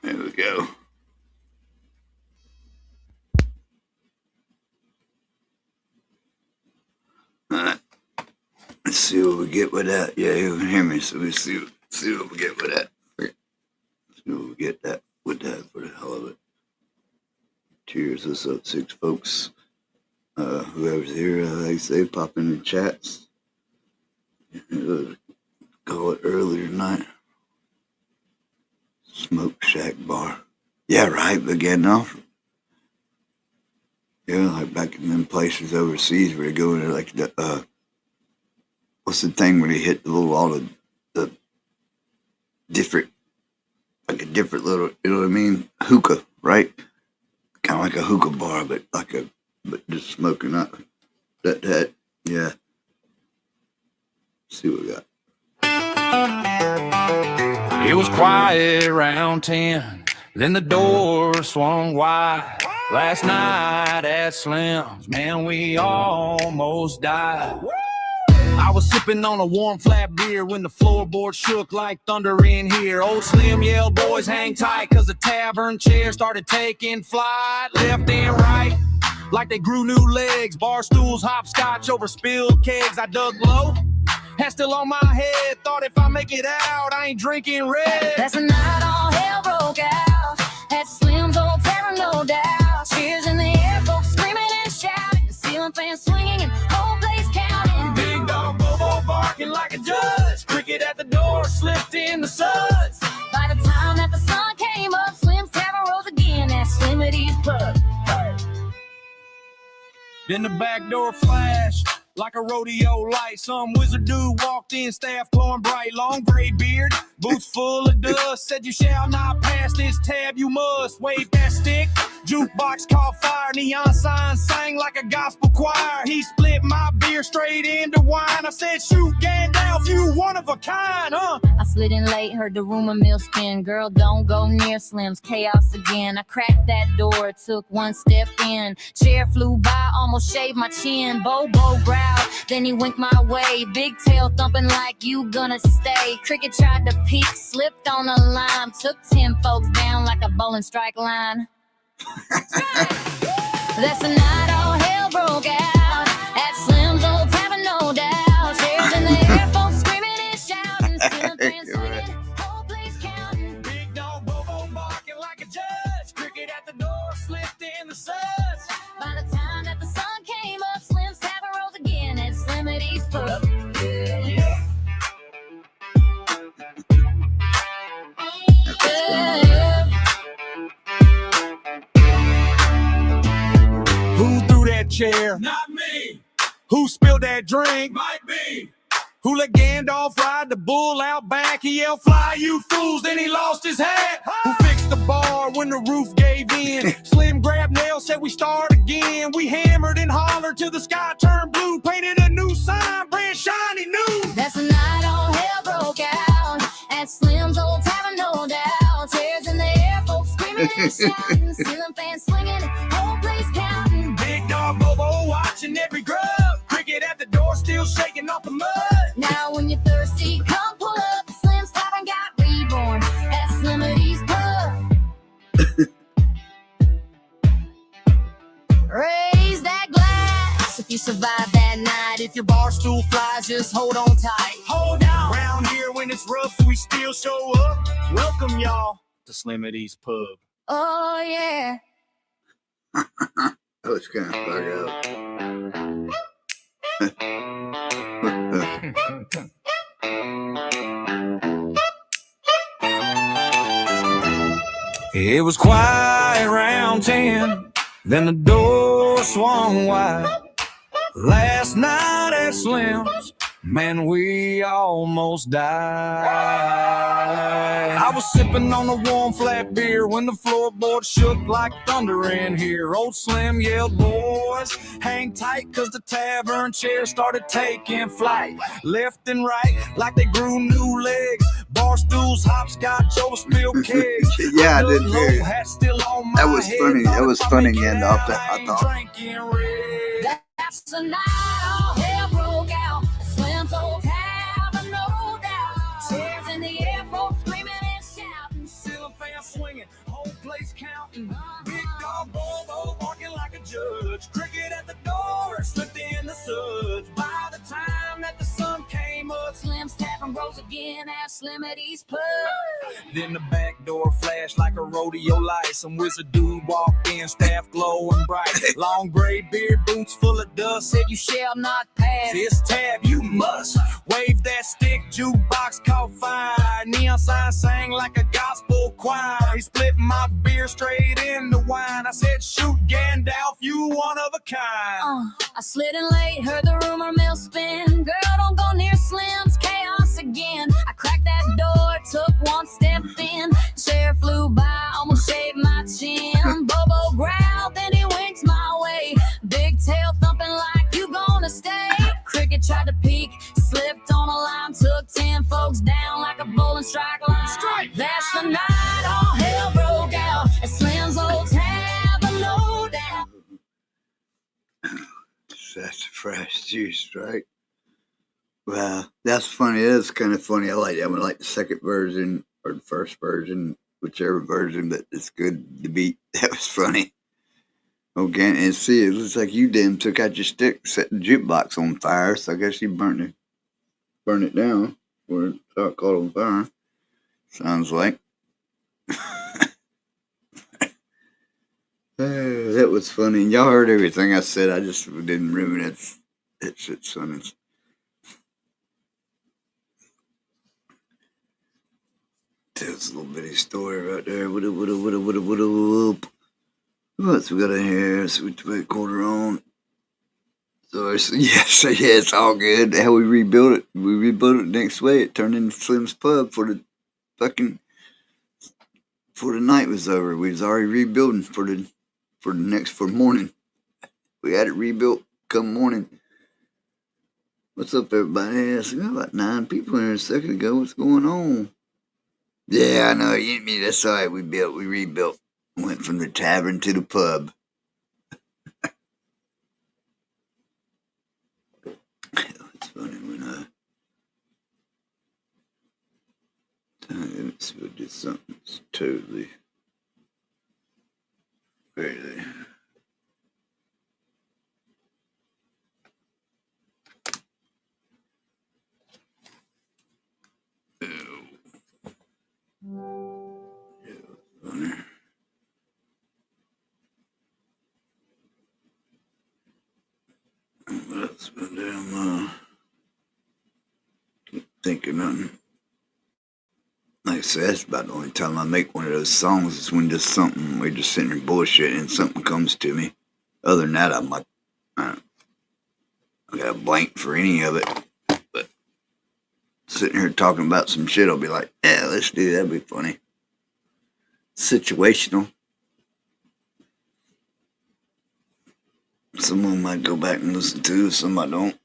Speaker 1: There we go. Alright. Let's see what we get with that. Yeah, you can hear me, so we see what we get with that. See what we get that with that for the hell of it. Cheers, what's up, 6 folks? Whoever's here, like I say, pop in the chats. Call it earlier tonight. Smoke Shack Bar. Yeah, right, again, no? Yeah, like back in them places overseas where they go into like the, what's the thing where they hit the little, all the different, like a different little, you know what I mean? Hookah, right? Kind of like a hookah bar, but just smoking up. That, yeah. Let's see what we got.
Speaker 7: It was quiet around 10, then the door swung wide. Last night at Slim's, man, we almost died. I was sipping on a warm flat beer when the floorboard shook like thunder in here. Old Slim yelled, boys hang tight, cause the tavern chair started taking flight. Left and right, like they grew new legs. Bar stools, hopscotch over spilled kegs. I dug low, hat still on my head. Thought if I make it out, I ain't drinking red.
Speaker 8: That's the night all hell broke out. At Slim's old tavern, no doubt. Cheers in the air, folks screaming and shouting. The ceiling fan swinging and whole place counting.
Speaker 7: Big dog Bobo barking like a judge. Cricket at the door, slipped in the suds.
Speaker 8: By the time that the sun came up, Slim's tavern rose again at Slimmity's pub.
Speaker 7: Then the back door flashed like a rodeo light. Some wizard dude walked in, staff glowing bright, long gray beard, boots full of dust. Said you shall not pass this tab, you must. Wave that stick, jukebox caught fire. Neon signs sang like a gospel choir. He split my beer straight into wine. I said, shoot Gandalf, you one of a kind, huh?
Speaker 8: I slid in late, heard the rumor mill spin. Girl, don't go near Slim's, chaos again. I cracked that door, took one step in. Chair flew by, almost shaved my chin. Bobo growled, then he winked my way. Big tail thumping like you gonna stay. Cricket tried to peek, slipped on a lime. Took 10 folks down like a bowling strike line. That's the night all hell broke out. At Slim's old tavern, no doubt. Chairs in the air, folks screaming and shouting. Ceiling fans swinging, whole place counting.
Speaker 7: Big dog Bobo barking like a judge. Cricket at the door, slipped in the suds.
Speaker 8: By the time that the sun came up, Slim's tavern rose again at Slimmity's pub. Yeah.
Speaker 7: Who threw that chair?
Speaker 9: Not me.
Speaker 7: Who spilled that drink?
Speaker 9: Might be.
Speaker 7: Who let Gandalf ride the bull out back? He yelled, fly you fools, then he lost his hat. Who fixed the bar when the roof gave in? Slim grabbed nails, said we start again. We hammered and hollered till the sky turned blue. Painted a new sign, brand shiny new.
Speaker 8: That's the night all hell broke out. At Slim's old tavern, no doubt. Chairs in the air, folks screaming and shouting. Ceiling fans swinging, whole place counting.
Speaker 7: Big dog Bobo watching every grub. Cricket at the door, still shaking off the mud.
Speaker 8: Now when you're thirsty, come pull up. Slim's tavern got reborn at Slimmity's pub. Raise that glass if you survive that night.
Speaker 7: If your bar stool flies, just hold on tight. Hold on. Round here when it's rough, we still show up. Welcome y'all to Slimmity's pub.
Speaker 8: Oh yeah.
Speaker 1: That was kind of bug out.
Speaker 7: It was quiet around 10, then the door swung wide. Last night at Slim's, man, we almost died. I was sipping on a warm flat beer when the floorboard shook like thunder in here. Old Slim yelled, boys, hang tight, cause the tavern chair started taking flight. Left and right, like they grew new legs. Bar stools, hopscotch, over spilled kegs.
Speaker 1: Yeah, I did hear it.
Speaker 7: Hat still on my
Speaker 1: That was
Speaker 7: head.
Speaker 1: funny. That was
Speaker 7: Thought
Speaker 1: funny
Speaker 7: if I
Speaker 1: end
Speaker 7: make
Speaker 1: off
Speaker 7: it
Speaker 1: that,
Speaker 7: out,
Speaker 1: I thought.
Speaker 7: drinking red.
Speaker 8: That's the night all hell broke out. Slim's old tavern, no doubt. Chairs in the air, folks screaming and shouting.
Speaker 7: Ceiling fan swinging, whole place counting. Big dog Bobo barking like a judge. Cricket at the door, slipped in the suds. By the time that the sun came up,
Speaker 8: Slim's tavern rose again at Slimmity's pub.
Speaker 7: then the back door flashed like a rodeo light. Some wizard dude walked in, staff glowing bright. Long gray beard, boots full of dust. Said you shall not pass this tab, you must. Wave that stick, jukebox caught fire. Neon sign sang like a gospel choir. He split my beer straight into wine. I said, shoot Gandalf, you one of a kind.
Speaker 8: I slid in late, heard the rumor mill spin. Girl, don't go near Slim's, chaos again. I cracked that door, took one step in. Chair flew by, almost shaved my chin. Bobo growled, then he winked my way. Big tail thumping like you gonna stay. Cricket tried to peek, slipped on a line. Took 10 folks down like a bowling strike line. That's the night all hell broke out at Slim's old tavern, no doubt.
Speaker 1: That's fresh juice, right? Well, that's funny. That's kind of funny. I like that one. I like the second version or the first version, whichever version, but it's good. The beat, that was funny. Okay, and see, it looks like you damn took out your stick, set the jukebox on fire, so I guess you burn it down, or it caught on fire. Sounds like. That was funny. Y'all heard everything I said. I just didn't ruin it. That shit's funny. Tells a little bitty story right there. What up? What else we got in here? So we put a quarter on. So it's all good. How we rebuilt it. We rebuilt it next way. It turned into Slim's Pub for the fucking before the night was over. We was already rebuilding for morning. We had it rebuilt come morning. What's up, everybody? We got about 9 people in here a second ago. What's going on? Yeah, I know. That's all right. We rebuilt. Went from the tavern to the pub. It's funny when let's do something that's totally crazy. Funny. That's been damn keep thinking nothing. Like I said, that's about the only time I make one of those songs is when just something we're just sitting there bullshitting and something comes to me. Other than that, I'm like, I got a blank for any of it. But sitting here talking about some shit, I'll be like, yeah, let's do that. That'd be funny. Situational. Some of them might go back and listen to, some I don't.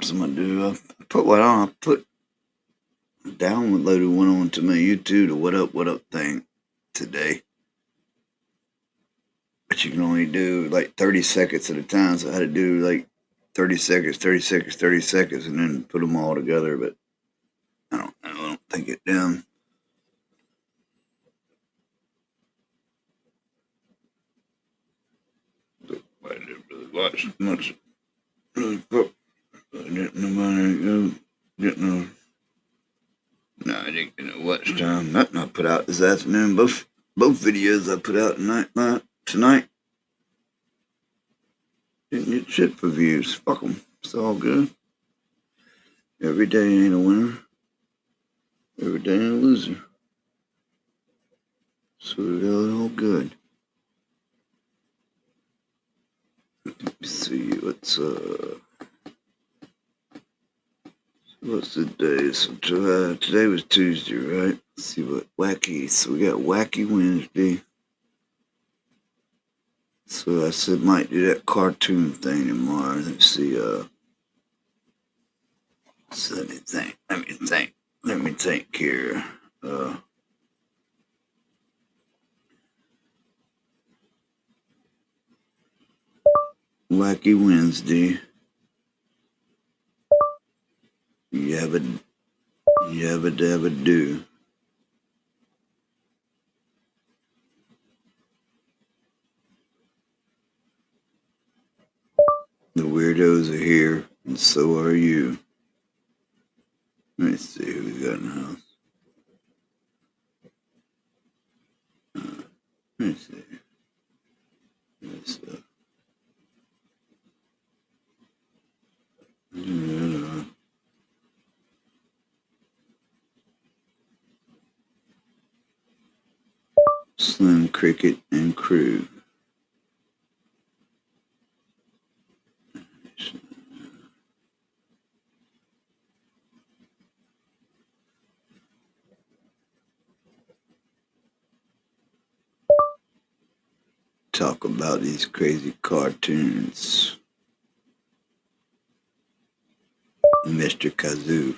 Speaker 1: Some I do. I put what on. I put downloaded one onto my YouTube, the what up thing today. But you can only do like 30 seconds at a time, so I had to do like 30 seconds, 30 seconds, 30 seconds, and then put them all together, but I don't think it down. I didn't really watch much. Really quick. I didn't know no, I didn't get no watch time. Nothing I put out this afternoon. Both videos I put out tonight. Didn't get shit for views. Fuck them. It's all good. Every day ain't a winner. Every day ain't a loser. So it's all good. Let me see what's the day? So today was Tuesday, right? Let's see what wacky. So we got Wacky Wednesday. So I said might do that cartoon thing tomorrow. Let's see. So let me think here. Wacky Wednesday. Yabba dabba do. The weirdos are here, and so are you. Let me see who we got in the house. Let me see. Slim Cricket and crew. Talk about these crazy cartoons. Mr. Kazoo.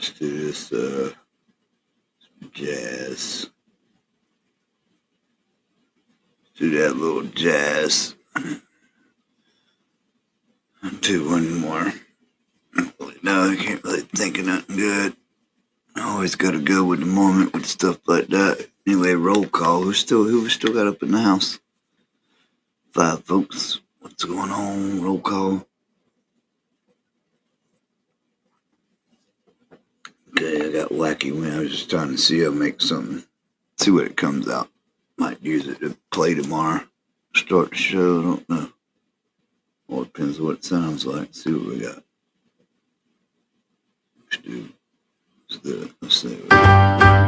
Speaker 1: Let's do this, jazz. Do that little jazz. I'll do one more. No, I can't really think of nothing good. I always gotta go with the moment with stuff like that. Anyway, roll call. Who we still got up in the house? 5 folks. What's going on? Roll call. Okay, I got Wacky Win. I was just trying to see how to make something. See what it comes out. Might use it to play tomorrow. Start the show, I don't know. All depends on what it sounds like. See what we got. Let's see.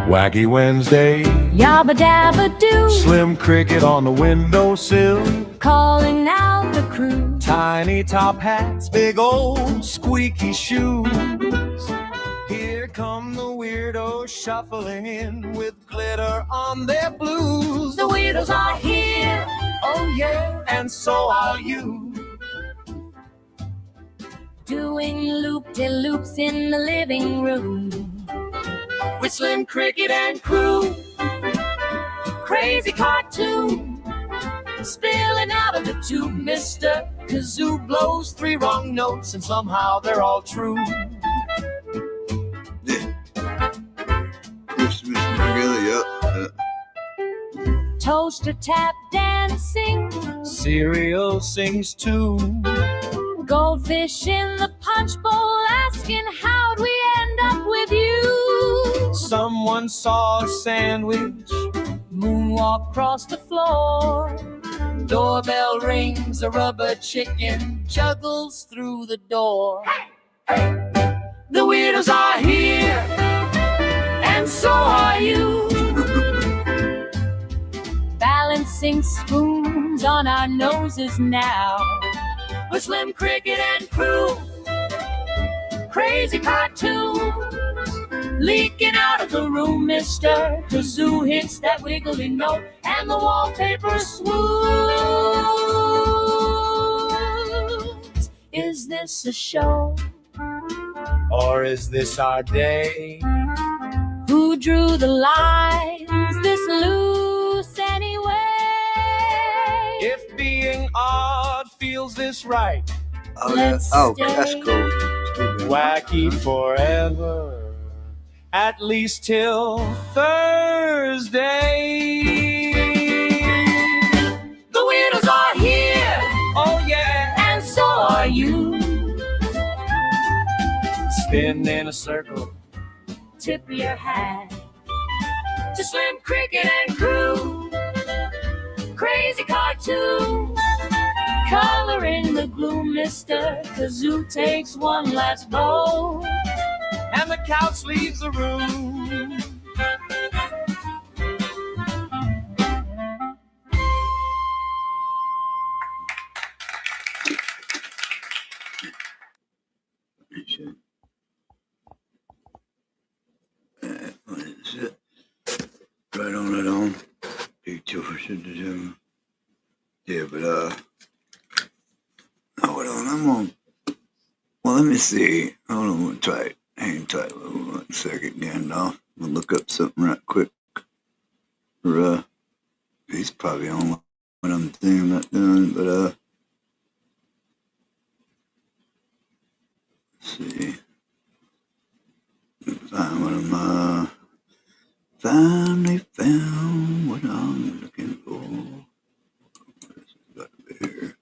Speaker 9: Wacky Wednesday,
Speaker 8: Yabba dabba doo,
Speaker 9: Slim Cricket on the windowsill,
Speaker 8: calling out the crew.
Speaker 9: tiny top hats, big old squeaky shoes. Here come the weirdos shuffling in with glitter on their blues.
Speaker 8: The weirdos are here,
Speaker 9: Oh yeah, and so are you.
Speaker 8: doing loop-de-loops in the living room with Slim Cricket and crew. Crazy cartoon spilling out of the tube. Mr. Kazoo blows 3 wrong notes and somehow they're all true. Toaster tap dancing,
Speaker 9: Cereal sings too.
Speaker 8: goldfish in the punch bowl asking how'd we end up with you.
Speaker 9: Someone saw a sandwich,
Speaker 8: Moonwalk across the floor, doorbell rings, a rubber chicken juggles through the door. The weirdos are here, and so are you. Balancing spoons on our noses now with Slim Cricket and crew. Crazy cartoon leaking out of the room. Mr. Kazoo hits that wiggly note and the wallpaper swoops. Is this a show?
Speaker 9: or is this our day?
Speaker 8: Who drew the lines this loose anyway?
Speaker 9: If being odd feels this right,
Speaker 1: Oh, yeah.
Speaker 8: Let's
Speaker 1: Oh, that's
Speaker 8: stay.
Speaker 1: cool.
Speaker 9: wacky forever, at least till Thursday.
Speaker 8: The weirdos are here,
Speaker 9: Oh yeah,
Speaker 8: and so are you.
Speaker 9: spin in a circle,
Speaker 8: Tip your hat to Slim Cricket and crew. Crazy cartoons coloring the gloom. Mr. Kazoo takes one last bow.
Speaker 9: and the couch leaves the room.
Speaker 1: What is it? Right on, right on. Picture should do. Yeah, but oh, hold on, I'm on. Well, let me see. Hold on, I'm gonna try it. Hang tight 1 second again, though. I'm gonna look up something right quick. For, he's probably on what I'm thinking I'm not doing, but let's see. Find what I'm finally found what I'm looking for. This has got to be here.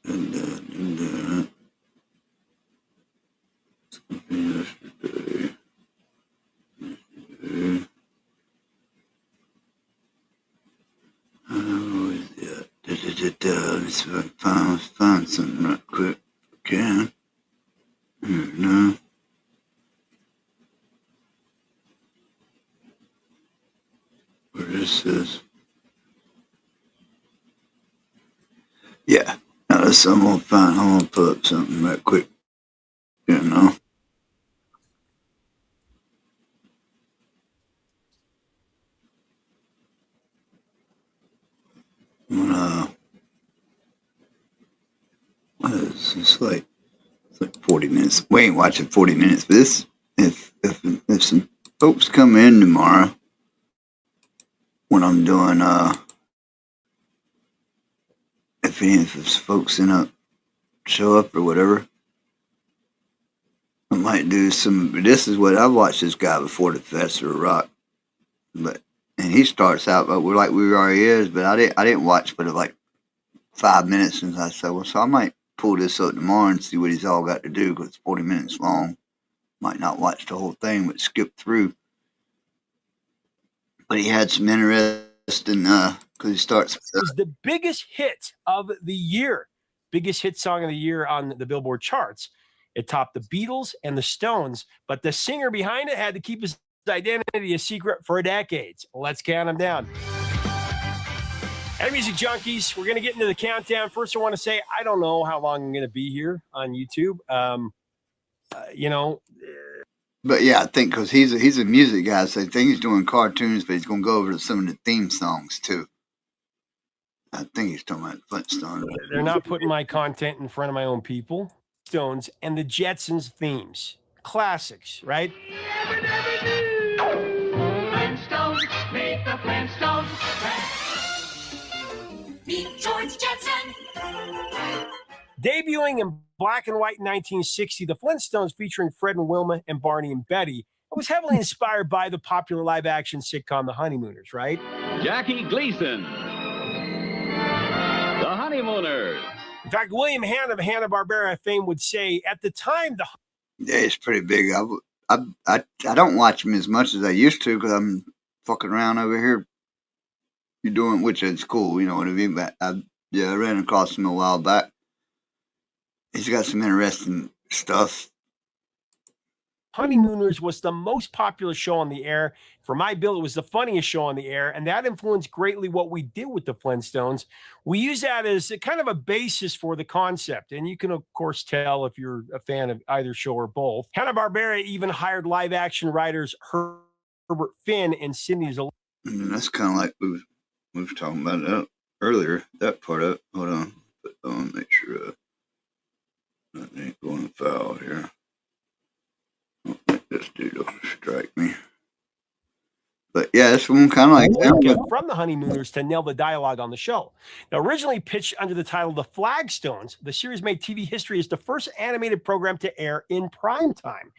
Speaker 1: And something yesterday. How is that? Let's see if I can find something right quick. Can. No. Where this is. Yeah. Now that's I'm gonna pull up something right quick. You know. What is this like? 40 minutes. We ain't watching 40 minutes. But this, if some folks come in tomorrow when I'm doing, if any of those folks show up or whatever, I might do some. This is what I've watched this guy before, the Professor of Rock, and he starts out, but we're like we already is. But I didn't watch but like 5 minutes since I said, well, so I might pull this up tomorrow and see what he's all got to do because it's 40 minutes long. Might not watch the whole thing, but skip through. But he had some interesting because he starts.
Speaker 10: It was the biggest hit of the year, biggest hit song of the year on the Billboard charts. It topped the Beatles and the Stones, but the singer behind it had to keep his identity a secret for decades. Let's count them down. Hey, Music Junkies, we're going to get into the countdown. First, I want to say I don't know how long I'm going to be here on YouTube.
Speaker 1: But yeah, I think because he's a music guy, so I think he's doing cartoons, but he's going to go over to some of the theme songs too. I think he's talking about Flintstones.
Speaker 10: They're not putting my content in front of my own people. Stones and the Jetsons themes, classics, right?
Speaker 8: Flintstones, meet the Flintstones. Meet George Jetson.
Speaker 10: Debuting in black and white in 1960, the Flintstones, featuring Fred and Wilma and Barney and Betty, was heavily inspired by the popular live-action sitcom The Honeymooners, right?
Speaker 11: Jackie Gleason, The Honeymooners.
Speaker 10: In fact, William Hanna of Hanna-Barbera fame would say, at the time,
Speaker 1: yeah, it's pretty big. I don't watch them as much as I used to because I'm fucking around over here. You're doing, which is cool, you know what I mean? But I ran across him a while back. He's got some interesting stuff.
Speaker 10: Honeymooners was the most popular show on the air. For my bill, it was the funniest show on the air, and that influenced greatly what we did with the Flintstones. We use that as a kind of a basis for the concept, and you can, of course, tell if you're a fan of either show or both. Hanna-Barbera even hired live-action writers Herbert Finn and Sidney Zolin.
Speaker 1: And that's kind of like we was talking about that earlier, that part of it. Hold on. But I want to make sure that ain't going to foul here. Don't let this dude strike me. But yeah, it's one kind of like that.
Speaker 10: From the Honeymooners to nail the dialogue on the show. Now, originally pitched under the title The Flagstones, the series made TV history as the first animated program to air in prime time.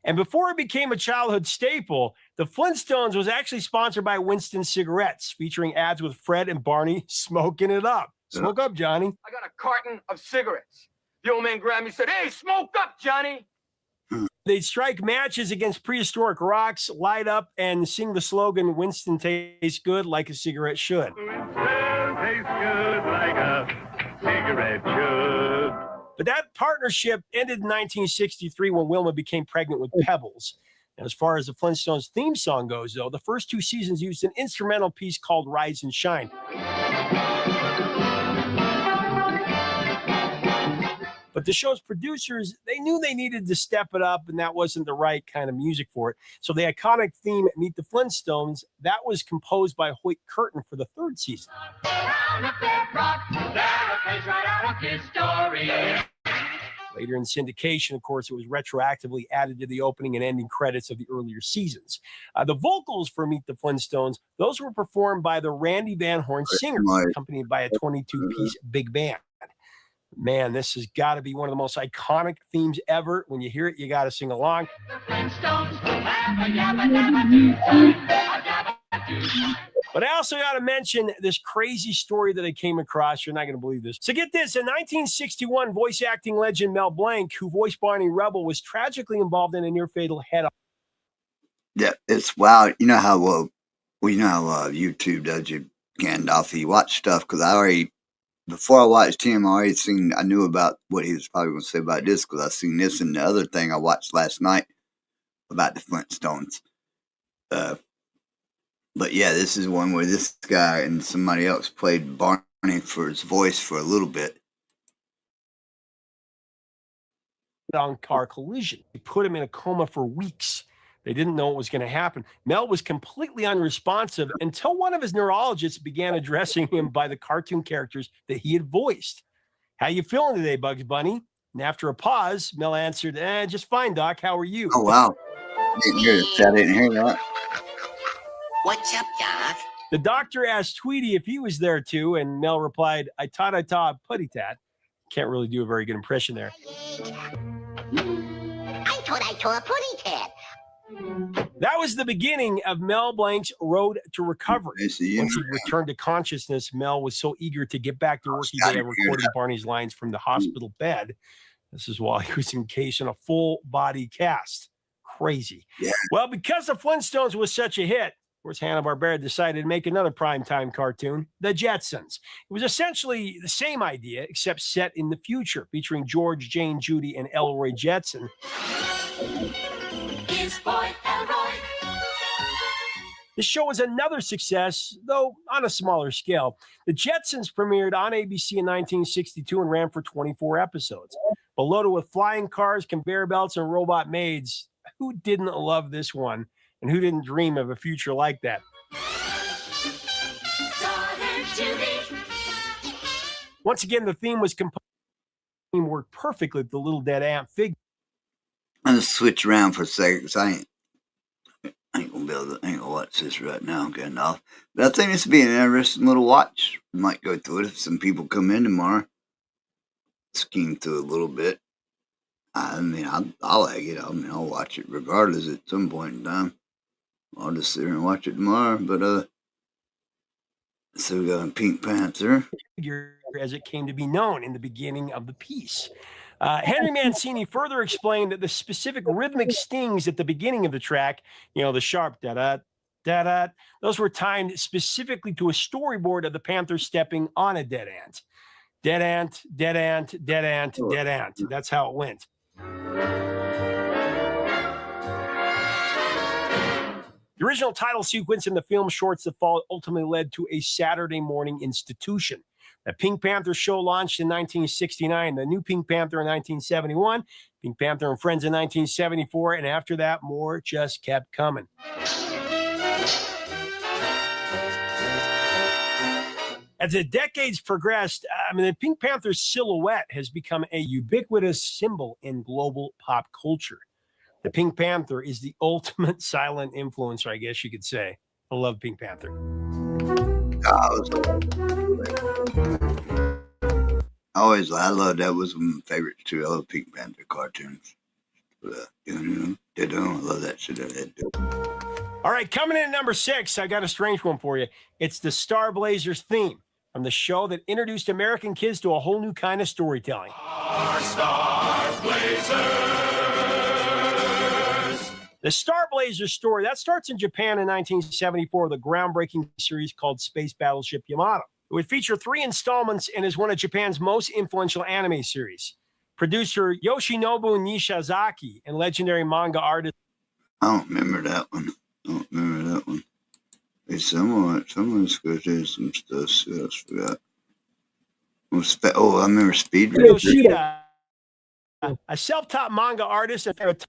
Speaker 10: And before it became a childhood staple, the Flintstones was actually sponsored by Winston Cigarettes, featuring ads with Fred and Barney smoking it up. Smoke up, Johnny.
Speaker 12: I got a carton of cigarettes. The old man grabbed me and said, "Hey, smoke up, Johnny."
Speaker 10: They'd strike matches against prehistoric rocks, light up, and sing the slogan, Winston tastes good like a cigarette should.
Speaker 13: Winston tastes good like a cigarette should.
Speaker 10: But that partnership ended in 1963 when Wilma became pregnant with Pebbles. And as far as the Flintstones theme song goes, though, the first two seasons used an instrumental piece called Rise and Shine. But the show's producers, they knew they needed to step it up, and that wasn't the right kind of music for it. So the iconic theme, Meet the Flintstones, that was composed by Hoyt Curtin for the third season. Later in syndication, of course, it was retroactively added to the opening and ending credits of the earlier seasons. The vocals for Meet the Flintstones, those were performed by the Randy Van Horn Singers, accompanied by a 22-piece big band. Man, this has got to be one of the most iconic themes ever. When you hear it, you got to sing along. But I also got to mention this crazy story that I came across. You're not going to believe this. So get this. In 1961, voice acting legend Mel Blanc, who voiced Barney Rubble, was tragically involved in a near-fatal head-on.
Speaker 1: Yeah, it's wild. You know how YouTube does you, Gandalf. You watch stuff because before I watched him, I knew about what he was probably going to say about this because I seen this and the other thing I watched last night about the Flintstones. But yeah, this is one where this guy and somebody else played Barney for his voice for a little bit.
Speaker 10: On car collision. They put him in a coma for weeks. They didn't know what was going to happen. Mel was completely unresponsive until one of his neurologists began addressing him by the cartoon characters that he had voiced. How you feeling today, Bugs Bunny? And after a pause, Mel answered, just fine, Doc. How are you?
Speaker 1: Oh, wow. Didn't hear it. I didn't hear that.
Speaker 14: What's up, Doc?
Speaker 10: The doctor asked Tweety if he was there too, and Mel replied, I taught putty tat. Can't really do a very good impression there.
Speaker 14: I taught putty tat.
Speaker 10: That was the beginning of Mel Blanc's road to recovery. Once he returned to consciousness, Mel was so eager to get back to work he began recording Barney's lines from the hospital bed. This is while he was encased in a full body cast. Crazy.
Speaker 1: Yeah.
Speaker 10: Well, because the Flintstones was such a hit, of course, Hanna-Barbera decided to make another primetime cartoon, The Jetsons. It was essentially the same idea, except set in the future, featuring George, Jane, Judy, and Elroy Jetson.
Speaker 8: His boy Elroy.
Speaker 10: The show was another success, though on a smaller scale. The Jetsons premiered on ABC in 1962 and ran for 24 episodes. But loaded with flying cars, conveyor belts, and robot maids, who didn't love this one? And who didn't dream of a future like that? Once again, the theme was composed. Worked perfectly with the little dead ant figure.
Speaker 1: I'm gonna switch around for a second because I ain't gonna watch this right now. I'm getting off, but I think this would be an interesting little watch. We might go through it if some people come in tomorrow. Scheme through it a little bit. I mean, I like it. I mean, I'll watch it regardless at some point in time. I'll just sit here and watch it tomorrow. But so we got Pink Panther.
Speaker 10: As it came to be known in the beginning of the piece. Henry Mancini further explained that the specific rhythmic stings at the beginning of the track, the sharp da-da, da-da, those were timed specifically to a storyboard of the panther stepping on a dead ant. Dead ant, dead ant, dead ant, dead ant. That's how it went. The original title sequence in the film shorts The Fall ultimately led to a Saturday morning institution. The Pink Panther show launched in 1969, the new Pink Panther in 1971, Pink Panther and Friends in 1974, and after that, more just kept coming. As the decades progressed, the Pink Panther silhouette has become a ubiquitous symbol in global pop culture. The Pink Panther is the ultimate silent influencer, I guess you could say. I love Pink Panther.
Speaker 1: I love that. Was one of my favorites too. I love Pink Panther cartoons. I love that shit.
Speaker 10: All right, coming in at number 6, I got a strange one for you. It's the Star Blazers theme from the show that introduced American kids to a whole new kind of storytelling.
Speaker 9: Our Star Blazers.
Speaker 10: The Star Blazers story, that starts in Japan in 1974, the groundbreaking series called Space Battleship Yamato. It would feature 3 installments and is one of Japan's most influential anime series. Producer Yoshinobu Nishizaki and legendary manga artist.
Speaker 1: I don't remember that one. Hey, someone's going to do some stuff. See, I forgot. I remember Speed Racer.
Speaker 10: Yoshida, a self-taught manga artist and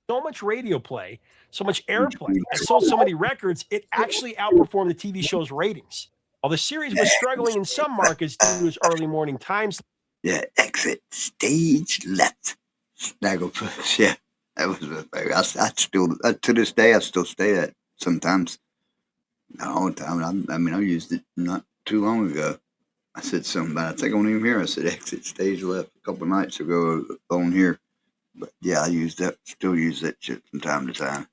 Speaker 10: so much radio play, so much airplay, and sold so many records, it actually outperformed the TV show's ratings. While the series was struggling in some markets due to its early morning times.
Speaker 1: Yeah, exit stage left. Snaggle push. Yeah, that was my favorite. I still, to this day, I still say that sometimes. Not all the time. I used it not too long ago. I said something about it. I think I won't even hear. I said exit stage left a couple of nights ago on here. But yeah, still use that shit from time to time.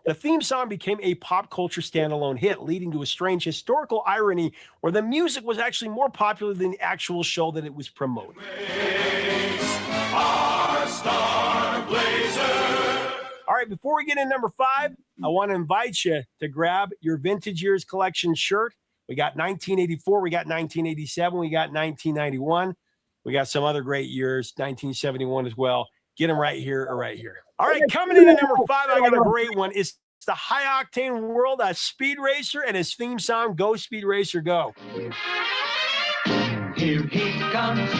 Speaker 10: The theme song became a pop culture standalone hit, leading to a strange historical irony where the music was actually more popular than the actual show that it was promoting.
Speaker 9: Our Star Blazer.
Speaker 10: All right, before we get in number 5, I want to invite you to grab your Vintage Years Collection shirt. We got 1984, we got 1987, we got 1991. We got some other great years, 1971 as well. Get them right here or right here. All right, coming in at number 5, I got a great one. It's the High Octane World of Speed Racer and his theme song, Go Speed Racer Go.
Speaker 9: Here comes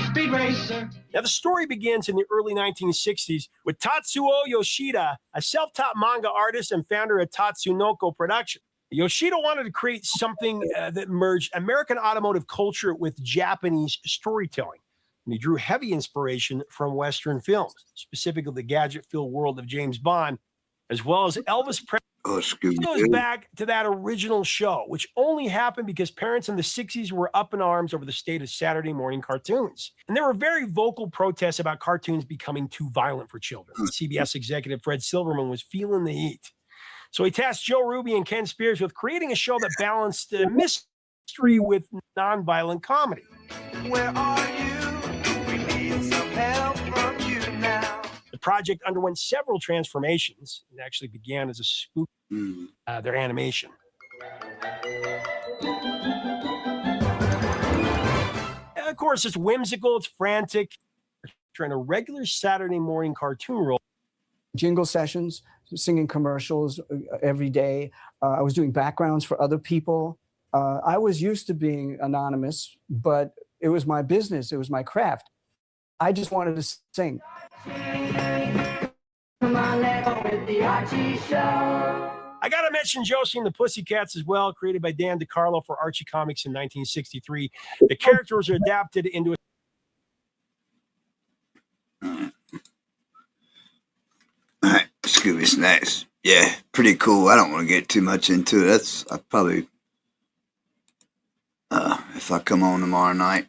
Speaker 9: Speed Racer.
Speaker 10: Now, the story begins in the early 1960s with Tatsuo Yoshida, a self-taught manga artist and founder of Tatsunoko Production. Yoshida wanted to create something that merged American automotive culture with Japanese storytelling. and he drew heavy inspiration from Western films, specifically the gadget-filled world of James Bond, as well as Elvis Presley. It goes back to that original show, which only happened because parents in the 60s were up in arms over the state of Saturday morning cartoons. And there were very vocal protests about cartoons becoming too violent for children. CBS executive Fred Silverman was feeling the heat. So he tasked Joe Ruby and Ken Spears with creating a show that balanced mystery with nonviolent comedy.
Speaker 9: Where are you? We need some help from you now.
Speaker 10: The project underwent several transformations. It actually began as a spoof, their animation. And of course, it's whimsical, it's frantic. Trying a regular Saturday morning cartoon role.
Speaker 15: Jingle sessions, singing commercials every day. I was doing backgrounds for other people. I was used to being anonymous, but it was my business. It was my craft. I just wanted to sing.
Speaker 9: Come on, let's go with the Archie Show.
Speaker 10: I got to mention Josie and the Pussycats as well, created by Dan DeCarlo for Archie Comics in 1963. The characters are adapted into a
Speaker 1: Scooby Snacks. Yeah, pretty cool. I don't want to get too much into it. I probably, if I come on tomorrow night,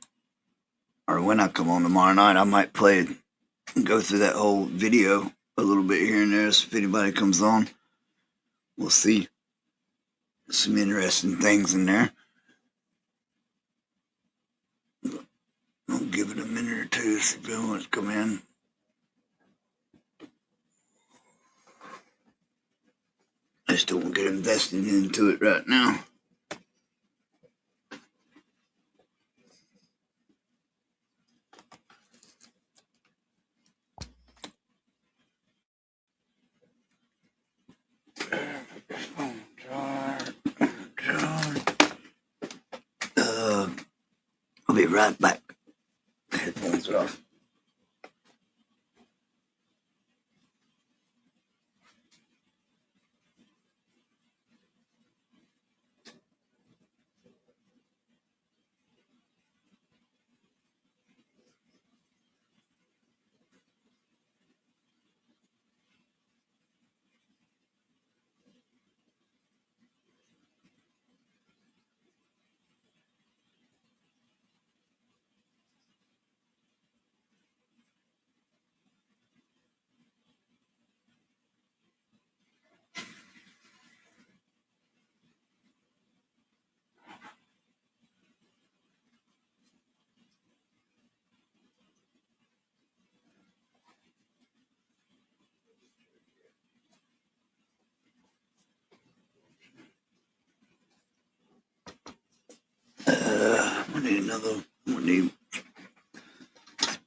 Speaker 1: or when I come on tomorrow night, I might play it and go through that whole video a little bit here and there. So if anybody comes on, we'll see. Some interesting things in there. I'll give it a minute or two to see if anyone wants to come in. I just don't want to get invested into it right now. I'll be right back. Headphones are off.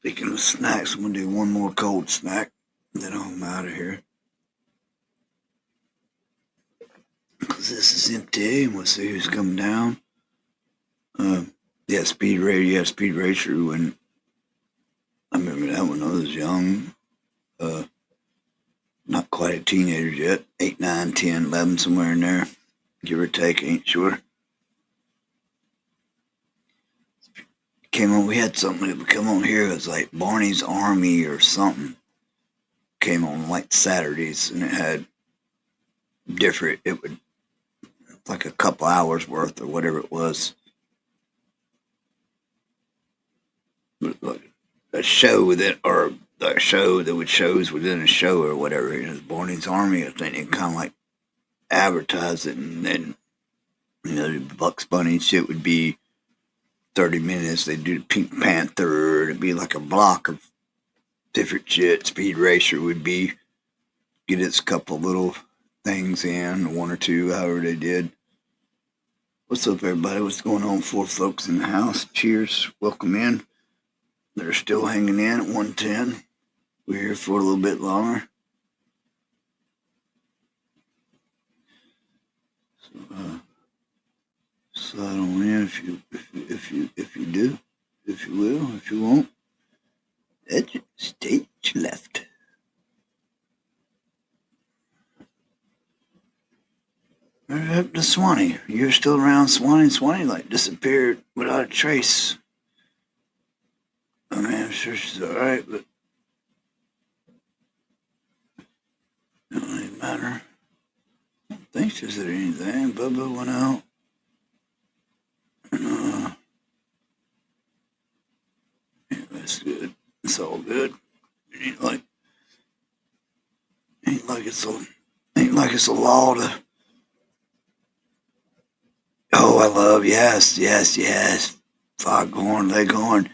Speaker 1: Speaking of snacks, I'm going to do one more cold snack, then I'm out of here. Because this is empty, and we'll see who's coming down. Yeah, Speed Racer, when I remember that when I was young. Not quite a teenager yet, 8, 9, 10, 11, somewhere in there. Give or take, ain't sure. Came on, we had something that would come on here. It was like Barney's Army or something. Came on like Saturdays, and it had different, it would, like a couple hours worth or whatever it was. Like a show within, or a show that would shows within a show or whatever. It was Barney's Army. I think they kind of like advertise it, and then, you know, Bugs Bunny shit would be 30 minutes. They'd do the Pink Panther. It'd be like a block of different shit. Speed Racer would be, get its couple little things in, 1 or 2, however they did. What's up, everybody? What's going on? 4 folks in the house. Cheers. Welcome in. They're still hanging in at 110. We're here for a little bit longer. So, slide on in if you do, if you will, if you won't. Edge stage left. Right up to Swanee. You're still around, Swanee? Swanee like disappeared without a trace. Oh man, I'm sure she's alright, but it don't really matter. I don't think she said anything. Bubba went out. And, yeah, that's good. It's all good. It ain't like it's a law to. Oh, I love yes. Foghorn Leghorn.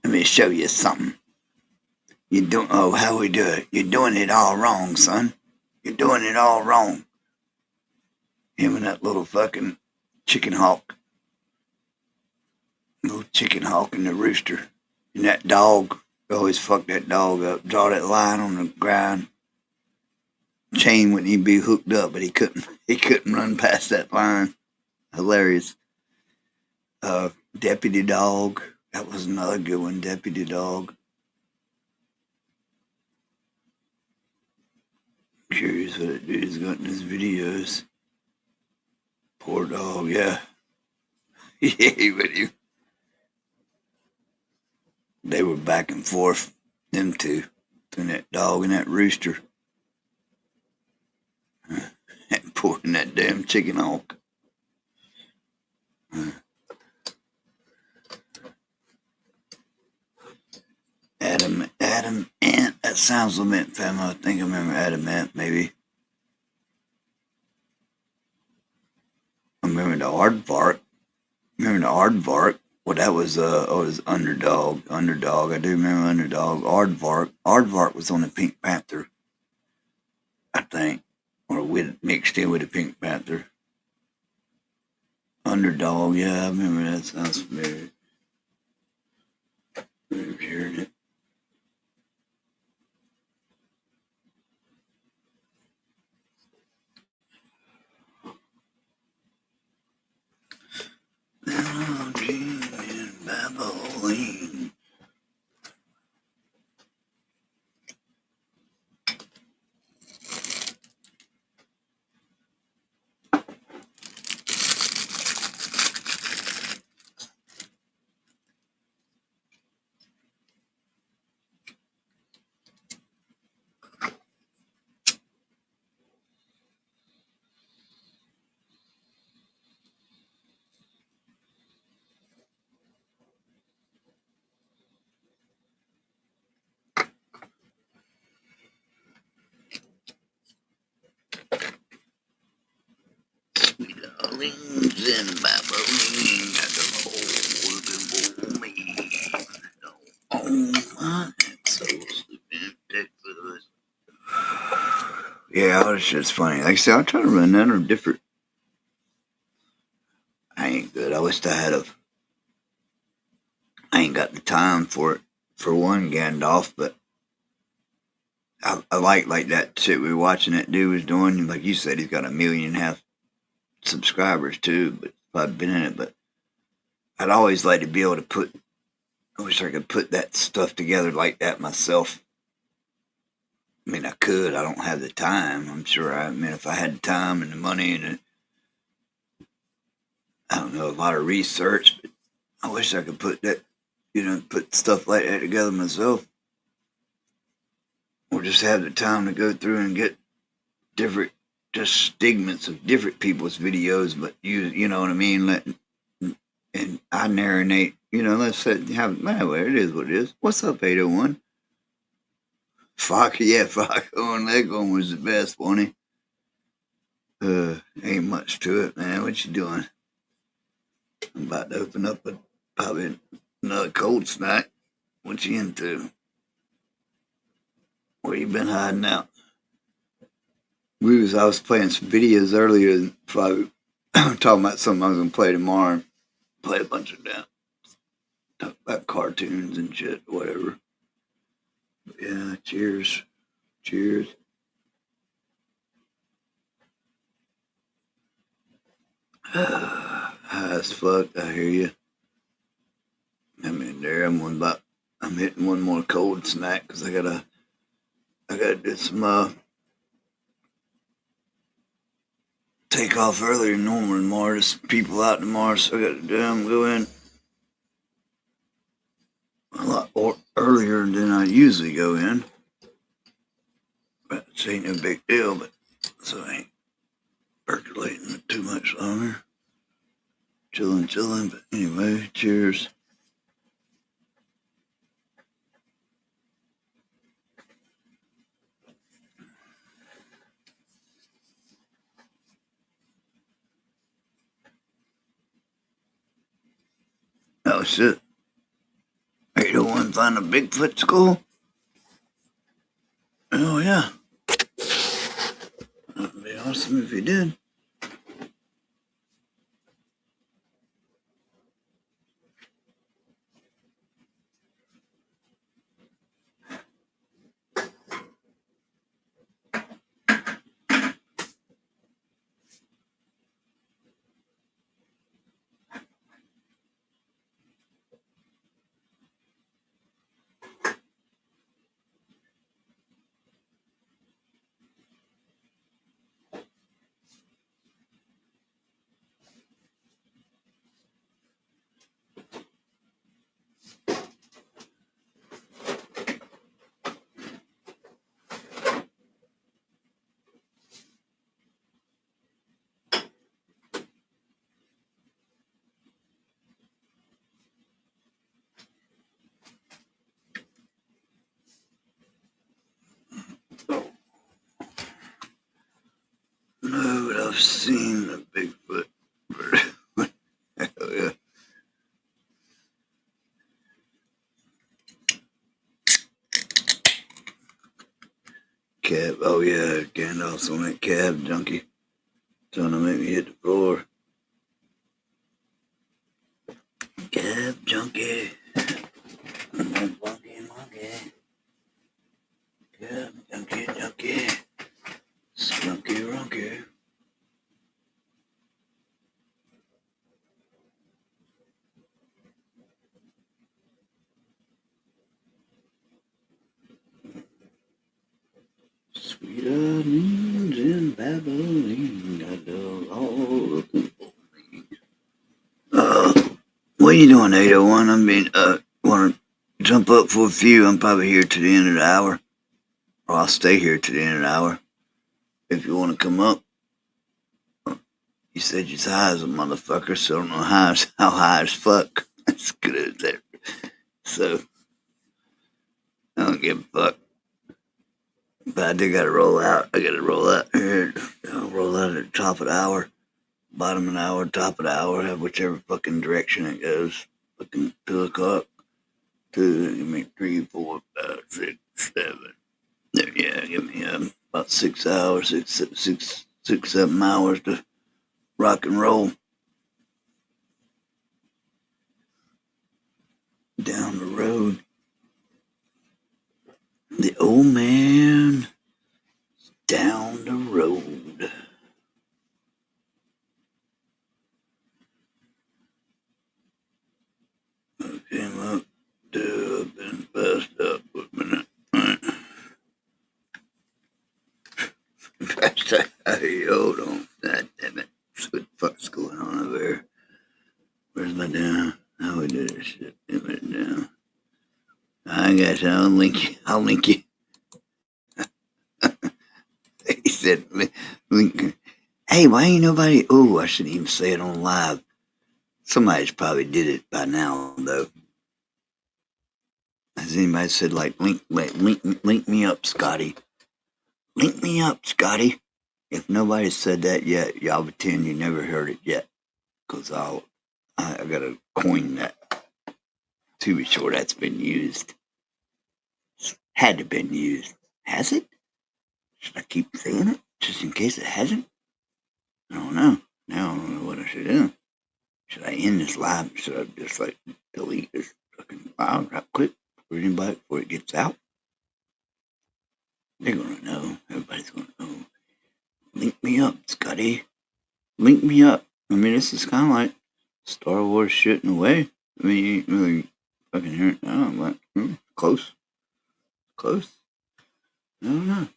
Speaker 1: Let me show you something. How we do it? You're doing it all wrong, son. You're doing it all wrong. Him and that little fucking chicken hawk. Little chicken hawk and the rooster. And that dog. Always fuck that dog up. Draw that line on the ground. Chain wouldn't even be hooked up, but he couldn't run past that line. Hilarious. Deputy Dog. That was another good one, Deputy Dog. Curious what that dude's got in his videos. Poor dog, yeah. Yeah, but they were back and forth, them two, between that dog and that rooster. And poor that damn chicken hawk. Adam Ant. That sounds Lament Family. I think I remember Adam Ant, maybe. I remember the Aardvark. Well, that was Underdog. I do remember Underdog. Aardvark was on the Pink Panther, I think, or mixed in with the Pink Panther. Underdog, yeah, I remember that. Sounds familiar. I remember hearing it. In Babylon. Darlings in Babylon, yeah, it's just funny. Like I said, I'll try to run that or different. I ain't good. I wish I ain't got the time for it. For one, Gandalf, but I like that shit we were watching that dude was doing. Like you said, he's got 1.5 million subscribers too, but I've been in it. But I'd always like to be able to I wish I could put that stuff together like that myself. I mean, I could. I don't have the time. I'm sure. If I had the time and the money and I don't know, a lot of research, but I wish I could put that, put stuff like that together myself. Or just have the time to go through and get different, just segments of different people's videos, but you know what I mean? And I narrate, let's say, well, it is what it is. What's up, 801? Foghorn Leghorn was the best, wasn't he? Ain't much to it, man. What you doing? I'm about to open up probably another cold snack. What you into? Where you been hiding out? I was playing some videos earlier, and probably talking about something I was gonna play tomorrow. Play a bunch of them. Talk about cartoons and shit, whatever. But yeah, cheers. High as fuck, I hear you. I'm in there. I'm hitting one more cold snack because I gotta do some take off earlier than normal tomorrow. There's people out tomorrow, so I gotta go in. earlier than I usually go in. But it ain't no big deal, but so I ain't percolating too much longer. Chilling, but anyway, cheers. Oh shit. 801 find a Bigfoot skull? Oh yeah. That'd be awesome if you did. No, but I've seen a Bigfoot. Hell yeah. Cab, oh yeah, Gandalf's on that cab junkie. Trying to make me hit the floor. Cab junkie. Monkey. Cab junkie. Skunky runky. Sweet onions and Babylon, got those all looking for me. What are you doing, 801? I mean, want to jump up for a few? I'm probably here to the end of the hour. Or I'll stay here to the end of the hour. If you want to come up. You said you're high as a motherfucker, so I don't know how high as fuck. That's good as that. So, I don't give a fuck. But I do gotta roll out. I gotta roll out here. I'll roll out at the top of the hour, bottom of the hour, top of the hour, have whichever fucking direction it goes. Fucking 2 o'clock. 2, give me 3, 4, 5, 6, 7. Yeah, give me about 6 hours, 7 hours to rock and roll. Down the road. The old man down the road. I came up, I've been passed up for a minute. Right. Hey, hold on. God damn it. What the fuck's going on over here? Where's my down? How we do this shit? Give it down. I got you. I'll link you. He said, link. Hey, why ain't nobody? Oh, I shouldn't even say it on live. Somebody's probably did it by now, though. Has anybody said, like, link me up, Scotty? Link me up, Scotty. If nobody said that yet, y'all pretend you never heard it yet. Because I gotta coin that. To be sure, that's been used. Had to have been used. Has it? Should I keep saying it? Just in case it hasn't? I don't know. Now I don't know what I should do. Should I end this live? Should I just like delete this fucking file right quick for anybody before it gets out? They're gonna know. Everybody's gonna know. Link me up, Scotty. Link me up. I mean, this is kind of like Star Wars shit in a way. I mean, you ain't really fucking hear it now, but close. Close. I don't know.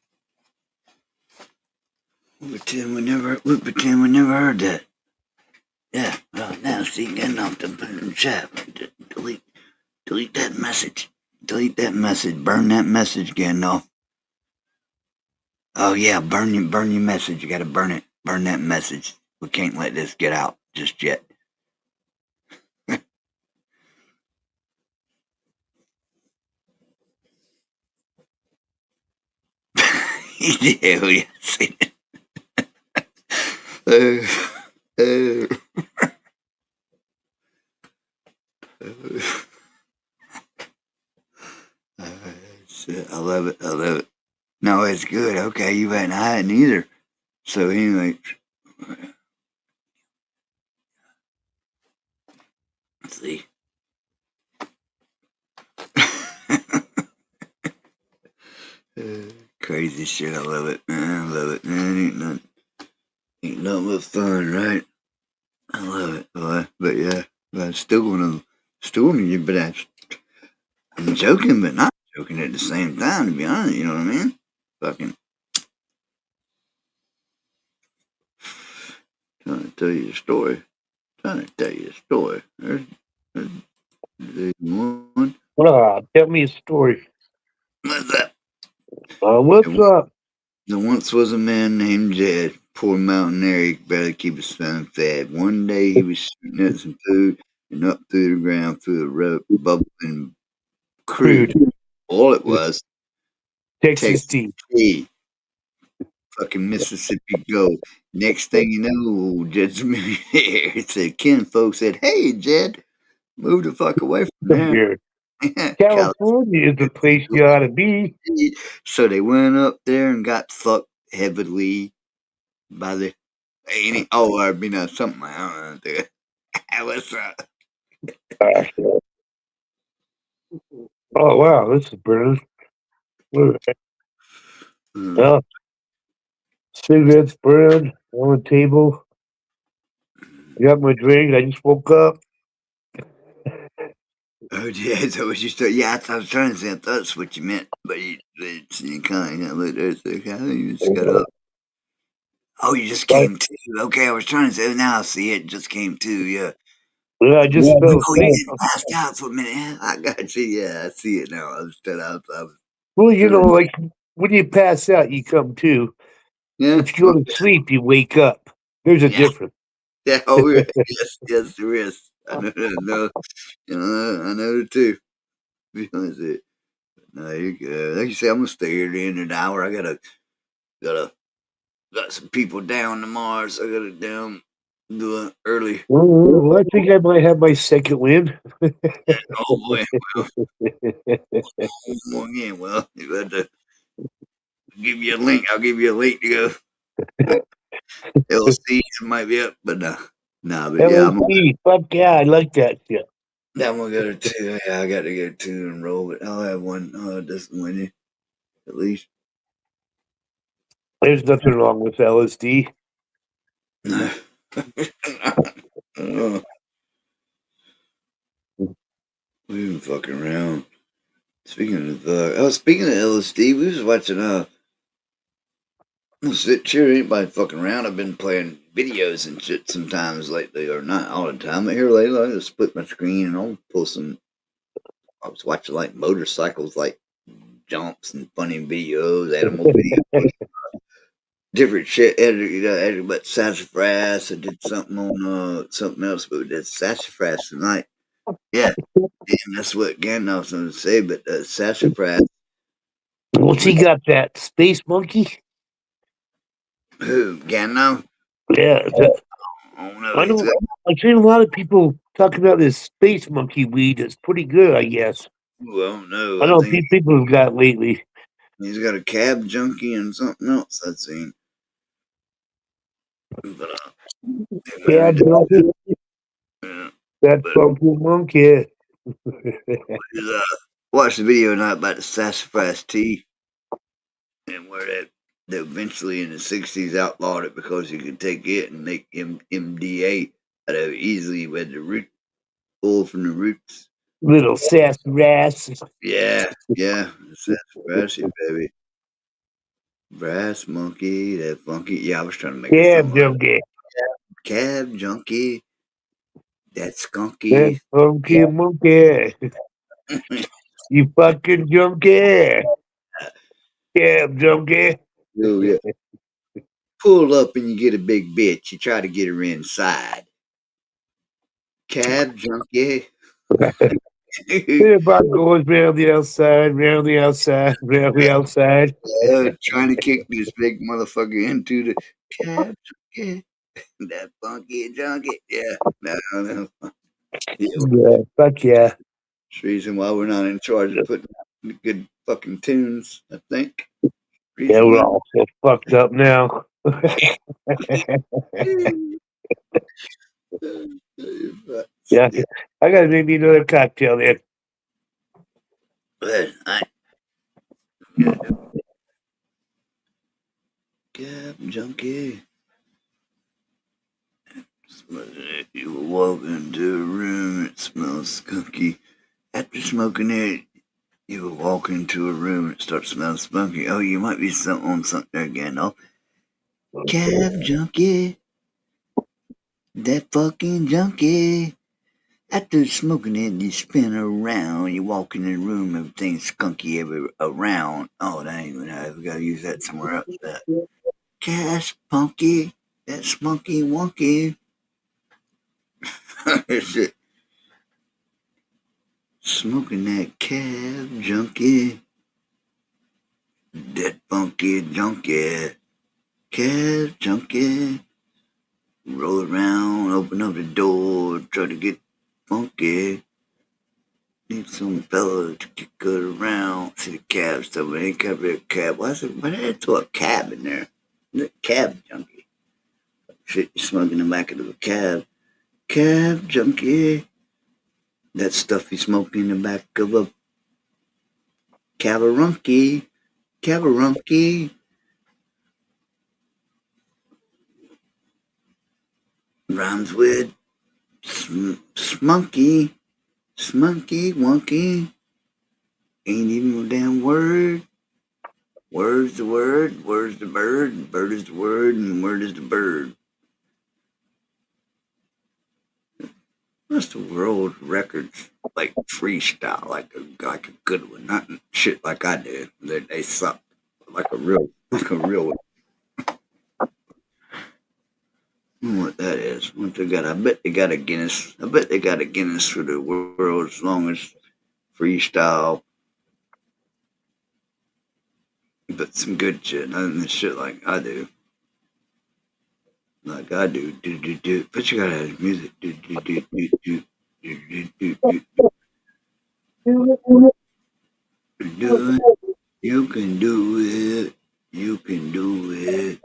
Speaker 1: We pretend we never heard that. Yeah, well, now see, getting off the chat. Delete that message. Delete that message. Burn that message, Gandalf. Oh yeah, burn your message. You gotta burn it. Burn that message. We can't let this get out just yet. Yeah, we see it. Shit, I love it. I love it. No, it's good. Okay, you ain't hiding either. So anyway, let's see. Crazy shit. I love it, man. I love it, man. Ain't nothing but fun, right? I love it, boy. But yeah, I'm still gonna you, but I'm joking, but not joking at the same time. To be honest, you know what I mean? Fucking trying to tell you a story. There's one.
Speaker 16: Tell me a story.
Speaker 1: What's that?
Speaker 16: What's up?
Speaker 1: There once was a man named Jed. Poor mountaineer, he could barely keep his stomach fed. One day he was shooting at some food, and up through the ground through a bubbling crude. All it was
Speaker 16: Texas tea.
Speaker 1: Fucking Mississippi Gold. Next thing you know, Jed's a millionaire. Ken folks said, "Hey, Jed, move the fuck away from there."
Speaker 16: California is the place you ought to be.
Speaker 1: So they went up there and got fucked heavily by the something. I don't know. What's up?
Speaker 16: Oh wow, this is brilliant. Well, cigarettes burned on the table. Got my drink. I just woke up.
Speaker 1: Oh yeah, so what you started? Yeah, I was trying to say I thought that's what you meant, but you kind of looked at it. You just got up. Oh, you just came to. Okay, I was trying to say. Now I see it. Just came to. Yeah.
Speaker 16: Yeah, I just fell
Speaker 1: Oh, you
Speaker 16: asleep.
Speaker 1: didn't pass out for a minute. I got you. Yeah, I see it now. I was.
Speaker 16: Well, you know, like when you pass out, you come to.
Speaker 1: Yeah.
Speaker 16: If you go to sleep, you wake up. There's a difference.
Speaker 1: Yeah. Oh, yeah. Yes, there is. I know. I know it too. Be honest with you. No, you're good. Like you say, I'm gonna stay here the end of the hour. I got some people down tomorrow, so I gotta do it early.
Speaker 16: Well, I think I might have my second win.
Speaker 1: Oh boy. Well, you had to give you a link. I'll give you a link to go. LC might be up, but nah, but yeah,
Speaker 16: fuck yeah, I like that shit.
Speaker 1: I'm gonna go to 2. Yeah, I got to go to 2 and roll, but I'll have one this with you at least.
Speaker 16: There's nothing wrong with LSD.
Speaker 1: No. We've been fucking around. Speaking of LSD, we was watching sit here, anybody fucking around. I've been playing videos and shit sometimes lately, or not all the time. But here lately, I just split my screen and I'll pull some. I was watching like motorcycles, like jumps and funny videos, animal videos, different shit. Edited, but sassafras. I did something on something else, but we did sassafras tonight. Yeah, and that's what Gandalf's going to say. But sassafras.
Speaker 16: What's he got? That space monkey?
Speaker 1: Who, Gandalf?
Speaker 16: Yeah. I've seen a lot of people talking about this space monkey weed. It's pretty good, I guess.
Speaker 1: Ooh, I don't know.
Speaker 16: I know people have got lately.
Speaker 1: He's got a cab junkie and something else I've seen. But,
Speaker 16: cab junkie? That funky monkey.
Speaker 1: Watched the video tonight about the sassafras tea and where that eventually in the 60s outlawed it because you could take it and make MDA out of it easily with the root, pull from the roots.
Speaker 16: Little sassafras.
Speaker 1: Yeah, sassafras, baby. Brass monkey, that funky. Yeah, I was trying to make
Speaker 16: cab junkie.
Speaker 1: Cab junkie. That skunky.
Speaker 16: That funky monkey. You fucking junkie. Cab junkie.
Speaker 1: Oh, yeah. Pull up and you get a big bitch. You try to get her inside. Cab junkie.
Speaker 16: Everybody goes round the outside, round the outside, round the outside.
Speaker 1: Trying to kick this big motherfucker into the cab junkie. That funky junkie. Yeah. No.
Speaker 16: Yeah, fuck yeah.
Speaker 1: That's the reason why we're not in charge of putting out good fucking tunes, I think.
Speaker 16: Yeah, we're all so fucked up now. Yeah, I gotta make me another cocktail then.
Speaker 1: But Cab junkie. You will walk into a room, it smells skunky. After smoking it, you will walk into a room, it starts smelling spunky. Oh, you might be on something there again, oh. Cab junkie. That fucking junkie. After smoking it, you spin around. You walk in the room, everything's skunky around. Oh, that ain't gonna have. We gotta use that somewhere else. That cash punky, that spunky wonky. Shit. Smoking that cab junkie. That funky junkie. Cab junkie. Roll around, open up the door, try to get funky. Need some fella to kick it around. See the cab stuff, but ain't got a cab. Why did I throw a cab in there? The cab junkie. Shit, you smoking in the back of the cab. Cab junkie. That stuff you smoke in the back of a cabarunky. Cabarunky. Rhymes with smunky. Smunky wonky. Ain't even no damn word. Word's the word, word's the bird, bird is the word, and word is the bird. What's the world records like freestyle, like a good one, not shit like I did. They suck. Like a real one. I don't know what that is. What they got? I bet they got a Guinness. I bet they got a Guinness for the world's longest freestyle. But some good shit, other than shit like I do. Like I do. But you gotta have music. Do. Do it. You can do it. You can do it.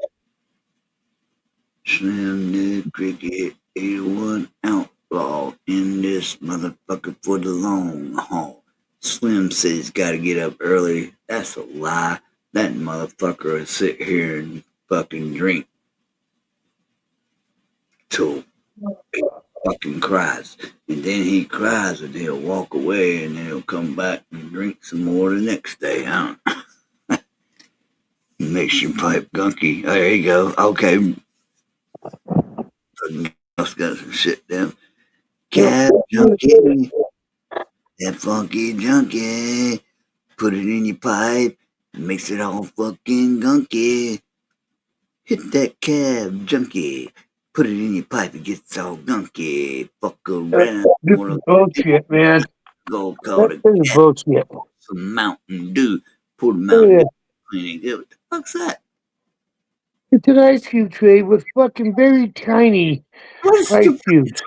Speaker 1: Slim the cricket, 81 outlaw in this motherfucker for the long haul. Slim says he's gotta get up early. That's a lie. That motherfucker will sit here and fucking drink till he fucking cries. And then he cries and he'll walk away and then he'll come back and drink some more the next day. I don't know. Makes your pipe gunky. Oh, there you go. Okay. Else got some shit down. Cab junkie. That funky junkie. Put it in your pipe. Makes it all fucking gunky. Hit that cab junkie. Put it in your pipe. It gets all gunky. Fuck around.
Speaker 16: This is bullshit, man.
Speaker 1: Go call
Speaker 16: This is bullshit.
Speaker 1: some Mountain Dew. Pour the Mountain Dew cleaning. What the fuck's that?
Speaker 16: It's an ice cube tray with fucking very tiny ice cubes.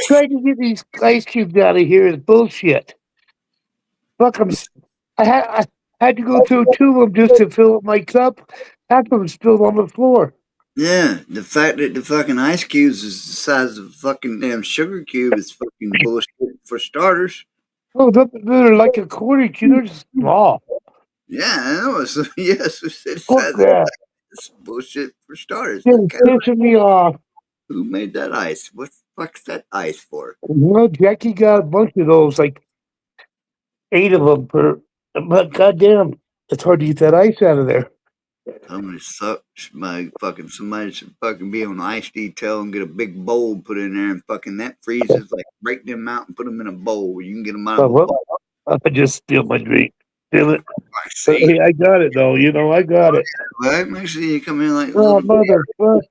Speaker 16: Trying to get these ice cubes out of here is bullshit. Fuck, I had to go through 2 of them just to fill up my cup. Half of them spilled on the floor.
Speaker 1: Yeah, the fact that the fucking ice cubes is the size of a fucking damn sugar cube is fucking bullshit for starters.
Speaker 16: Oh, they're like a quarter cube. They're just small.
Speaker 1: Yeah, I know. So, yes, it's the
Speaker 16: Fuck
Speaker 1: size of
Speaker 16: that.
Speaker 1: it's bullshit for starters.
Speaker 16: It's pissing me off.
Speaker 1: Who made that ice? What the fuck's that ice for?
Speaker 16: Well, Jackie got a bunch of those, like 8 of them per. But goddamn, it's hard to get that ice out of there.
Speaker 1: Somebody somebody should fucking be on ice detail and get a big bowl put in there and fucking that freezes. Like break them out and put them in a bowl where you can get them out of the bowl.
Speaker 16: I just steal my drink. Steal it.
Speaker 1: I see.
Speaker 16: Hey, I got it though. You know, I got it.
Speaker 1: Right? Make sure you come in like a
Speaker 16: Oh,
Speaker 1: little
Speaker 16: motherfucker.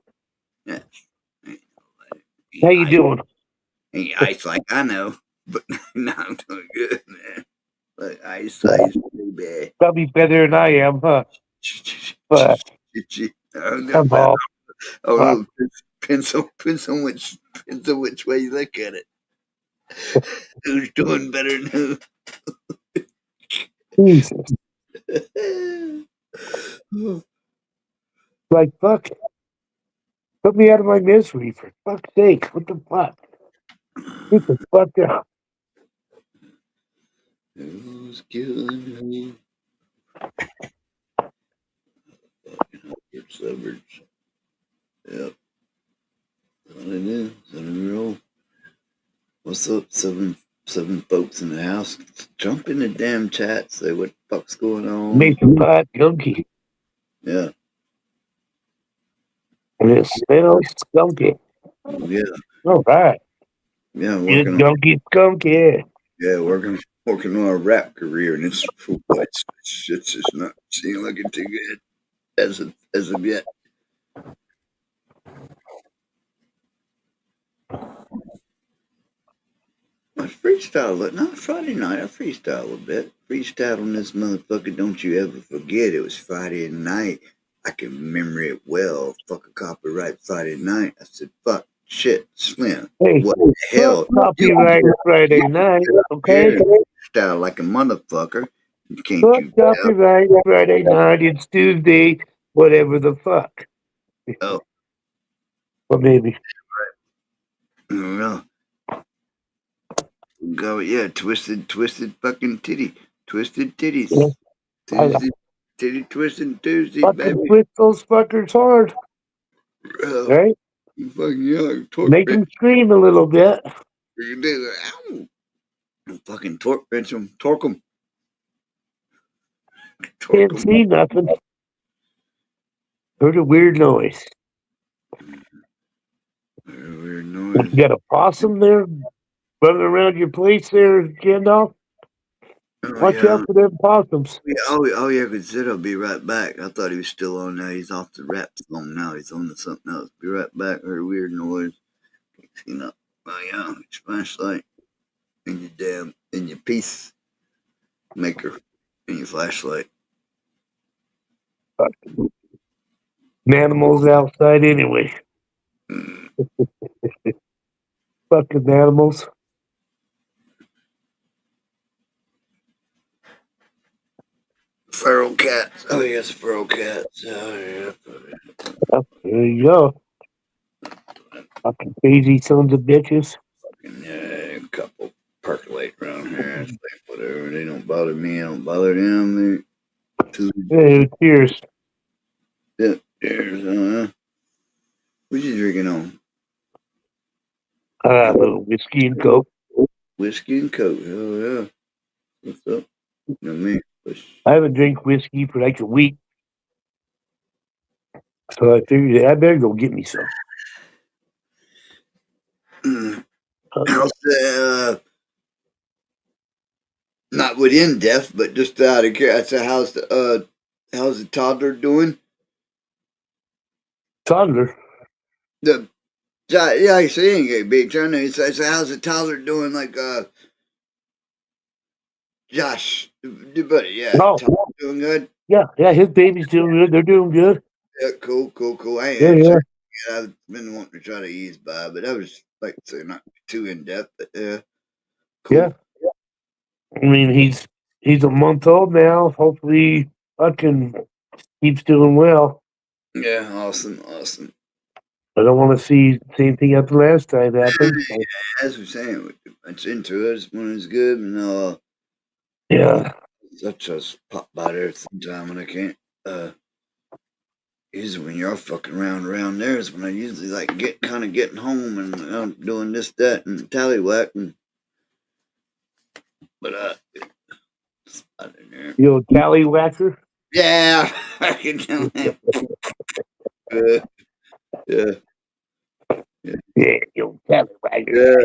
Speaker 1: Yeah.
Speaker 16: How you doing?
Speaker 1: Ain't ice like I know, but no, I'm doing good, man. Like ice, baby.
Speaker 16: Probably better than I am, huh? But come on.
Speaker 1: Oh, depends on which way you look at it. Who's doing better than who?
Speaker 16: Jesus. Like, fuck. Put me out of my misery, for fuck's sake. What the fuck? Get the fuck out.
Speaker 1: Who's killing me? Suburbs. Yep. That's what I do. 7-year-old. What's up, seven folks in the house? Jump in the damn chat. Say what the fuck's going on.
Speaker 16: Make a pot gunky.
Speaker 1: Yeah.
Speaker 16: And it smells skunky.
Speaker 1: Yeah.
Speaker 16: All right.
Speaker 1: Yeah,
Speaker 16: Get gunky skunky.
Speaker 1: Yeah, working on a rap career, and it's just not looking too good as of yet. I freestyle, not Friday night. I freestyle a bit. Freestyle on this motherfucker. Don't you ever forget it was Friday night. I can remember it well. Fuck a copyright Friday night. I said, fuck, shit, Slim.
Speaker 16: Hey,
Speaker 1: what the hell?
Speaker 16: Copyright Friday night, okay?
Speaker 1: Freestyle like a motherfucker. Can't
Speaker 16: Fuck
Speaker 1: you
Speaker 16: copyright Friday night. It's Tuesday, whatever the fuck.
Speaker 1: Oh.
Speaker 16: Well, maybe.
Speaker 1: No. Go, yeah, twisted fucking titty. Twisted titties.
Speaker 16: Yeah.
Speaker 1: Tuesday, titty twisting Tuesday,
Speaker 16: Fucking
Speaker 1: baby.
Speaker 16: twist those fuckers hard. Right?
Speaker 1: You fucking young.
Speaker 16: Make them scream a little bit.
Speaker 1: You do. Ow. Fucking torque bench them. Torque them.
Speaker 16: Can't see nothing. Heard a weird noise.
Speaker 1: Weird noise.
Speaker 16: You got a possum there running around your place there, Gandalf? Watch out for them possums.
Speaker 1: Oh yeah, because I'll be right back. I thought he was still on now. He's off the rap song now. He's on to something else. Be right back. Heard a weird noise. You know. Oh yeah, it's flashlight. In your peace maker. In your flashlight.
Speaker 16: Animals outside anyway. Fucking animals.
Speaker 1: Feral cats. Oh yes, feral cats. Oh yeah.
Speaker 16: There you go. Fucking crazy sons of bitches.
Speaker 1: Yeah, a couple percolate around here. It's like whatever. They don't bother me. I don't bother them.
Speaker 16: Hey, cheers.
Speaker 1: Yeah, cheers. What you drinking on?
Speaker 16: A little whiskey and coke.
Speaker 1: Whiskey and coke. Oh yeah. What's up? You know me.
Speaker 16: I haven't drank whiskey for like a week. So I figured I better go get me some.
Speaker 1: How's the not within death, but just out of curiosity, how's the toddler doing?
Speaker 16: Toddler?
Speaker 1: Yeah, I see. Ain't get big. Trying to say, so how's the toddler doing? Like Josh, your buddy, yeah.
Speaker 16: Oh.
Speaker 1: Doing good?
Speaker 16: Yeah, his baby's doing good. They're doing good.
Speaker 1: Yeah, cool. I
Speaker 16: Yeah.
Speaker 1: I've been wanting to try to ease by, but I was like say not too in depth, but yeah. Cool.
Speaker 16: Yeah. I mean, he's a month old now. Hopefully, fucking keeps doing well.
Speaker 1: Yeah, awesome.
Speaker 16: I don't want to see the same thing after last time happened. So.
Speaker 1: Yeah, as we're saying, it's into it. One is good, and
Speaker 16: yeah.
Speaker 1: Such as pop by there sometime when I can't. Usually when you're fucking around there is when I usually like getting home and I'm doing this, that, and tallywhacking. But in there.
Speaker 16: You a tallywhacker?
Speaker 1: Yeah, I can tell him. Yeah,
Speaker 16: you tallywhacker.
Speaker 1: Yeah.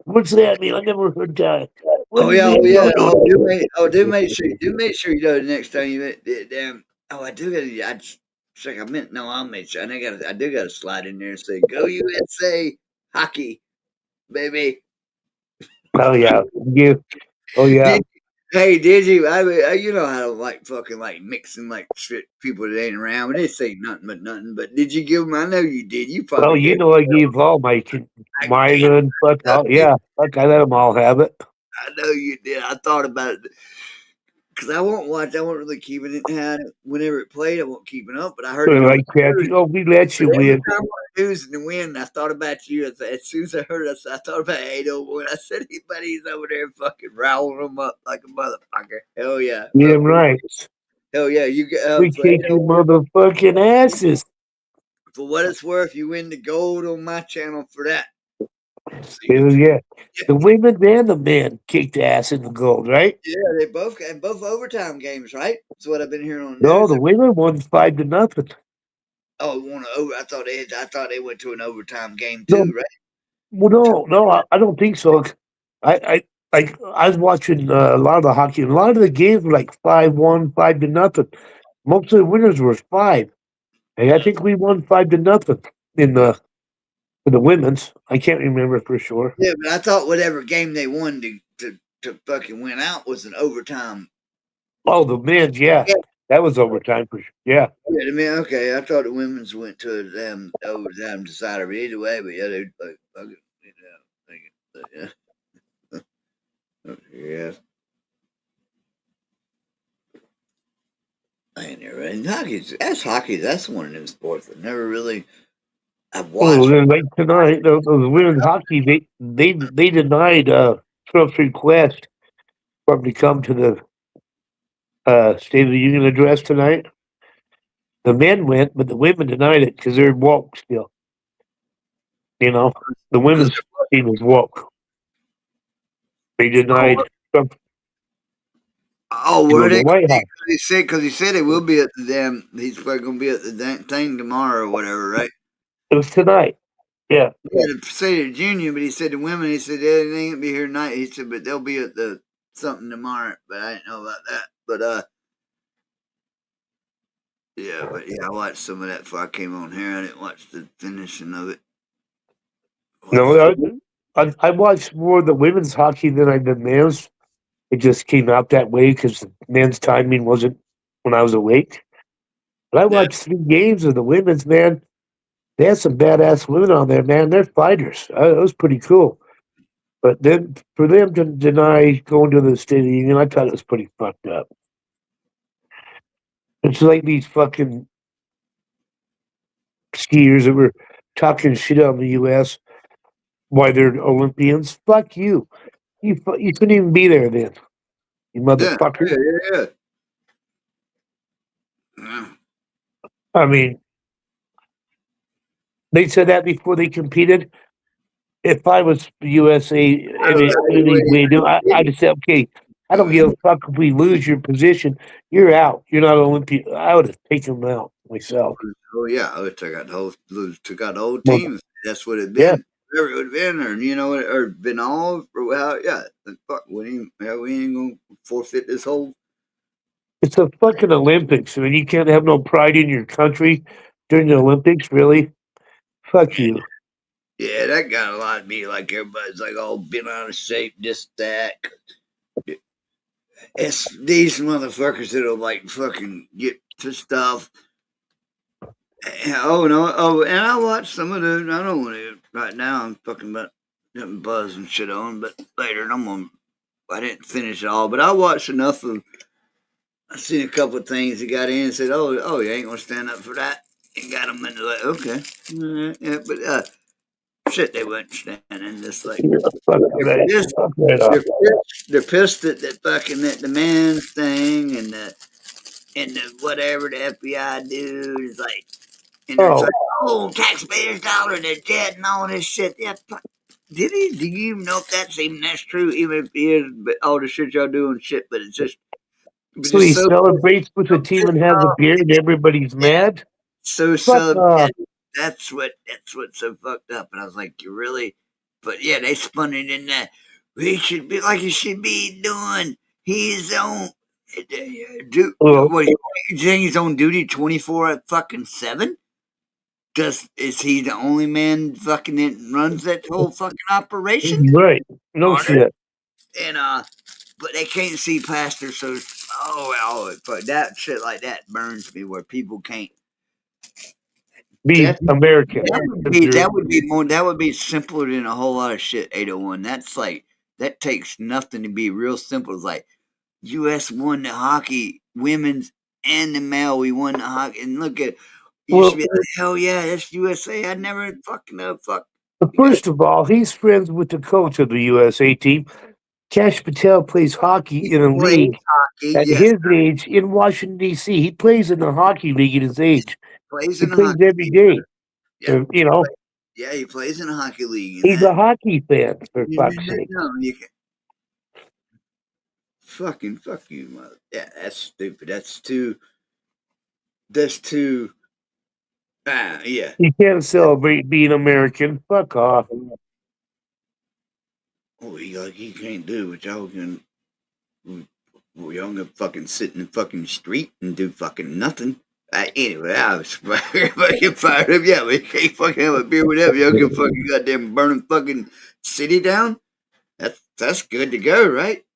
Speaker 16: What's that mean? I never heard that.
Speaker 1: Oh yeah, oh yeah. Do make sure you know the next time you damn. Oh, I do gotta. It's like I meant. No, I'll make sure. I do gotta slide in there and say, "Go USA hockey, baby."
Speaker 16: Oh yeah, oh yeah.
Speaker 1: Did you? You know how to like fucking like mixing like shit people that ain't around. But they say nothing but nothing. But did you give them? I know you did. You
Speaker 16: Well,
Speaker 1: probably gave.
Speaker 16: I gave all mine and fuck all. Yeah, fuck, I let them all have it.
Speaker 1: I know you did. I thought about it because I won't watch. I won't really keep it in. Whenever it played, I won't keep it up. But I heard
Speaker 16: Like that. Oh, we let you win.
Speaker 1: I lose and win. I thought about you as soon as I heard it. I thought about Ado when I said he's over there fucking riling them up like a motherfucker. Hell yeah.
Speaker 16: Damn right.
Speaker 1: Hell yeah. You get
Speaker 16: We kick you motherfucking asses.
Speaker 1: For what it's worth, you win the gold on my channel for that.
Speaker 16: Hell yeah. The women and the men kicked ass in the gold, right?
Speaker 1: Yeah, they both had both overtime games, right? That's what I've been hearing on.
Speaker 16: No, the women won 5-0.
Speaker 1: Oh, won over. I thought they went to an overtime game too, right?
Speaker 16: Well, no, I don't think so. I was watching a lot of the hockey, and a lot of the games were like 5-1, 5-0. Most of the winners were 5. And I think we won 5-0 in the women's. I can't remember for sure.
Speaker 1: Yeah, but I thought whatever game they won to fucking win out was an overtime.
Speaker 16: Oh, the men's, yeah. That was overtime for sure. Yeah.
Speaker 1: Yeah, I mean, okay. I thought the women's went to them overtime decider, but either way, but yeah, they like fucking, yeah. I ain't never. And hockey. That's one of them sports that never really. I've watched.
Speaker 16: Well, like tonight, the women's hockey, they denied Trump's request for him to come to the State of the Union address tonight. The men went, but the women denied it because they're woke still. You know, the women's team is woke. They denied Trump.
Speaker 1: Oh, were they? Because he said he will be at the damn. He's probably going to be at the thing tomorrow or whatever, right?
Speaker 16: It was tonight. Yeah.
Speaker 1: Yeah, the State of the Union, but he said the women. He said they ain't gonna be here tonight. He said, but they'll be at the something tomorrow. But I didn't know about that. But yeah, I watched some of that before I came on here. I didn't watch the finishing of it.
Speaker 16: No, I watched more of the women's hockey than I did men's. It just came out that way because the men's timing wasn't when I was awake. But I watched 3 games of the women's, man. They had some badass women on there, man. They're fighters. It was pretty cool. But then for them to deny going to the State of the Union, I thought it was pretty fucked up. It's like these fucking skiers that were talking shit on the U.S. why they're Olympians. Fuck you. You couldn't even be there then. You motherfucker.
Speaker 1: Yeah.
Speaker 16: I mean, they said that before they competed. If I was USA, I'd have said, okay, I don't give a fuck if we lose your position. You're out. You're not Olympian. I would have taken them out myself.
Speaker 1: Oh yeah, I would took out the whole team. That's what it'd been.
Speaker 16: Yeah.
Speaker 1: Whatever it would have been, or been all for fuck. We ain't gonna forfeit this whole.
Speaker 16: It's a fucking Olympics. I mean, you can't have no pride in your country during the Olympics, really? Fuck you.
Speaker 1: Yeah, that got a lot of me. Like everybody's like, "Oh, been out of shape, this, that." It's these motherfuckers that'll like fucking get to stuff. And I watched some of the. I don't want to right now. I'm fucking about getting buzz and shit on, but later I didn't finish it all, but I watched enough of. I seen a couple of things that got in and said, "Oh, you ain't gonna stand up for that." And got them into like, okay, yeah, but shit, they weren't standing. Just like they're pissed at that fucking the man's thing and the whatever the FBI dude is like. And they're like, taxpayers' dollar, they're dead and all this shit. Yeah, did he? Do you even know if that's true? Even if he is, but all the shit y'all doing shit, but it's just.
Speaker 16: So he celebrates with the team and has a beer and everybody's mad?
Speaker 1: So that's what's so fucked up. And I was like, you really? But yeah, they spun it in that. He should be like he should be doing his own.
Speaker 16: Well,
Speaker 1: What, you saying he's on duty 24/7? Is he the only man fucking that runs that whole fucking operation?
Speaker 16: right. No shit.
Speaker 1: And but they can't see past her, so but that shit like that burns me where people can't
Speaker 16: Be American.
Speaker 1: That would be simpler than a whole lot of shit. 801. That's like that takes nothing to be real simple. It's like U.S. won the hockey, women's and the male. We won the hockey, and look at you should be like, hell yeah, that's USA. I never fucking fuck.
Speaker 16: First of all, he's friends with the coach of the USA team. Cash Patel plays hockey in a league at his age in Washington, D.C. He plays in the hockey league at his age.
Speaker 1: Plays
Speaker 16: He
Speaker 1: in the
Speaker 16: plays
Speaker 1: hockey
Speaker 16: every day.
Speaker 1: Yeah.
Speaker 16: You know,
Speaker 1: Yeah, he plays in a hockey league.
Speaker 16: he's a hockey fan, for fuck's sake.
Speaker 1: No, fuck you, mother. Yeah, that's stupid. That's too. Yeah.
Speaker 16: You can't celebrate being American. Fuck off.
Speaker 1: Oh, he can't do what y'all can. Y'all gonna fucking sit in the fucking street and do fucking nothing. Anyway, I was fucking fired up. Yeah, we can't fucking have a beer with them. Y'all can fucking goddamn burn a fucking city down. That's good to go, right?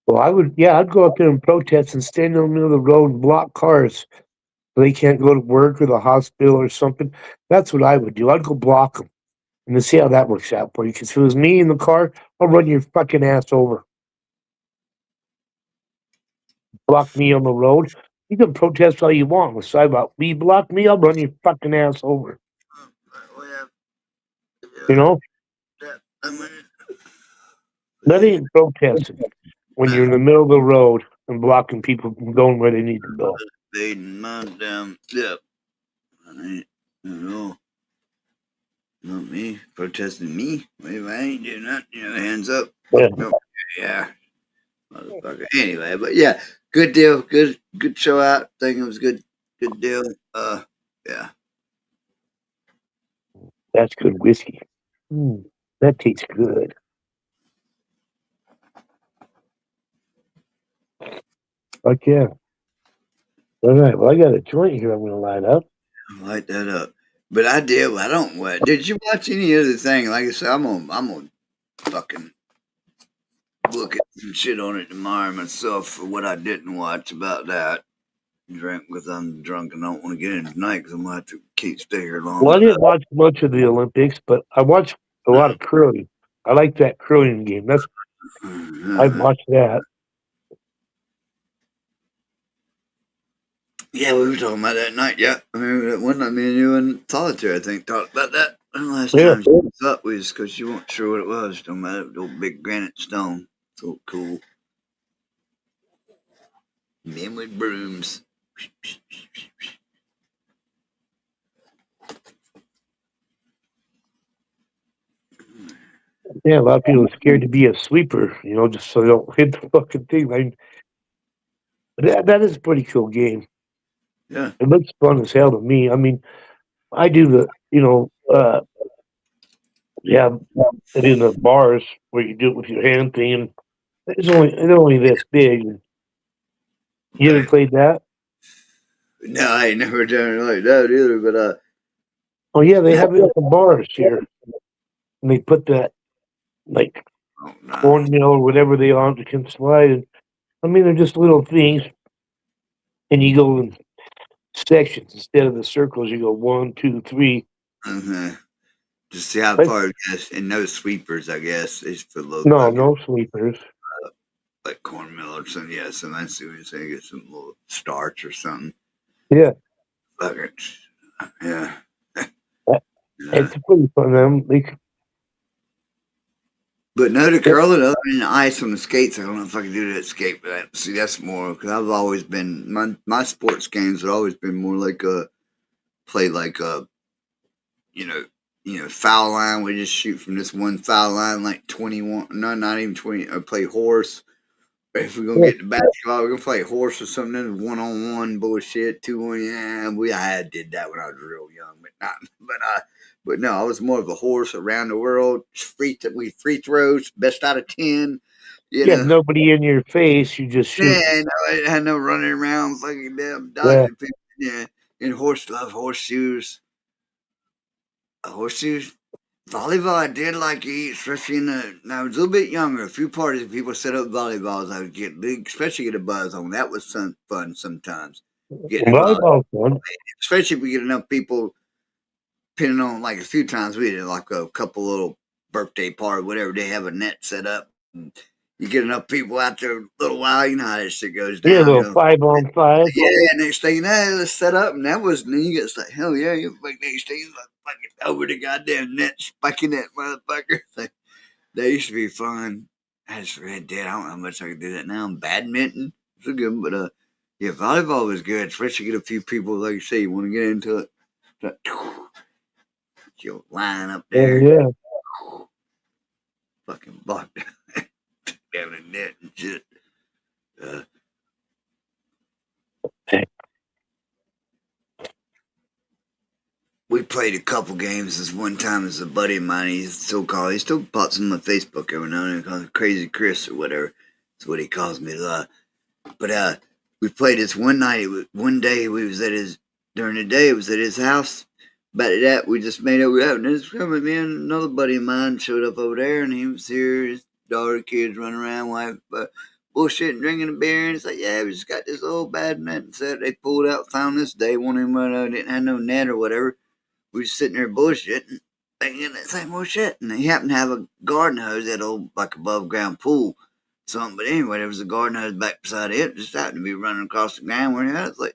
Speaker 16: Well, I'd go out there and protest and stand in the middle of the road and block cars so they can't go to work or the hospital or something. That's what I would do. I'd go block them and see how that works out for you. Because if it was me in the car, I'll run your fucking ass over. Block me on the road. You can protest all you want on the sidewalk. You block me, I'll run your fucking ass over. You know? That ain't protesting when you're in the middle of the road and blocking people from going where they need to go.
Speaker 1: Yeah. I know. Not me. Protesting me. Wait, I ain't doing that. Hands up. Yeah. Motherfucker. Anyway, but yeah, good deal. Good show out. Think it was good deal. Yeah.
Speaker 16: That's good whiskey. That tastes good. Fuck yeah. All right. Well, I got a joint here I'm going to light up.
Speaker 1: Light that up. But I did. I don't. Did you watch any other thing? Like I said, I'm gonna fucking look at some shit on it tomorrow myself for what I didn't watch about that. Drink because I'm drunk and don't want to get in tonight because I'm gonna have to stay here long.
Speaker 16: Well, I didn't watch much of the Olympics, but I watched a lot of curling. I like that curling game. I watched that.
Speaker 1: Yeah, we were talking about that night. Yeah, I remember that one night me and you and Solitaire, I think, talked about that. And last time she was up was because she wasn't sure what it was. Talking about the old big granite stone. So cool. Men with brooms.
Speaker 16: Yeah, a lot of people are scared to be a sweeper, just so they don't hit the fucking thing. That is a pretty cool game.
Speaker 1: Yeah.
Speaker 16: It looks fun as hell to me. I mean, I do the, it in the bars where you do it with your hand thing, and it's only this big. You ever played that?
Speaker 1: No, I ain't never done it like that either, but
Speaker 16: oh yeah, they have it at the bars here. And they put that cornmeal or whatever they are that can slide. And, I mean, they're just little things. And you go in sections instead of the circles. You go 1, 2, 3.
Speaker 1: Just see how far it gets. And no sweepers, I guess. It's for low.
Speaker 16: No sweepers.
Speaker 1: Like cornmeal or something. Yeah, so I see what you're saying. Get some little starch or something.
Speaker 16: Yeah.
Speaker 1: Yeah.
Speaker 16: It's pretty fun.
Speaker 1: But no, the curling, other than the ice on the skates, I don't know if I can do that skate. But see, that's more because I've always been my sports games have always been more like foul line. We just shoot from this one foul line, like 21. No, not even 20. Or play horse. Or if we're gonna get the basketball, we're gonna play horse or something. Then 1-on-1 bullshit, 2-on. Yeah, I did that when I was real young, but not. But no, I was more of a horse around the world. Free throws, best out of 10. You
Speaker 16: Yeah,
Speaker 1: know,
Speaker 16: nobody in your face. You just shoot.
Speaker 1: yeah, I had no running around fucking damn
Speaker 16: Yeah.
Speaker 1: dodging people. Yeah, and horseshoes. Horseshoes. Volleyball, I did like to eat, especially when I was a little bit younger. A few parties, people set up volleyballs. I would especially get a buzz on. That was fun sometimes. Getting a
Speaker 16: Volleyball's fun.
Speaker 1: especially if we get enough people. Depending on, like, a few times we did like a couple little birthday party, whatever. They have a net set up. And you get enough people out there a little while, you know how that shit goes down.
Speaker 16: Yeah, a little 5-on-5.
Speaker 1: Yeah, next thing you know, let's set up, and that was, then you get like, hell yeah, you fucking next thing, like fucking over the goddamn net, spiking that motherfucker. Like, that used to be fun. I just read that. I don't know how much I can do that now. Badminton, it's a good one, but yeah, volleyball was good, especially get a few people, like you say, you want to get into it. Like, you'll line up there.
Speaker 16: Yeah.
Speaker 1: Fucking block down the net and shit. We played a couple games this one time as a buddy of mine. He still pops on my Facebook every now and then. He calls me Crazy Chris or whatever. That's what he calls me. But we played this one night. One day we was during the day it was at his house. About that, we just made it. We were having this. Me and another buddy of mine showed up over there, and he was here. His daughter, kids running around, wife, bullshit, drinking a beer. And it's like, yeah, we just got this old badminton set. They pulled out, found this day. One of them didn't have no net or whatever. We was sitting there bullshitting, thinking that same old shit. And he happened to have a garden hose, that old, like, above ground pool, something. But anyway, there was a garden hose back beside it. Just happened to be running across the ground where he had. It's like,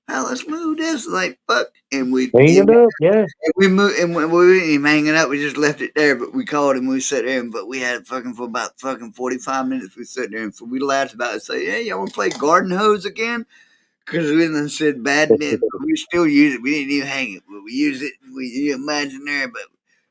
Speaker 1: hell, let's move this. Like, fuck. And we
Speaker 16: hang it up, yeah.
Speaker 1: And we moved, and we didn't even hang it up. We just left it there. But we called him. We sat there, but we had it fucking for about fucking 45 minutes. We sat there, and so we laughed about it. Say, hey, y'all want to play garden hose again? Because we done said badminton, but we still use it. We didn't even hang it, but we use it. You imagine there, but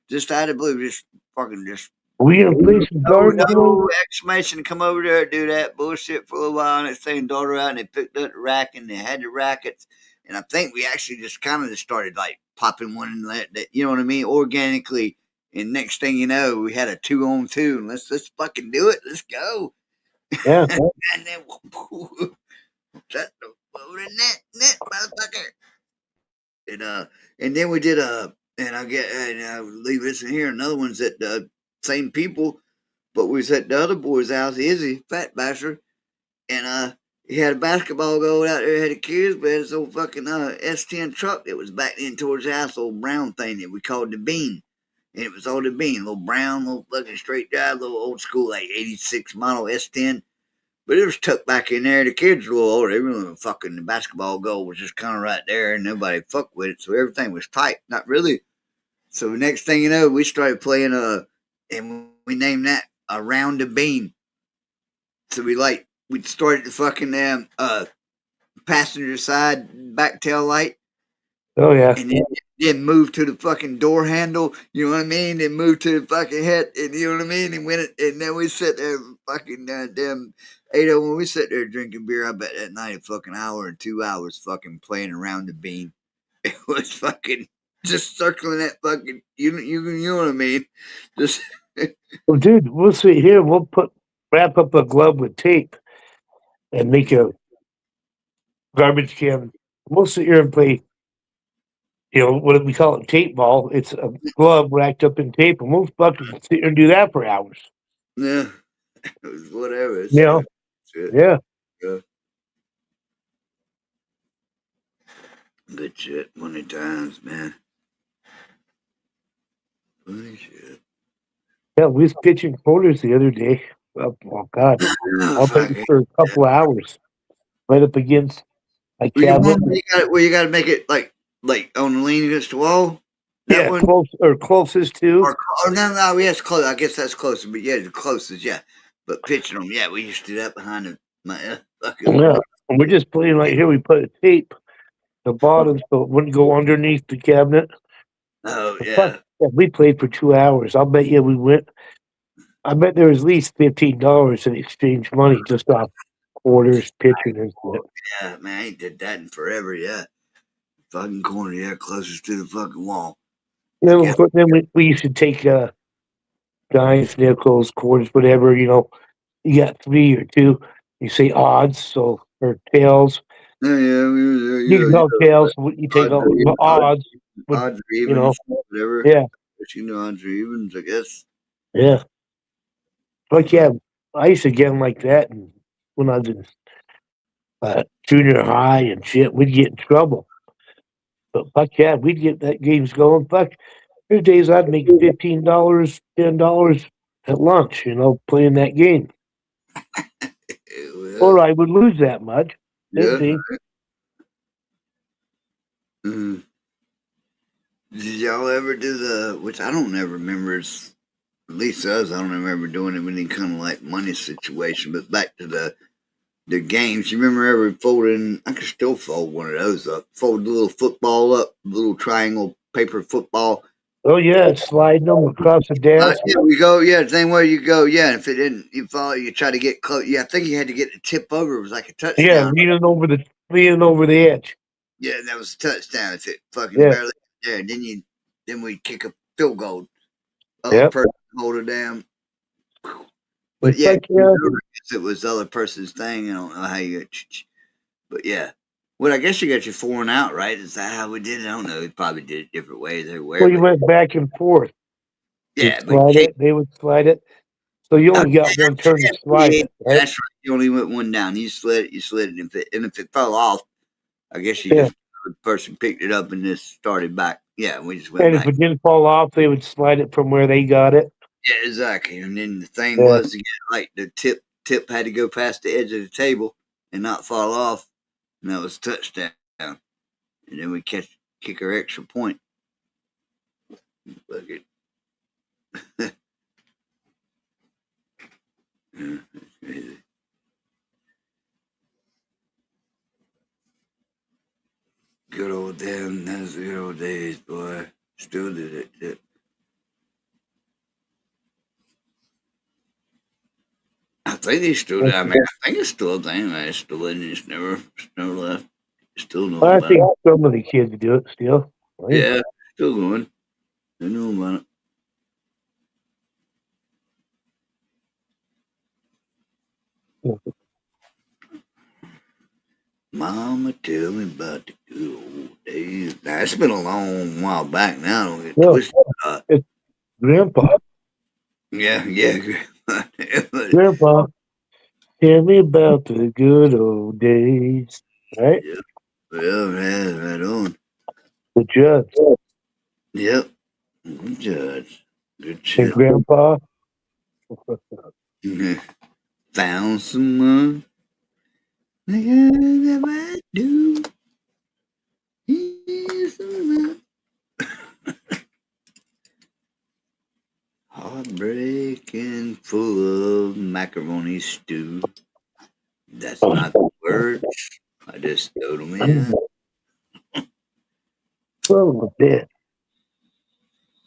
Speaker 1: just out of the blue, just fucking just.
Speaker 16: We gonna play some garden hose?
Speaker 1: Exclamation! Come over there, do that bullshit for a little while, and they saying daughter out, and they picked up the rack, and they had the rackets, and I think we actually just kind of just started like popping one and that, you know what I mean, organically. And next thing you know, we had a 2-on-2, and let's fucking do it. Let's go.
Speaker 16: Yeah.
Speaker 1: And then shut the net, motherfucker. And then we did and I leave this in here. Another one's at the same people, but we was at the other boy's house, Izzy, fat bastard, and he had a basketball goal out there, had the kids, but had this old fucking S10 truck that was back in towards the house, old brown thing that we called the Bean. And it was all the Bean, little brown, little fucking straight drive, little old school, like 86 model S10. But it was tucked back in there. The kids were a little older. They really fucking, the basketball goal was just kind of right there, and nobody fucked with it. So everything was tight. Not really. So the next thing you know, we started playing, and we named that Around the Bean. So we started the fucking passenger side back tail light.
Speaker 16: Oh, yeah.
Speaker 1: And then moved to the fucking door handle, you know what I mean? Then moved to the fucking head, and you know what I mean? And then we sat there fucking damn 8:00 when we sat there drinking beer. I bet that night a fucking hour and 2 hours fucking playing Around the Bean. It was fucking just circling that fucking, you know what I mean? Just.
Speaker 16: Well, dude, we'll sit here. We'll wrap up a glove with tape and make a garbage can. We'll sit here and play. You know, what do we call it? Tape ball. It's a glove wrapped up in tape, and we'll fucking sit here and do that for hours.
Speaker 1: Yeah. It was whatever.
Speaker 16: You know? Yeah.
Speaker 1: Good shit. Funny times, man. Funny shit.
Speaker 16: Yeah, we was pitching quarters the other day. Oh, God. I'll bet you for a couple of hours. Right up against my cabinet.
Speaker 1: You got to make it like on the lean against the wall.
Speaker 16: Yeah, closest to.
Speaker 1: No, yes, close. I guess that's closer, but yeah, the closest, yeah. But pitching them, yeah, we used to do that behind my fucking.
Speaker 16: Yeah, and we're just playing right here. We put a tape the bottom so it wouldn't go underneath the cabinet.
Speaker 1: Oh yeah.
Speaker 16: We played for 2 hours. I'll bet you we went. I bet there was at least $15 in exchange money just off quarters, pitching, and shit.
Speaker 1: Yeah, man, I ain't did that in forever. Yeah, fucking corner, yeah, closest to the fucking wall.
Speaker 16: Then we used to take dimes, nickels, quarters, whatever. You got 3 or 2. You say odds, so or tails.
Speaker 1: Yeah,
Speaker 16: You can call tails. You take all the odds.
Speaker 1: Odds or evens, whatever.
Speaker 16: Yeah.
Speaker 1: But odds or evens, I guess.
Speaker 16: Yeah. But yeah, I used to get them like that, and when I was in junior high and shit, we'd get in trouble. But fuck yeah, we'd get that games going. Fuck, there's days I'd make $15, $10 at lunch, playing that game. Or I would lose that much.
Speaker 1: Yeah.
Speaker 16: Right.
Speaker 1: Did y'all ever do which I don't ever remember, at least us, I don't remember doing it with any kind of like money situation, but back to the games, you remember ever folding, I could still fold one of those up, fold the little football up, little triangle paper football.
Speaker 16: Oh yeah, sliding them across the desk.
Speaker 1: Yeah, we go. Yeah, the same way you go. Yeah, and if it didn't, you try to get close. Yeah, I think you had to get the tip over. It was like a touchdown.
Speaker 16: Yeah, leaning over the edge.
Speaker 1: Yeah, that was a touchdown. If it fucking barely there, then we kick a field goal. Other person hold it down. But yeah, it was the other person's thing. I don't know how you got. But yeah. Well, I guess you got your 4 and out, right? Is that how we did it? I don't know. We probably did it different ways everywhere.
Speaker 16: Well, you went back and forth.
Speaker 1: Yeah,
Speaker 16: they would slide it. So you only got one turn to slide it, right?
Speaker 1: That's right. You only went one down. You slid it, and if it fell off, I guess the person picked it up and just started back. Yeah, we just went back.
Speaker 16: And if it didn't fall off, they would slide it from where they got it.
Speaker 1: Yeah, exactly. And then the thing was, like the tip had to go past the edge of the table and not fall off. And that was a touchdown. And then we kick our extra point. Fuck it. Yeah, that's crazy. Good old damn, those good old days, boy. Still did it. Shit. I think they still did. I mean, I think it's still a thing. It's still in. It's never left. Still know
Speaker 16: I
Speaker 1: about
Speaker 16: think
Speaker 1: it.
Speaker 16: some of the kids do it still. Right?
Speaker 1: Yeah, still going. They know about it. Mama, tell me about the good old days. Now, it's been a long while back now. Don't get twisted.
Speaker 16: It's Grandpa.
Speaker 1: Yeah.
Speaker 16: Grandpa, tell me about the good old days. Right?
Speaker 1: Yep. Well, man, right on.
Speaker 16: The judge.
Speaker 1: Yep. Good judge. Good shit.
Speaker 16: And Grandpa.
Speaker 1: Found someone. Never do. Heartbreaking, full of macaroni stew. That's not the words. I just threw them in.
Speaker 16: Son of a bitch.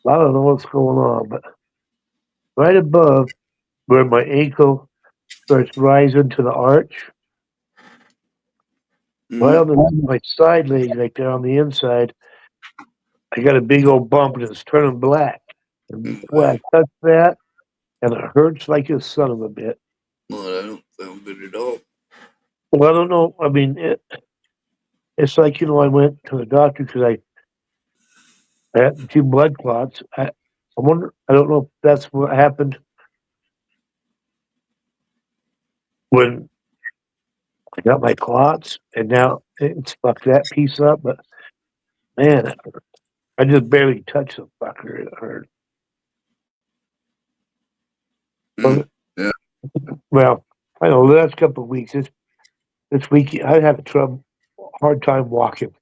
Speaker 16: I don't know what's going on, but right above where my ankle starts rising to the arch, right on my side leg, right there on the inside, I got a big old bump and it's turning black. And boy, I touched that, and it hurts like a son of a bitch.
Speaker 1: Well, I don't sound good at all.
Speaker 16: Well, I don't know. I mean, it's like, I went to the doctor because I had 2 blood clots. I wonder, I don't know if that's what happened when I got my clots, and now it's fucked that piece up. But man, I just barely touched the fucker. It hurt.
Speaker 1: Yeah.
Speaker 16: Well, I know the last couple of weeks. This week I had a hard time walking.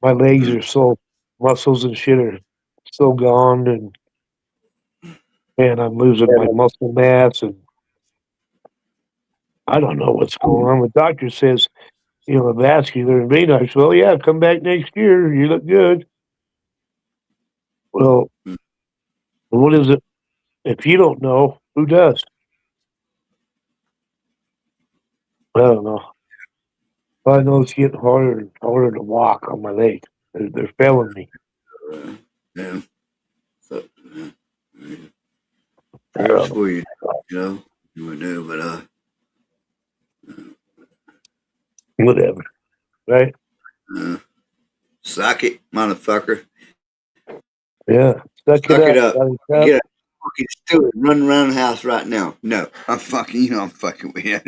Speaker 16: My legs are so muscles and shit are so gone, and I'm losing my muscle mass, and I don't know what's going on. The doctor says, vascular and vein. I said, well, yeah, come back next year. You look good. Well, what is it? If you don't know, who does? I don't know. I know it's getting harder and harder to walk on my legs. They're failing me.
Speaker 1: Yeah. So, prayers for you, you would know, but
Speaker 16: Whatever. Right?
Speaker 1: suck it, motherfucker.
Speaker 16: Yeah. Suck
Speaker 1: it
Speaker 16: up.
Speaker 1: up.
Speaker 16: Suck
Speaker 1: Get up. Fucking still run around the house right now. No, I'm fucking, I'm fucking with you.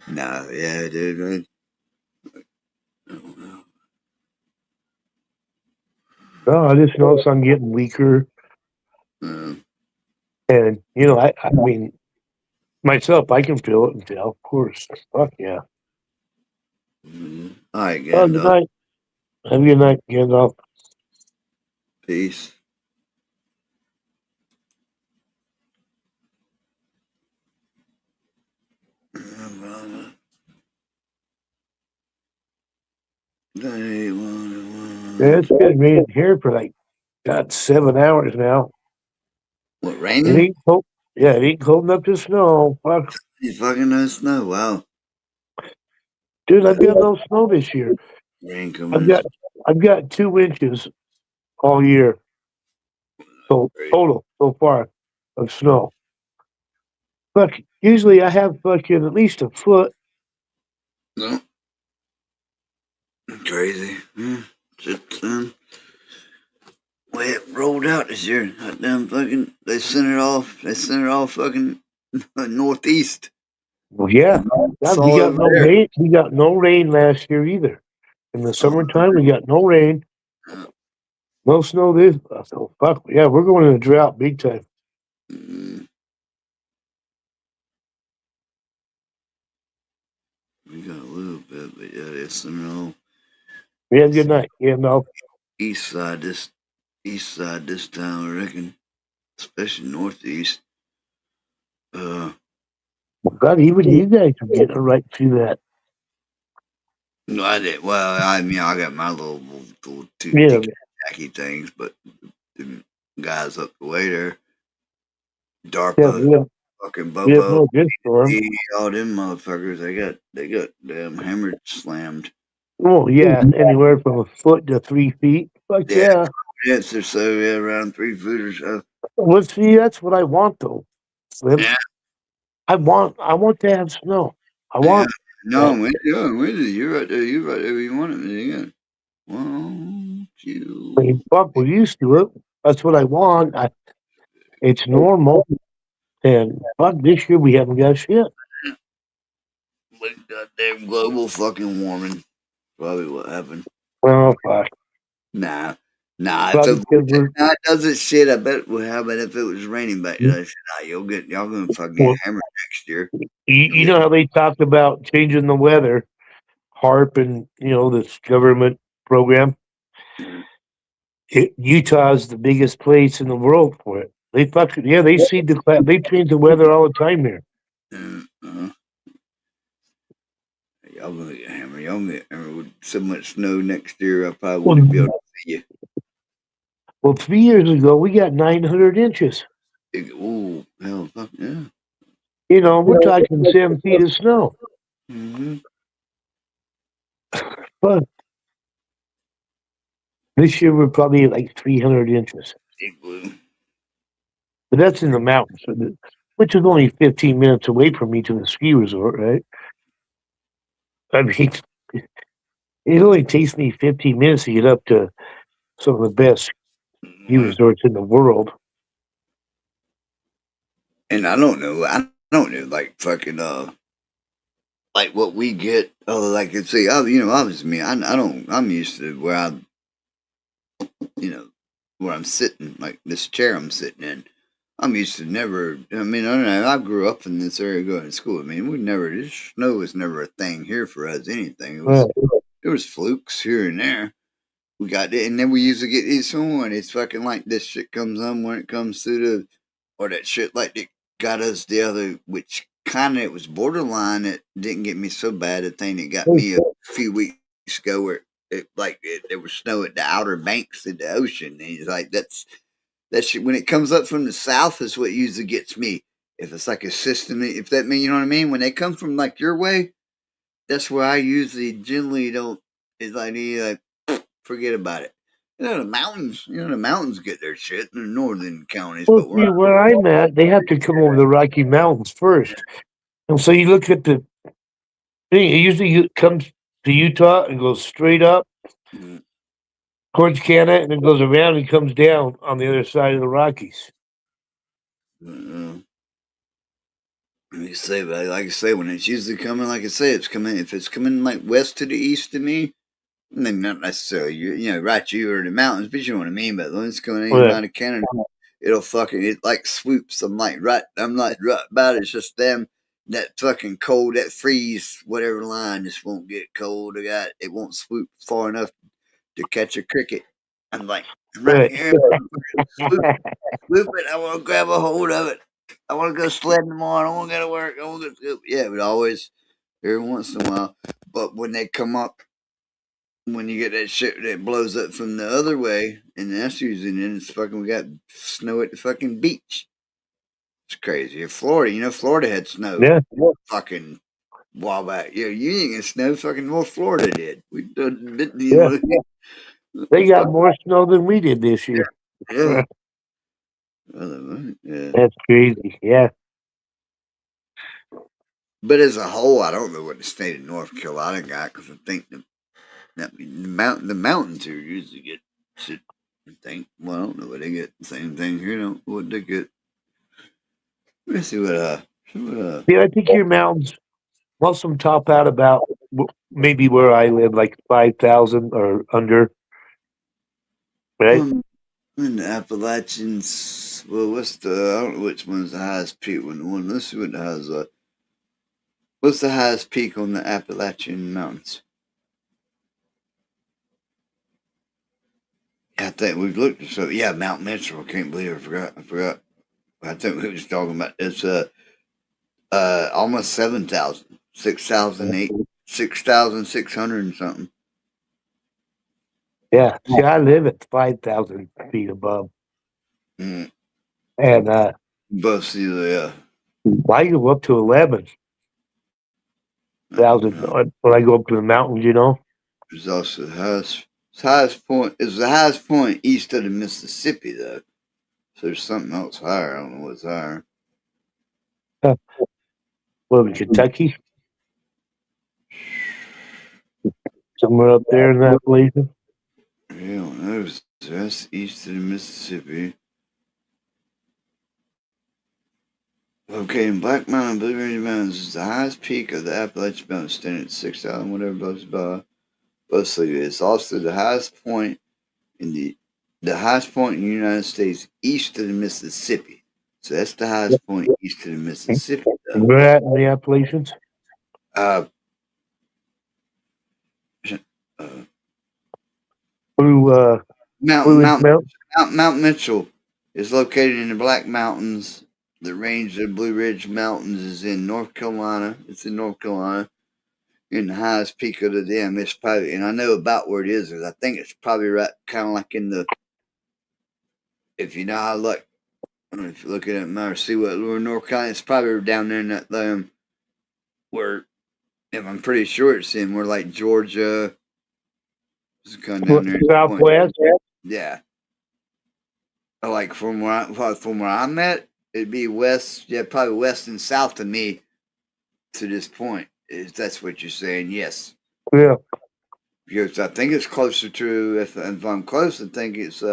Speaker 1: No, yeah, dude.
Speaker 16: No, I just notice I'm getting weaker. And, I mean, myself, I can feel it and tell, of course. Fuck yeah.
Speaker 1: All right,
Speaker 16: Oh, good
Speaker 1: Gandalf.
Speaker 16: night. Have a good night, Gandalf.
Speaker 1: Peace.
Speaker 16: Yeah, it's been raining here for like, God, 7 hours now.
Speaker 1: What,
Speaker 16: It
Speaker 1: raining?
Speaker 16: ain't cold. Yeah, it ain't cold enough to snow. Fuck.
Speaker 1: You fucking no snow. Wow.
Speaker 16: Dude, I've got no snow this year.
Speaker 1: Rain coming.
Speaker 16: I've got 2 inches all year. So total so far of snow. Fuck, usually I have fucking at least a foot.
Speaker 1: No. Crazy. Just way it rolled out this year. That damn fucking they sent it off fucking northeast.
Speaker 16: Well, yeah.
Speaker 1: It's
Speaker 16: We
Speaker 1: all
Speaker 16: got
Speaker 1: over
Speaker 16: no
Speaker 1: there.
Speaker 16: rain. We got no rain last year either. In the summertime, we got no rain. No snow this. So fuck yeah, we're going in a drought big time.
Speaker 1: We got a little bit, but yeah, it's
Speaker 16: Yeah, good night. Yeah, no.
Speaker 1: East side this town, I reckon. Especially northeast.
Speaker 16: God, even you guys are getting right through that.
Speaker 1: No, I did. Well, I mean, I got my little two
Speaker 16: Yeah.
Speaker 1: tacky things, but the guys up the way there, DARPA,
Speaker 16: Yeah, we have
Speaker 1: fucking
Speaker 16: no
Speaker 1: Bobo,
Speaker 16: good storm.
Speaker 1: all them motherfuckers, they got damn hammered, slammed.
Speaker 16: Oh yeah, anywhere from a foot to 3 feet. Fuck yeah.
Speaker 1: Yes, or so, yeah, around 3 foot or so.
Speaker 16: Well, see, that's what I want though. Slim.
Speaker 1: Yeah.
Speaker 16: I want to have snow. I want.
Speaker 1: No, I'm with you. I'm with you. You're right there. You're right there where you want it. Yeah. Won't you?
Speaker 16: I mean, fuck, we're used to it. That's what I want. It's normal. And fuck, this year we haven't got shit.
Speaker 1: Like goddamn global fucking warming. Probably what happened.
Speaker 16: Oh fuck.
Speaker 1: Nah.
Speaker 16: Probably
Speaker 1: It doesn't shit. I bet. Well, how about if it was raining back then? I said, nah, y'all gonna fucking get hammered next year.
Speaker 16: You know how they talked about changing the weather, HARP and this government program. Utah's the biggest place in the world for it. They they change the weather all the time here.
Speaker 1: Y'all gonna get hammered. Y'all gonna get hammered with so much snow next year. I probably wouldn't be able to see you.
Speaker 16: Well, 3 years ago we got 900 inches.
Speaker 1: Oh hell, fuck yeah!
Speaker 16: We're talking 7 feet of snow. But this year we're probably like 300 inches. But that's in the mountains, which is only 15 minutes away from me to the ski resort, right? I mean, it only takes me 15 minutes to get up to some of the best ski resorts in the world.
Speaker 1: And I don't know, like fucking like what we get. Oh, like see, obviously me. I'm used to where where I'm sitting, like this chair I'm sitting in. I'm used to never. I mean, I don't know. I grew up in this area going to school. I mean, this snow was never a thing here for us. Anything. There was flukes here and there. We got it, and then we used to get this one. It's fucking like this shit comes on when it comes to or that shit like it got us the other, which kind of it was borderline. It didn't get me so bad. The thing that got me a few weeks ago, where there was snow at the Outer Banks of the ocean. And he's like, that shit when it comes up from the south is what usually gets me. If it's like a system, if that mean, you know what I mean? When they come from like your way, that's where I usually generally don't. It's like forget about it. The mountains. The mountains get their shit in the northern counties,
Speaker 16: Well,
Speaker 1: but
Speaker 16: see, where I'm at, they have to come over the Rocky Mountains first. And so you look at the thing, it usually comes to Utah and goes straight up towards Canada and then goes around and comes down on the other side of the Rockies.
Speaker 1: Like I say, when it's usually coming, like I say, it's coming. If it's coming like west to the east of me, then not necessarily right you are in the mountains, but you know what I mean. But when it's coming in out of Canada, it'll it like swoops. I'm like right about it. It's just them that fucking cold, that freeze, whatever line just won't get cold. It won't swoop far enough to catch a cricket. I'm like, I'm right here. Swoop it. I want to grab a hold of it. I want to go sledding tomorrow. I want to go to work. I want to go. Yeah, but always every once in a while. But when they come up, when you get that shit that blows up from the other way, and that's usually then it's fucking. We got snow at the fucking beach. It's crazy. In Florida, Florida had snow.
Speaker 16: Yeah.
Speaker 1: Fucking while back. You ain't gonna snow. Fucking North Florida did. We done.
Speaker 16: They got more snow than we did this year.
Speaker 1: Yeah. Yeah.
Speaker 16: That's crazy. Yeah.
Speaker 1: But as a whole, I don't know what the state of North Carolina got because I think the mountains here usually get shit. I think. Well, I don't know what they get. The same thing here. Don't know what they get. Let's see what.
Speaker 16: Yeah, I think your mountains, most of them top out about maybe where I live, like 5,000 or under. Right.
Speaker 1: In the Appalachians, well, I don't know which one's the highest peak one. Let's see what the highest. What's the highest peak on the Appalachian Mountains? I think we've looked at so yeah, Mount Mitchell. I can't believe I forgot. I think we were just talking about it's almost 7,000, 6,600 and something.
Speaker 16: Yeah, see, I live at 5,000 feet above, and
Speaker 1: both see the.
Speaker 16: I go up to 11,000 when I go up to the mountains.
Speaker 1: There's also the highest point is the highest point east of the Mississippi, though. So there's something else higher. I don't know what's higher.
Speaker 16: What, Kentucky? Somewhere up there in that place.
Speaker 1: Yeah, no, that's east of the Mississippi. Okay, in Black Mountain, Blue Ridge Mountains is the highest peak of the Appalachian Mountains, standing at 6,000, whatever, blah. It's also the highest point in the highest point in the United States east of the Mississippi. So that's the highest point east of the Mississippi.
Speaker 16: Where at in the Appalachians?
Speaker 1: Mount Mitchell is located in the Black Mountains. The range of the Blue Ridge Mountains is in North Carolina. It's in North Carolina. In the highest peak of the dam. It's probably, and I know about where it is, because I think it's probably right, kind of like in the, if you know how, like, I don't know if you look at it now or see what North Carolina, it's probably down there in that, where, if I'm pretty sure it's in, where like Georgia, it's kind of down there.
Speaker 16: Southwest?
Speaker 1: Yeah. Like from where I'm at, it'd be west, probably west and south of me to this point. If that's what you're saying, yes.
Speaker 16: Yeah.
Speaker 1: Because I think it's closer to, if I'm close, I think it's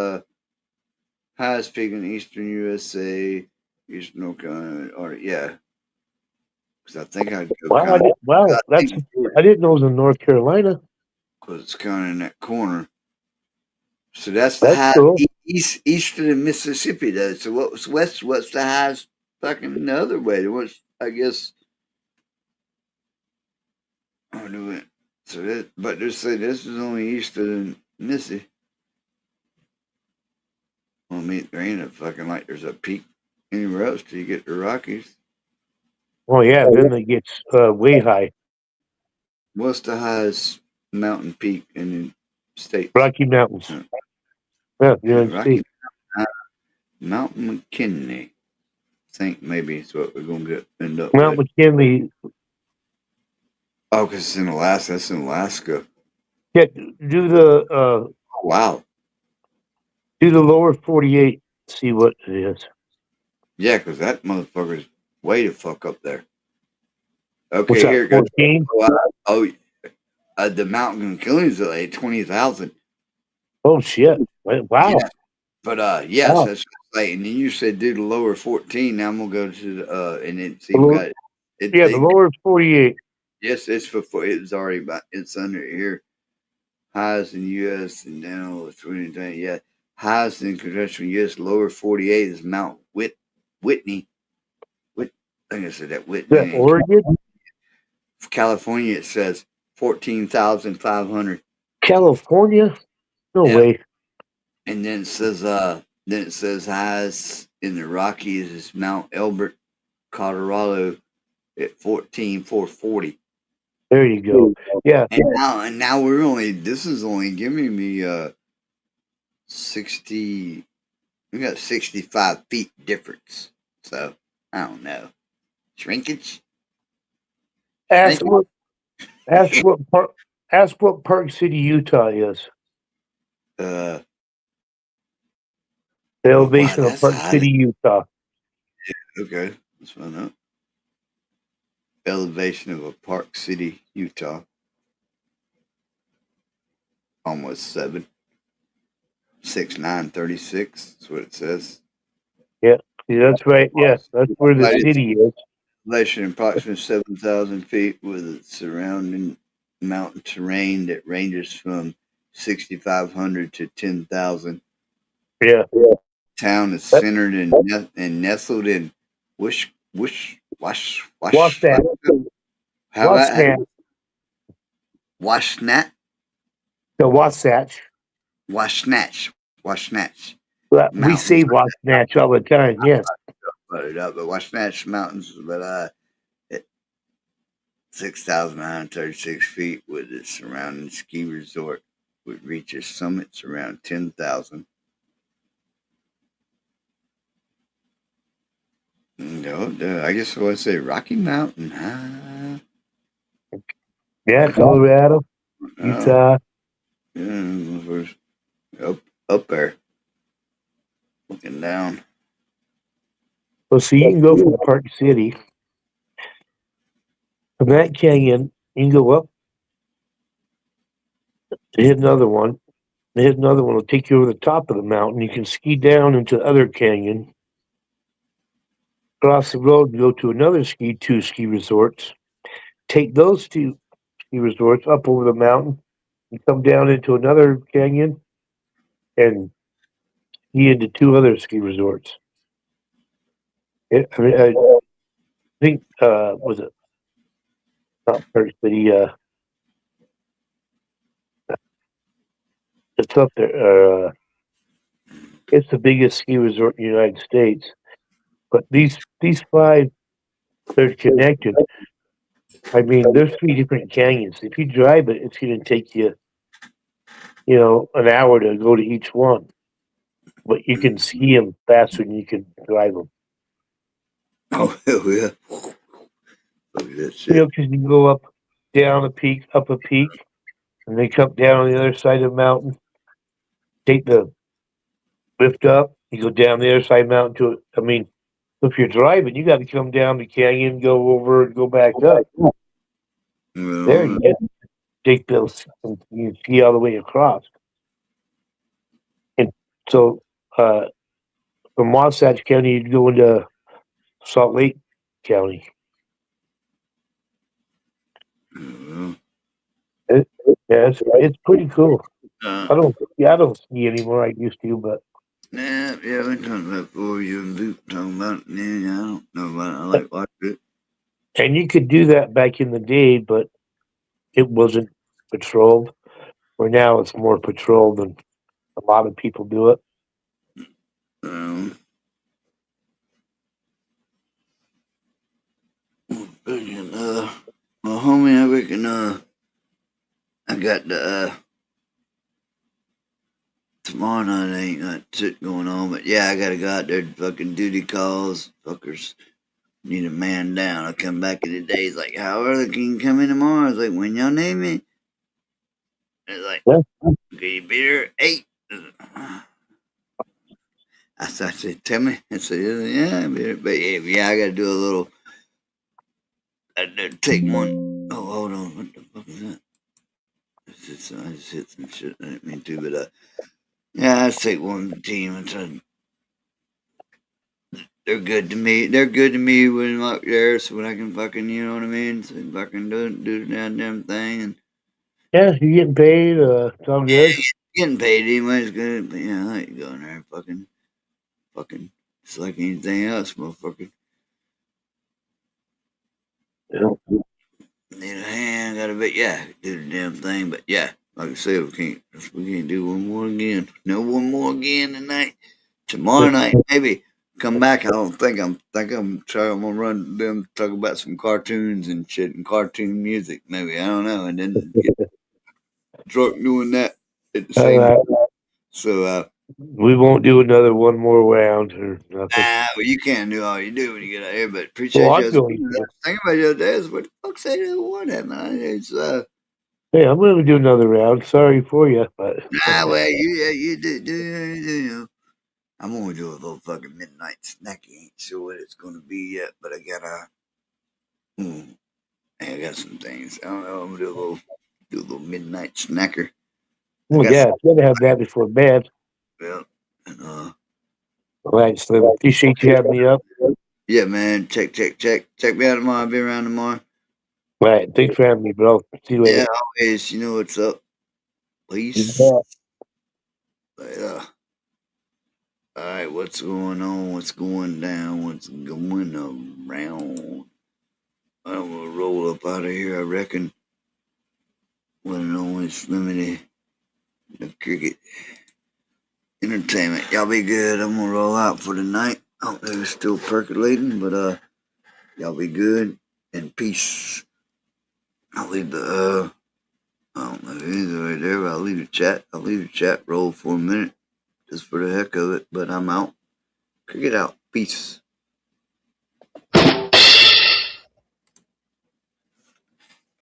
Speaker 1: highest peak in eastern USA, Eastern North Carolina, or yeah. Because I think I'd go.
Speaker 16: I didn't know it was in North Carolina.
Speaker 1: Because it's kind of in that corner. So that's the highest cool. east of the Mississippi, though. So what's west? What's the highest fucking the other way? What's, I guess. Oh, do it. So but they say this is only east of the Mississippi. Well, I mean, there ain't a fucking like there's a peak anywhere else till you get the Rockies.
Speaker 16: Oh yeah, then it gets way high.
Speaker 1: What's the highest mountain peak in the state?
Speaker 16: Rocky Mountains. Yeah,
Speaker 1: Rocky Mount McKinley. I think maybe it's what we're gonna end up.
Speaker 16: Mount McKinley.
Speaker 1: Oh, because it's in Alaska. That's in Alaska.
Speaker 16: Yeah, do the
Speaker 1: wow.
Speaker 16: Do the lower 48. See what it is.
Speaker 1: Yeah, because that motherfucker's way to fuck up there. Okay,
Speaker 16: What's that,
Speaker 1: here it goes.
Speaker 16: 14?
Speaker 1: The mountain killings are like 20,000.
Speaker 16: Oh shit! Wow.
Speaker 1: Yeah. But yes,
Speaker 16: Wow.
Speaker 1: that's like, and then you said do the lower 14. Now I'm gonna go to the and then see
Speaker 16: The
Speaker 1: we
Speaker 16: lower-
Speaker 1: got it.
Speaker 16: Yeah, the lower 48.
Speaker 1: Yes, it's for it's already about it's under here. Highest in U.S. and down with 20. Yeah, highest in congressional U.S. Lower 48 is Mount Whitney. I think I said that Whitney.
Speaker 16: Is that Oregon?
Speaker 1: For California, it says 14,500.
Speaker 16: California? No
Speaker 1: Yeah.
Speaker 16: way.
Speaker 1: And then it says highest in the Rockies is Mount Elbert, Colorado, at 14,440.
Speaker 16: There you go. Yeah.
Speaker 1: And now we're only. This is only giving me 60. We got 65 feet difference. So I don't know. Shrinkage.
Speaker 16: Ask what Park City, Utah is.
Speaker 1: The
Speaker 16: elevation of
Speaker 1: that's
Speaker 16: Park
Speaker 1: high.
Speaker 16: City, Utah.
Speaker 1: Okay, let's find out. Elevation of a Park City, Utah. Almost 7. 6,936. That's what it says.
Speaker 16: Yeah, that's right. Yeah, that's where the city is.
Speaker 1: Elevation approximately 7,000 feet with surrounding mountain terrain that ranges from 6,500 to 10,000.
Speaker 16: Yeah.
Speaker 1: Town is centered and nestled in Wasatch. Wasatch.
Speaker 16: The Wasatch.
Speaker 1: Wasatch.
Speaker 16: We say Wasatch all the time. Yes.
Speaker 1: But Wasatch Mountains, but at 6,936 feet with its surrounding ski resort, would reach its summits around 10,000. No, I guess I would say Rocky Mountain High.
Speaker 16: Yeah, Colorado, Utah.
Speaker 1: Yeah, up there, looking down.
Speaker 16: Well, so you can go from Park City. From that canyon, you can go up. Hit another one. Hit another one will take you over the top of the mountain. You can ski down into the other canyon. Cross the road and go to another two ski resorts. Take those 2 ski resorts up over the mountain and come down into another canyon and ski into 2 other ski resorts. I think was it not Park City? It's up there. It's the biggest ski resort in the United States. But these 5, they're connected. I mean, there's 3 different canyons. If you drive it, it's going to take you, an hour to go to each one. But you can ski them faster than you can drive them.
Speaker 1: Oh, hell yeah. Look at that shit.
Speaker 16: Because you can go up a peak, and then come down on the other side of the mountain. Take the lift up. You go down the other side of the mountain if you're driving, you got to come down the canyon, go over, and go back up. There you go. Take those, and you ski all the way across. And so, from Wasatch County, you'd go into Salt Lake County. It's pretty cool. I don't ski anymore. I used to, but
Speaker 1: yeah, we talked about before. You and Luke talking about it. Yeah, I don't know about it. I like watching it.
Speaker 16: And you could do that back in the day, but it wasn't patrolled. Where now it's more patrolled, and a lot of people do it.
Speaker 1: Well, homie, I reckon I got the tomorrow night ain't got shit going on, but yeah, I gotta go out there to fucking duty calls. Fuckers need a man down. I come back in the day, it's like, how early can you come in tomorrow? I was like, when y'all need me? It's like, can you be here at 8? I said, tell me. I said, yeah, but yeah, I got to do a little. I take one. Oh, hold on. What the fuck is that? I just hit some shit. I didn't mean to, but yeah, I take one team and try. They're good to me. They're good to me when I'm up there, so when I can fucking, you know what I mean? So if I can do the damn thing. And
Speaker 16: Yeah, you getting paid? It's all good.
Speaker 1: getting paid anyway is good. But yeah, I ain't going there fucking. It's like anything else, motherfucker.
Speaker 16: Yeah.
Speaker 1: Need a hand, got a bit, yeah, do the damn thing, but yeah, like I said, we can't do one more again. No one more again tonight. Tomorrow night, maybe come back. I'm gonna run them, talk about some cartoons and shit and cartoon music, maybe, I don't know, and then get drunk doing that at the same
Speaker 16: All
Speaker 1: time.
Speaker 16: right.
Speaker 1: So,
Speaker 16: we won't do another one more round or nothing.
Speaker 1: well, you can't do all you do when you get out here, but
Speaker 16: Well,
Speaker 1: appreciate
Speaker 16: I'm
Speaker 1: you.
Speaker 16: going to.
Speaker 1: Think about the other day is what the fuck say they want that, man. It's
Speaker 16: Hey, I'm going to do another round. Sorry for you, but
Speaker 1: well, you do, you know. I'm gonna do a little fucking midnight snack. Ain't sure what it's gonna be yet, but I got some things. I don't know. I'm gonna do a little midnight snacker.
Speaker 16: well, yeah, you got to have that before bed.
Speaker 1: Well, and,
Speaker 16: All right, Slim. Appreciate you having me up.
Speaker 1: yeah, man. Check me out tomorrow. I'll be around tomorrow.
Speaker 16: All right, thanks for having me, bro. See you later.
Speaker 1: Yeah, always. You know what's up.
Speaker 16: You
Speaker 1: Peace.
Speaker 16: bet.
Speaker 1: All right, what's going on? What's going down? What's going around? I'm gonna roll up out of here, I reckon. One and only Slimity, the Cricket Entertainment. Y'all be good. I'm gonna roll out for the night. I don't know if it's still percolating, but y'all be good and peace. I'll leave the I don't know either right there, but I'll leave the chat. I'll leave the chat roll for a minute, just for the heck of it. But I'm out. Cricket out. Peace.